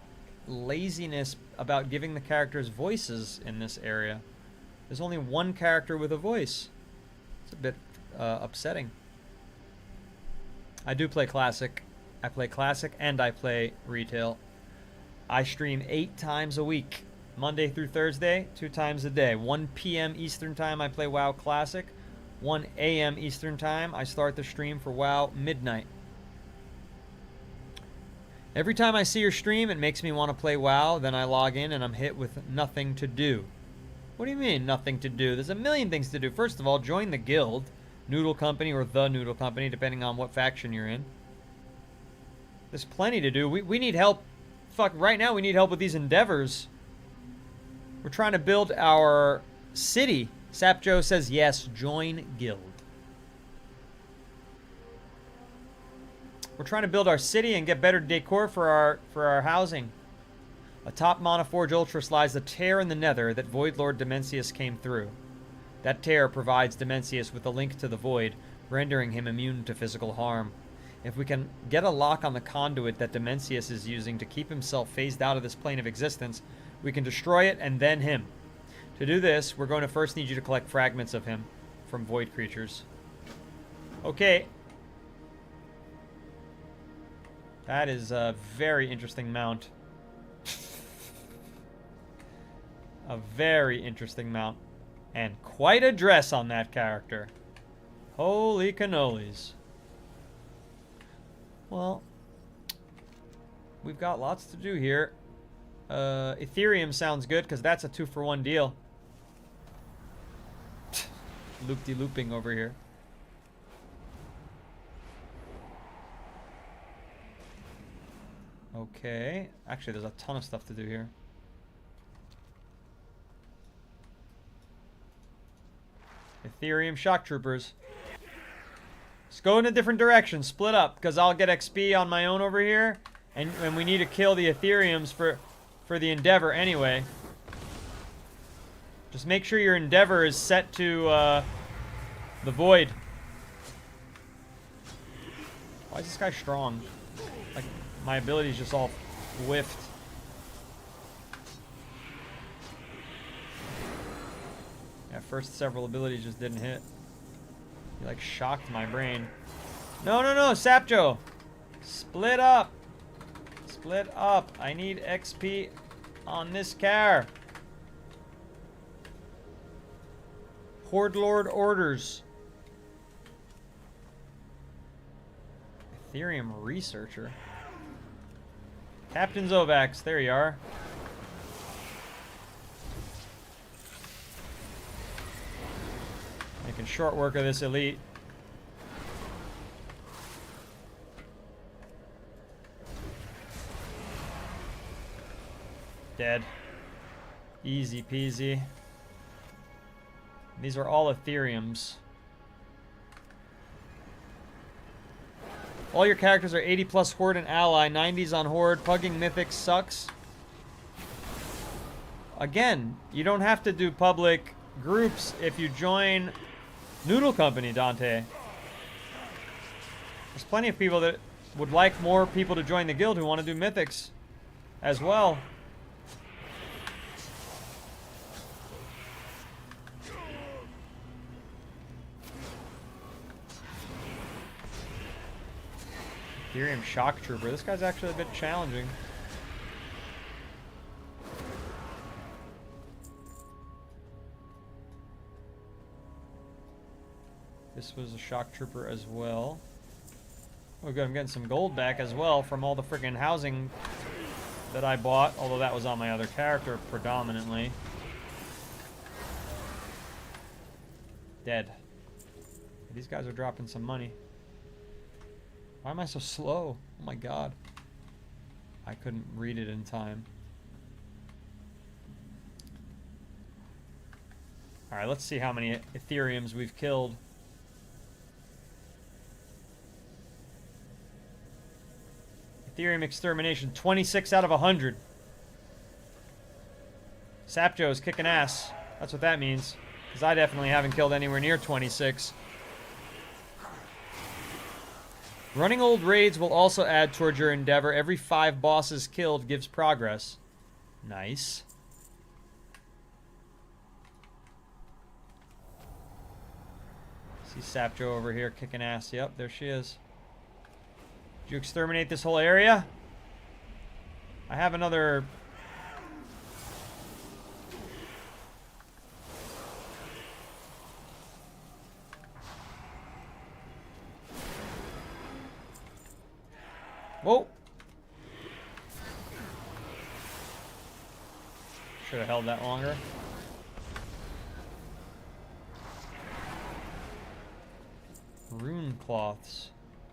laziness about giving the characters voices in this area? There's only one character with a voice. It's a bit upsetting. I do play Classic. I play Classic and I play Retail. I stream 8 times a week. Monday through Thursday, 2 times a day. 1 p.m. Eastern Time, I play WoW Classic. 1 a.m. Eastern Time, I start the stream for WoW Midnight. Every time I see your stream, it makes me want to play WoW. Then I log in and I'm hit with nothing to do. What do you mean, nothing to do? There's a million things to do. First of all, join the guild. Noodle Company or the Noodle Company, depending on what faction you're in. There's plenty to do. We need help. Fuck, right now we need help with these endeavors. We're trying to build our city. Sapjo says yes, join guild. We're trying to build our city and get better decor for our housing. Atop Monaforge Ultras lies the tear in the nether that Voidlord Dimensius came through. That tear provides Dimensius with a link to the Void, rendering him immune to physical harm. If we can get a lock on the conduit that Dimensius is using to keep himself phased out of this plane of existence, we can destroy it and then him. To do this, we're going to first need you to collect fragments of him from Void creatures. Okay. That is a very interesting mount. A very interesting mount. And quite a dress on that character. Holy cannolis. Well, we've got lots to do here. Ethereum sounds good because that's a 2-for-1 deal. Loop-de-looping over here. Okay. Actually, there's a ton of stuff to do here. Ethereum shock troopers. Let's go in a different direction. Split up, because I'll get XP on my own over here. And we need to kill the Ethereums for the Endeavor anyway. Just make sure your Endeavor is set to the Void. Why is this guy strong? Like, my ability's just all whiffed. Yeah, first several abilities just didn't hit. He like shocked my brain. No, Sapjo! Split up! Split up! I need XP on this car. Horde Lord orders. Ethereum researcher. Captain Zovax, there you are. Making short work of this elite. Dead. Easy peasy. These are all Ethereums. All your characters are 80 plus Horde and Ally, 90s on Horde. Pugging Mythic sucks. Again, you don't have to do public groups if you join Noodle Company, Dante. There's plenty of people that would like more people to join the guild who want to do Mythics as well. Ethereum Shock Trooper. This guy's actually a bit challenging. This was a Shock Trooper as well. Oh good, I'm getting some gold back as well from all the freaking housing that I bought, although that was on my other character predominantly. Dead. These guys are dropping some money. Why am I so slow? Oh my god. I couldn't read it in time. Alright, let's see how many Ethereums we've killed. Ethereum extermination, 26 out of 100. Sapjo's kicking ass. That's what that means. Because I definitely haven't killed anywhere near 26. Running old raids will also add towards your endeavor. Every 5 bosses killed gives progress. Nice. See Sapjo over here kicking ass. Yep, there she is. Did you exterminate this whole area? I have another... Whoa! Should have held that longer. Rune cloths.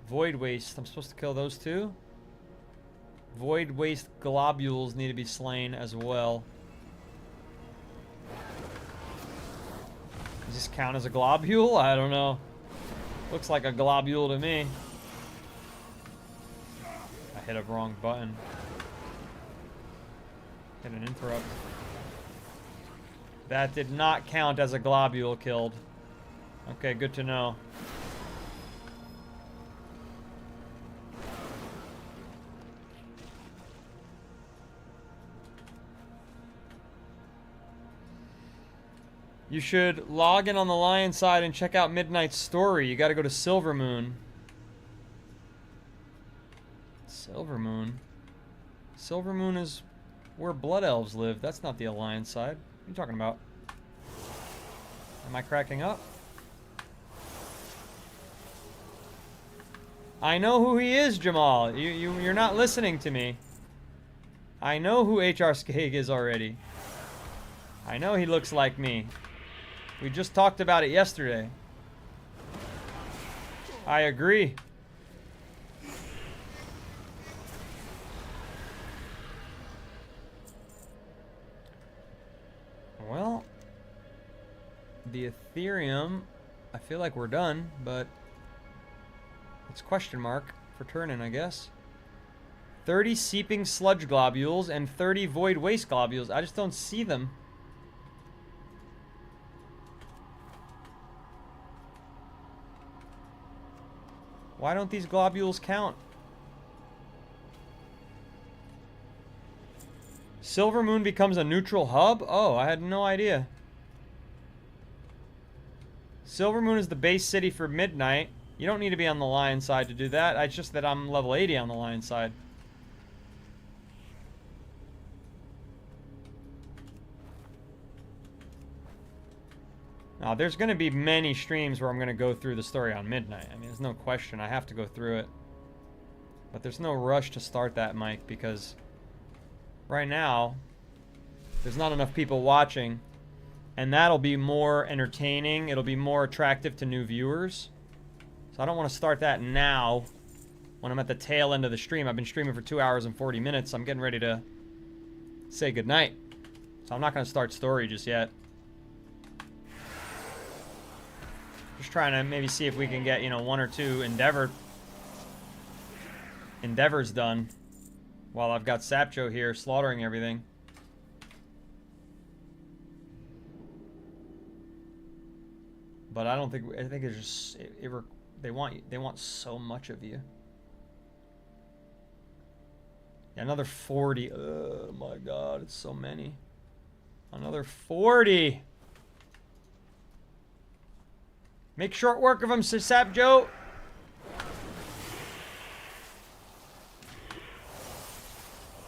Void waste. I'm supposed to kill those too? Void waste globules need to be slain as well. Does this count as a globule? I don't know. Looks like a globule to me. I hit a wrong button. Hit an interrupt. That did not count as a globule killed. Okay, good to know. You should log in on the Lion side and check out Midnight's story. You gotta go to Silvermoon. Silvermoon? Silvermoon is where Blood Elves live. That's not the Alliance side. What are you talking about? Am I cracking up? I know who he is, Jamal. You're not listening to me. I know who HR Skag is already. I know he looks like me. We just talked about it yesterday. I agree. Well, the Ethereum, I feel like we're done, but it's question mark for turning, I guess. 30 seeping sludge globules and 30 void waste globules. I just don't see them. Why don't these globules count? Silvermoon becomes a neutral hub? Oh, I had no idea. Silvermoon is the base city for Midnight. You don't need to be on the Lion side to do that. It's just that I'm level 80 on the Lion side. Now, there's going to be many streams where I'm going to go through the story on Midnight. I mean, there's no question. I have to go through it. But there's no rush to start that, Mike, because right now, there's not enough people watching. And that'll be more entertaining. It'll be more attractive to new viewers. So I don't want to start that now when I'm at the tail end of the stream. I've been streaming for 2 hours and 40 minutes. I'm getting ready to say goodnight. So I'm not going to start story just yet. Just trying to maybe see if we can get, you know, 1 or 2 endeavors done while I've got Sapjo here slaughtering everything. But I don't think, I think it's just, they want so much of you. Yeah, another 40. Oh my god, it's so many. Another 40. Make short work of him, Sapjo.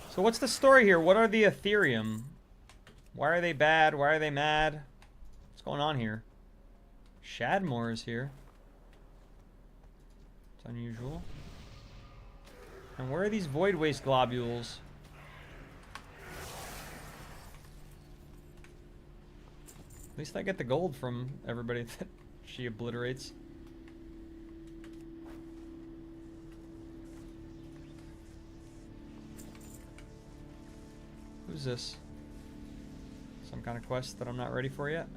So what's the story here? What are the Ethereum? Why are they bad? Why are they mad? What's going on here? Shadmore is here. It's unusual. And where are these void waste globules? At least I get the gold from everybody that she obliterates. Who's this? Some kind of quest that I'm not ready for yet.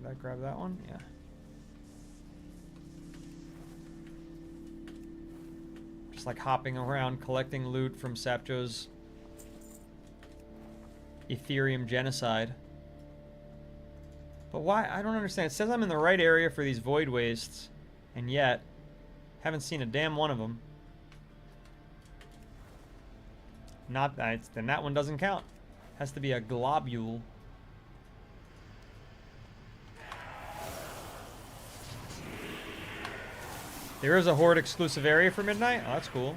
Did I grab that one? Yeah. Just like hopping around collecting loot from Sapjo's Ethereum genocide. But why? I don't understand. It says I'm in the right area for these void wastes, and yet haven't seen a damn one of them. Not that. Then that one doesn't count. Has to be a globule. There is a Horde exclusive area for midnight. Oh, that's cool.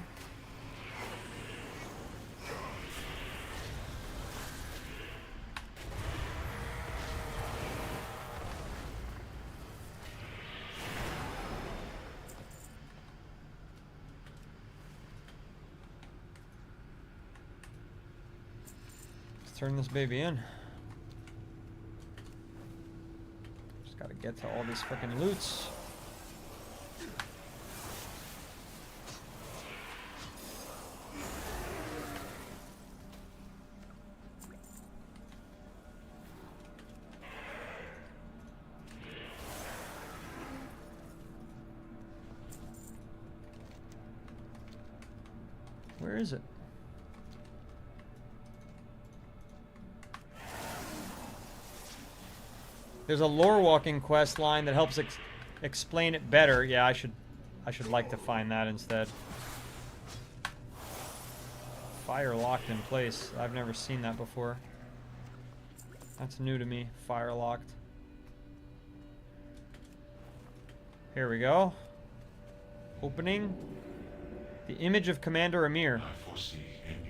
Let's turn this baby in. Just gotta get to all these freaking loots. Where is it? There's a lore walking quest line that helps explain it better. Yeah, I should like to find that instead. Fire locked in place. I've never seen that before. That's new to me. Fire locked. Here we go. Opening. The image of Commander Amir.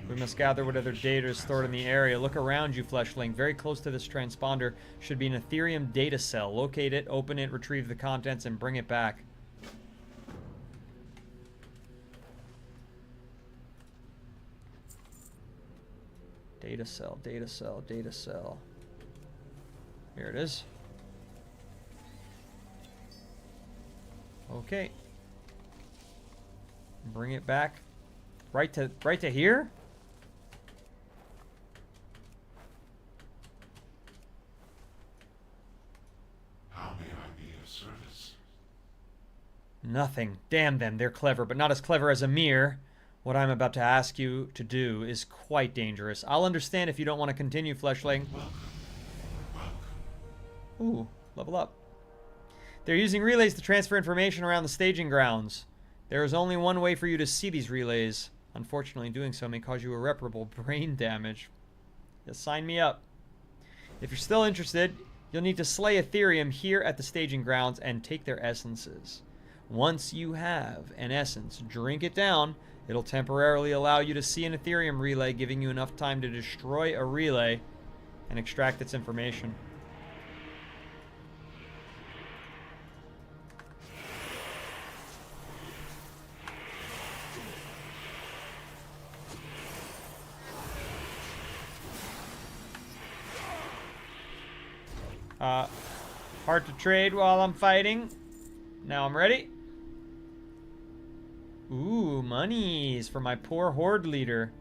We must gather what other data is stored in the area. Look around you, Fleshling. Very close to this transponder should be an Ethereum data cell. Locate it, open it, retrieve the contents, and bring it back. Data cell, data cell, data cell. Here it is. Okay. Bring it back. Right to here? How may I be of service? Nothing. Damn them. They're clever, but not as clever as Amir. What I'm about to ask you to do is quite dangerous. I'll understand if you don't want to continue, Fleshling. Ooh, level up. They're using relays to transfer information around the staging grounds. There is only one way for you to see these relays. Unfortunately, doing so may cause you irreparable brain damage. Just sign me up. If you're still interested, you'll need to slay Ethereum here at the staging grounds and take their essences. Once you have an essence, drink it down. It'll temporarily allow you to see an Ethereum relay, giving you enough time to destroy a relay and extract its information. Hard to trade while I'm fighting. Now I'm ready. Ooh, monies for my poor horde leader.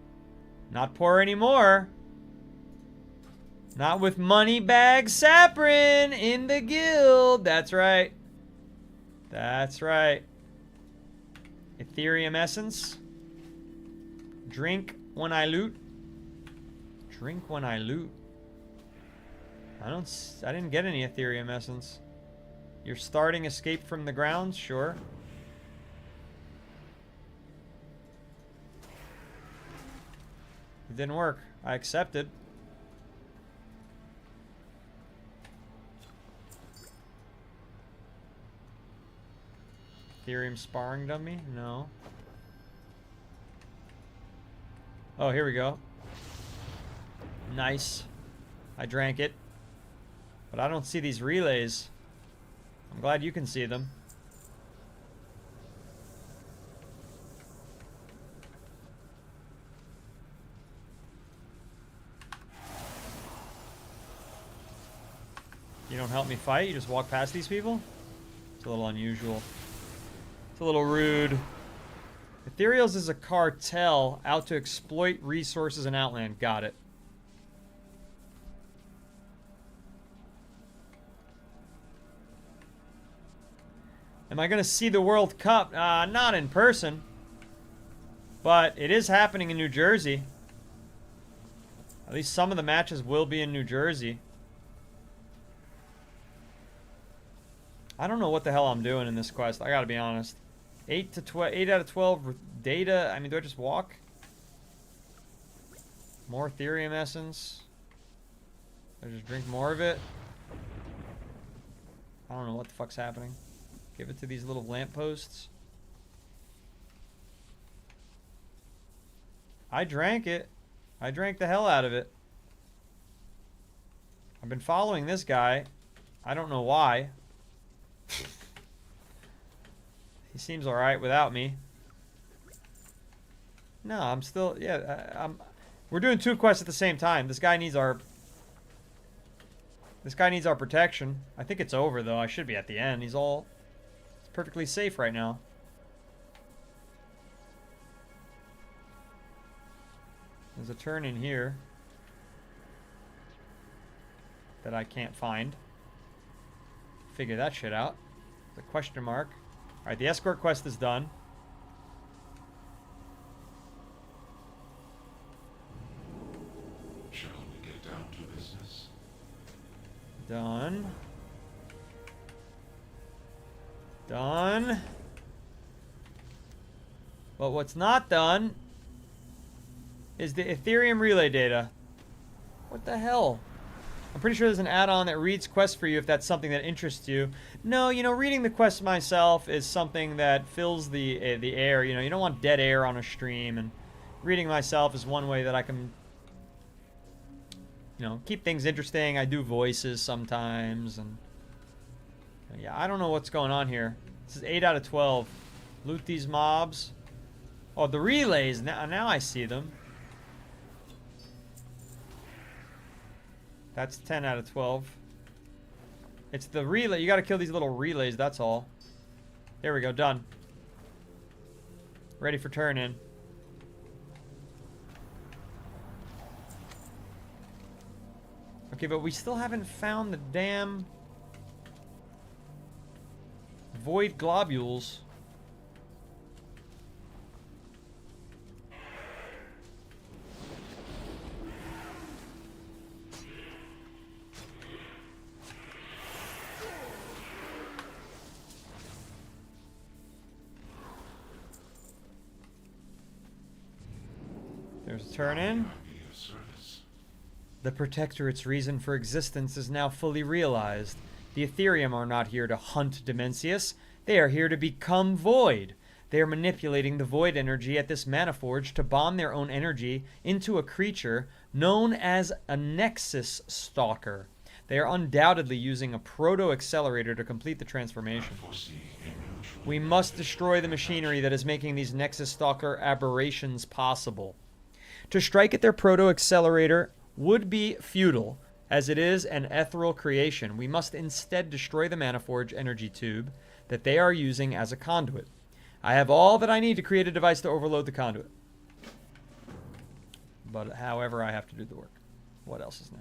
Not poor anymore. Not with Moneybag Saprin in the guild. That's right. That's right. Ethereum essence. Drink when I loot. Drink when I loot. I didn't get any Ethereum essence. You're starting Escape from the Grounds? Sure. It didn't work. I accepted. Ethereum sparring dummy? No. Oh, here we go. Nice. I drank it. But I don't see these relays. I'm glad you can see them. You don't help me fight? You just walk past these people? It's a little unusual. It's a little rude. Ethereals is a cartel out to exploit resources in Outland. Got it. Am I going to see the World Cup? Not in person. But it is happening in New Jersey. At least some of the matches will be in New Jersey. I don't know what the hell I'm doing in this quest. I gotta be honest. 8 out of 12 data. I mean, do I just walk? More Ethereum essence. Do I just drink more of it? I don't know what the fuck's happening. Give it to these little lampposts. I drank it. I drank the hell out of it. I've been following this guy. I don't know why. He seems alright without me. No, I'm still... Yeah, we're doing 2 quests at the same time. This guy needs our... This guy needs our protection. I think it's over, though. I should be at the end. He's all... It's perfectly safe right now. There's a turn in here that I can't find. Figure that shit out. The question mark. Alright, the escort quest is done. Shall we get down to business? Done. Done. But what's not done is the Ethereum relay data. What the hell? I'm pretty sure there's an add-on that reads quests for you if that's something that interests you. No, you know, reading the quests myself is something that fills the air. You know, you don't want dead air on a stream, and reading myself is one way that I can, you know, keep things interesting. I do voices sometimes, and yeah, I don't know what's going on here. This is 8 out of 12. Loot these mobs. Oh, the relays. Now I see them. That's 10 out of 12. It's the relay. You gotta kill these little relays, that's all. There we go, done. Ready for turn in. Okay, but we still haven't found the damn void globules. There's a turn in. The Protectorate's reason for existence is now fully realized. The Ethereum are not here to hunt Dimensius. They are here to become void. They are manipulating the void energy at this mana forge to bond their own energy into a creature known as a Nexus Stalker. They are undoubtedly using a proto-accelerator to complete the transformation. We must destroy the machinery that is making these Nexus Stalker aberrations possible. To strike at their proto-accelerator would be futile, as it is an ethereal creation. We must instead destroy the Manaforge energy tube that they are using as a conduit. I have all that I need to create a device to overload the conduit. But however, I have to do the work. What else is new?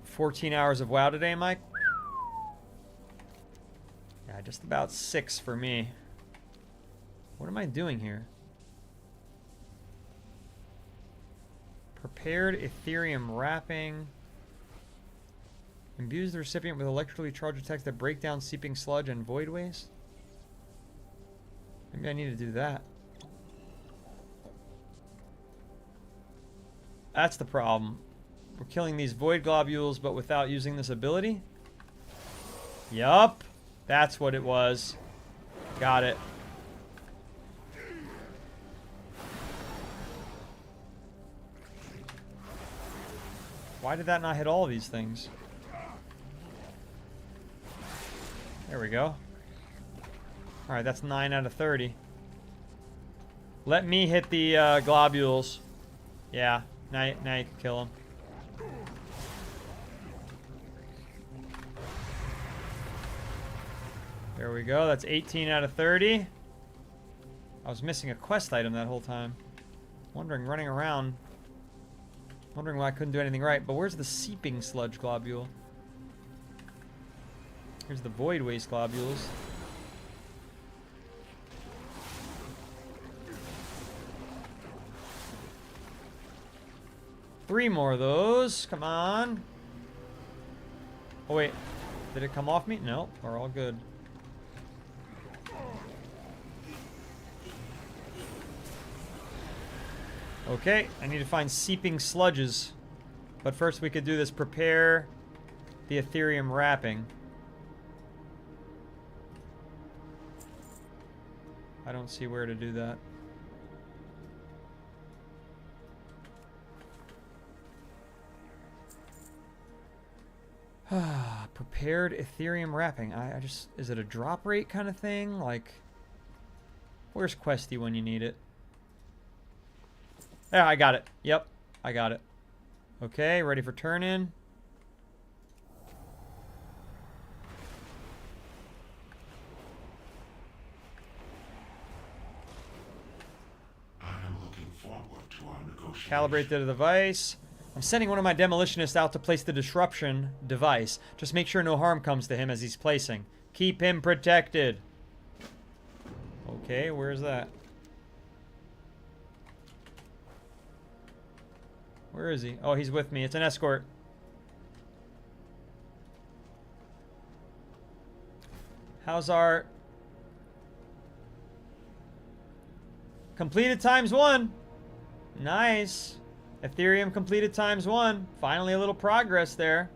14 hours of WoW today, Mike? Yeah, just about 6 for me. What am I doing here? Prepared Ethereum wrapping. Imbues the recipient with electrically charged attacks that break down seeping sludge and void waste. Maybe I need to do that. That's the problem. We're killing these void globules, but without using this ability. Yup. That's what it was. Got it. Why did that not hit all of these things? There we go. Alright, that's 9 out of 30. Let me hit the globules. Yeah, now you can kill him. There we go. That's 18 out of 30. I was missing a quest item that whole time. Running around. Wondering why I couldn't do anything right. But where's the seeping sludge globule? Here's the void waste globules. Three more of those. Come on. Oh, wait. Did it come off me? No. We're all good. Okay. I need to find seeping sludges. But first we could do this. Prepare the Ethereum wrapping. I don't see where to do that. Prepared Ethereum wrapping. I just... Is it a drop rate kind of thing? Like... Where's Questy when you need it? Yeah, I got it. Yep, I got it. Okay, ready for turn-in. I'm looking forward to our negotiation. Calibrate the device. I'm sending one of my demolitionists out to place the disruption device. Just make sure no harm comes to him as he's placing. Keep him protected. Okay, where's that? Where is he? Oh, he's with me. It's an escort. How's our... Completed ×1. Nice. Ethereum completed ×1. Finally a little progress there.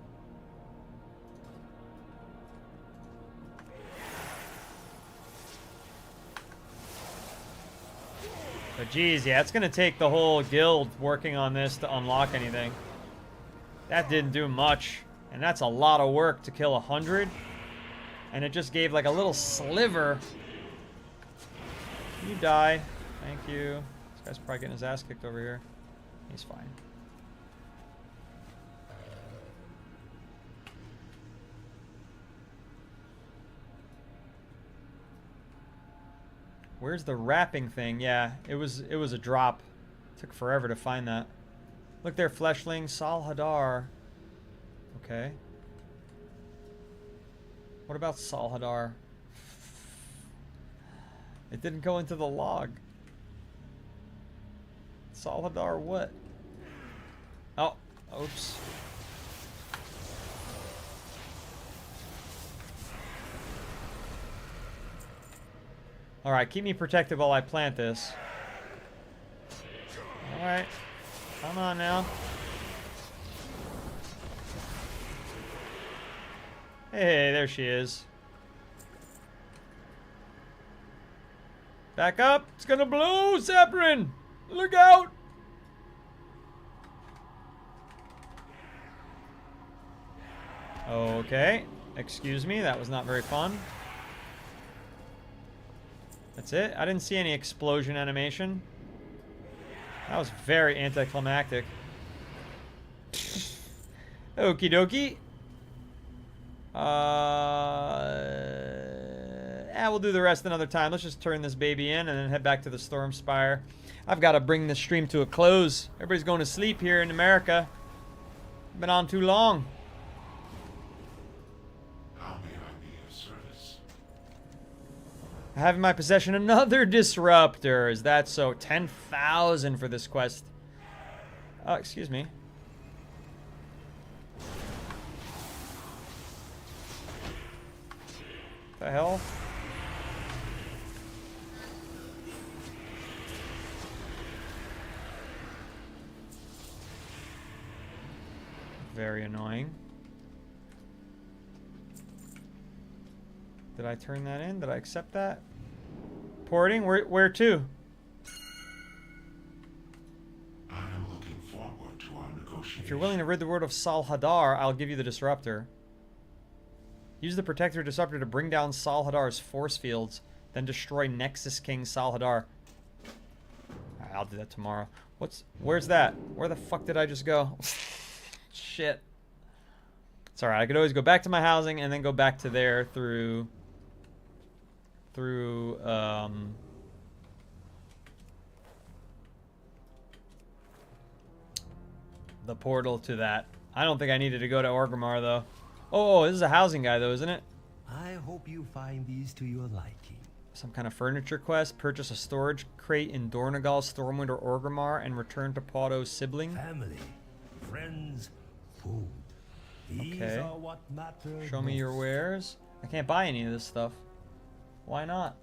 But geez, yeah, it's going to take the whole guild working on this to unlock anything. That didn't do much. And that's a lot of work to kill 100. And it just gave like a little sliver. You die. Thank you. This guy's probably getting his ass kicked over here. He's fine. Where's the wrapping thing? Yeah, it was a drop. Took forever to find that. Look there, fleshling, Sal Hadar. Okay. What about Sal Hadar? It didn't go into the log. Sal Hadar what? Oh, oops. Alright, keep me protected while I plant this. Alright. Come on now. Hey, there she is. Back up! It's gonna blow, Zephyrin! Look out! Okay. Excuse me, that was not very fun. That's it? I didn't see any explosion animation. That was very anticlimactic. Okie dokie. We'll do the rest another time. Let's just turn this baby in and then head back to the Storm Spire. I've got to bring this stream to a close. Everybody's going to sleep here in America. Been on too long. How may I be of service? I have in my possession another disruptor. Is that so? 10,000 for this quest. Excuse me. The hell? Very annoying. Did I turn that in? Did I accept that? Porting? Where to? I am looking forward to our negotiation. If you're willing to rid the world of Sal Hadar, I'll give you the disruptor. Use the protector disruptor to bring down Sal Hadar's force fields. Then destroy Nexus King Salhadar. Alright, I'll do that tomorrow. Where's that? Where the fuck did I just go? Shit. It's alright, I could always go back to my housing and then go back to there through the portal to that. I don't think I needed to go to Orgrimmar though. Oh, this is a housing guy though, isn't it? I hope you find these to your liking. Some kind of furniture quest. Purchase a storage crate in Dornogal, Stormwind, or Orgrimmar and return to Paudo's sibling. Family, friends, food. These Okay. are what matter Show me your most. wares. I can't buy any of this stuff. Why not?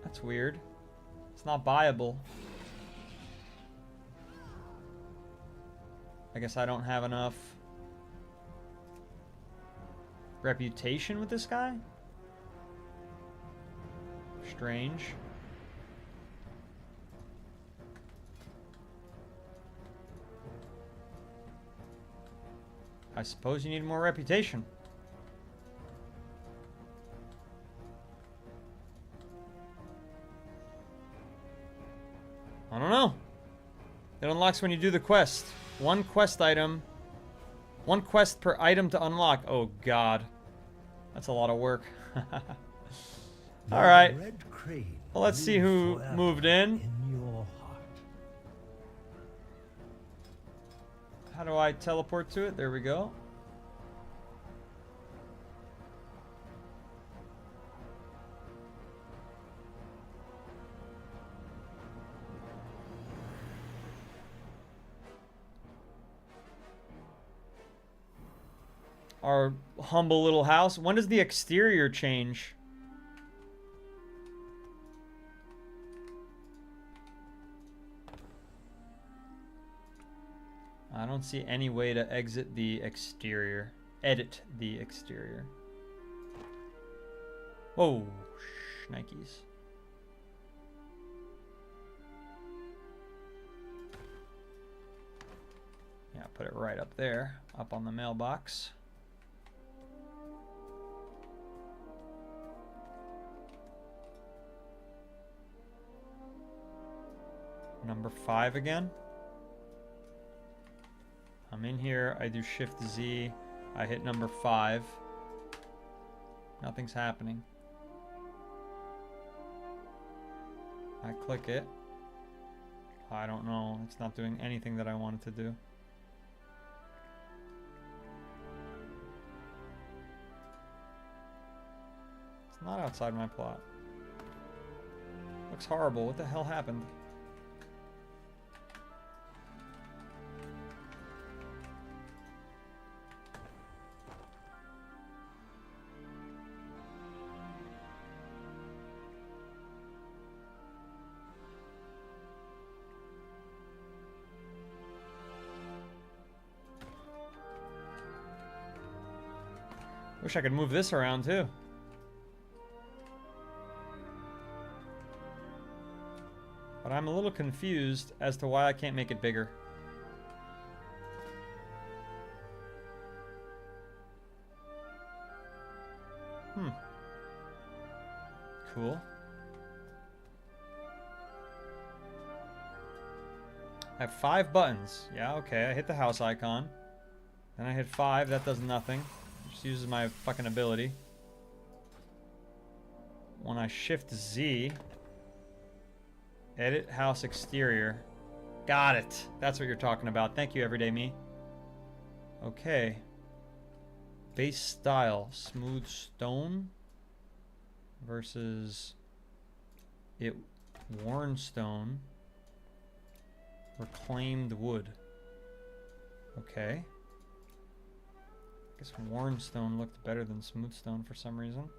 That's weird. It's not buyable. I guess I don't have enough reputation with this guy? Strange. I suppose you need more reputation. I don't know. It unlocks when you do the quest. One quest per item to unlock. Oh god. That's a lot of work. Alright. Well, let's see who moved in. Your heart. How do I teleport to it? There we go. Our humble little house. When does the exterior change? I don't see any way to exit the exterior. Edit the exterior. Whoa, shnikes. Yeah, put it right up there, up on the mailbox. Number 5 again. I'm in here, I do Shift Z, I hit number 5. Nothing's happening. I click it. I don't know, it's not doing anything that I wanted to do. It's not outside my plot. Looks horrible, what the hell happened? Wish I could move this around too. But I'm a little confused as to why I can't make it bigger. Cool. I have 5 buttons. Yeah, okay. I hit the house icon. Then I hit 5. That does nothing. Just uses my fucking ability. When I Shift Z, edit house exterior. Got it. That's what you're talking about. Thank you, Everyday Me. Okay. Base style, smooth stone versus worn stone, reclaimed wood. Okay. I guess worn stone looked better than smooth stone for some reason.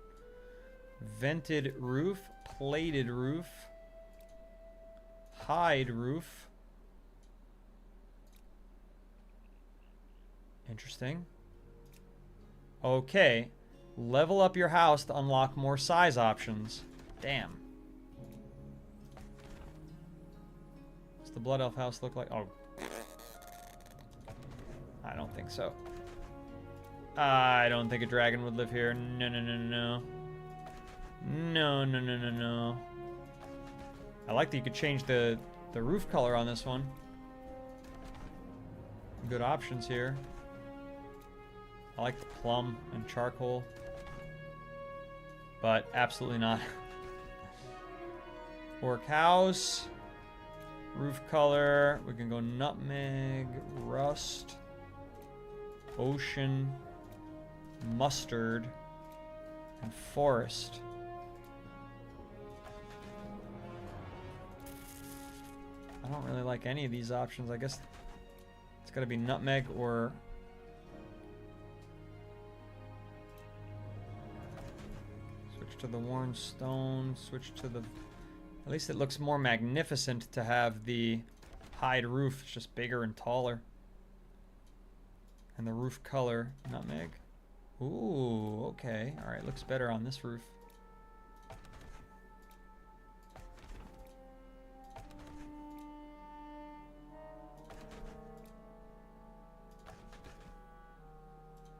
Vented roof, plated roof, hide roof. Interesting. Okay. Level up your house to unlock more size options. Damn. What's the Blood Elf house look like? Oh. I don't think so. I don't think a dragon would live here. No, no, no, no. No, no, no, no, no. I like that you could change the roof color on this one. Good options here. I like the plum and charcoal. But absolutely not. Orc house. Roof color. We can go nutmeg, rust, ocean, mustard, and forest. I don't really like any of these options. I guess it's got to be nutmeg or... Switch to the worn stone. Switch to the... At least it looks more magnificent to have the hide roof. It's just bigger and taller. And the roof color, nutmeg. Ooh, okay. Alright, looks better on this roof.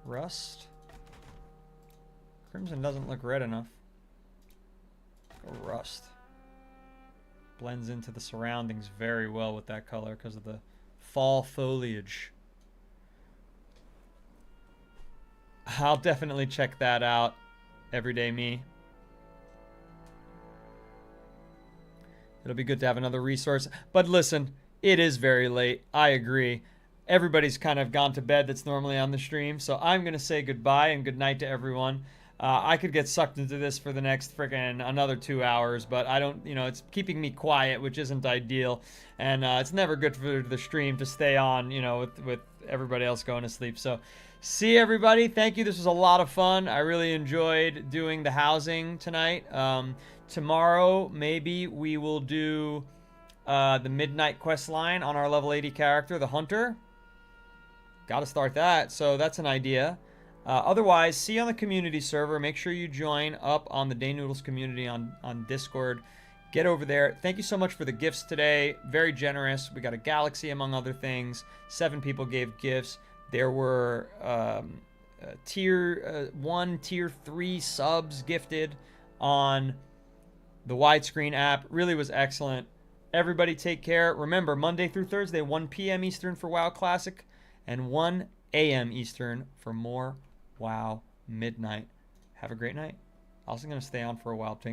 Rust. Crimson doesn't look red enough. Go rust. Blends into the surroundings very well with that color because of the fall foliage. I'll definitely check that out. Everyday me. It'll be good to have another resource. But listen, it is very late. I agree. Everybody's kind of gone to bed that's normally on the stream. So I'm going to say goodbye and good night to everyone. I could get sucked into this for the next freaking another 2 hours, but I don't, you know, it's keeping me quiet, which isn't ideal. And it's never good for the stream to stay on, you know, with everybody else going to sleep. So see everybody. Thank you. This was a lot of fun. I really enjoyed doing the housing tonight. Tomorrow, maybe we will do the midnight quest line on our level 80 character, the Hunter. Got to start that. So that's an idea. Otherwise, see you on the community server. Make sure you join up on the Day Noodles community on Discord. Get over there. Thank you so much for the gifts today. Very generous. We got a galaxy, among other things. 7 people gave gifts. There were tier 1, tier 3 subs gifted on the widescreen app. Really was excellent. Everybody take care. Remember, Monday through Thursday, 1 p.m. Eastern for WoW Classic and 1 a.m. Eastern for more WoW Midnight. Have a great night. Also going to stay on for a while, Tink.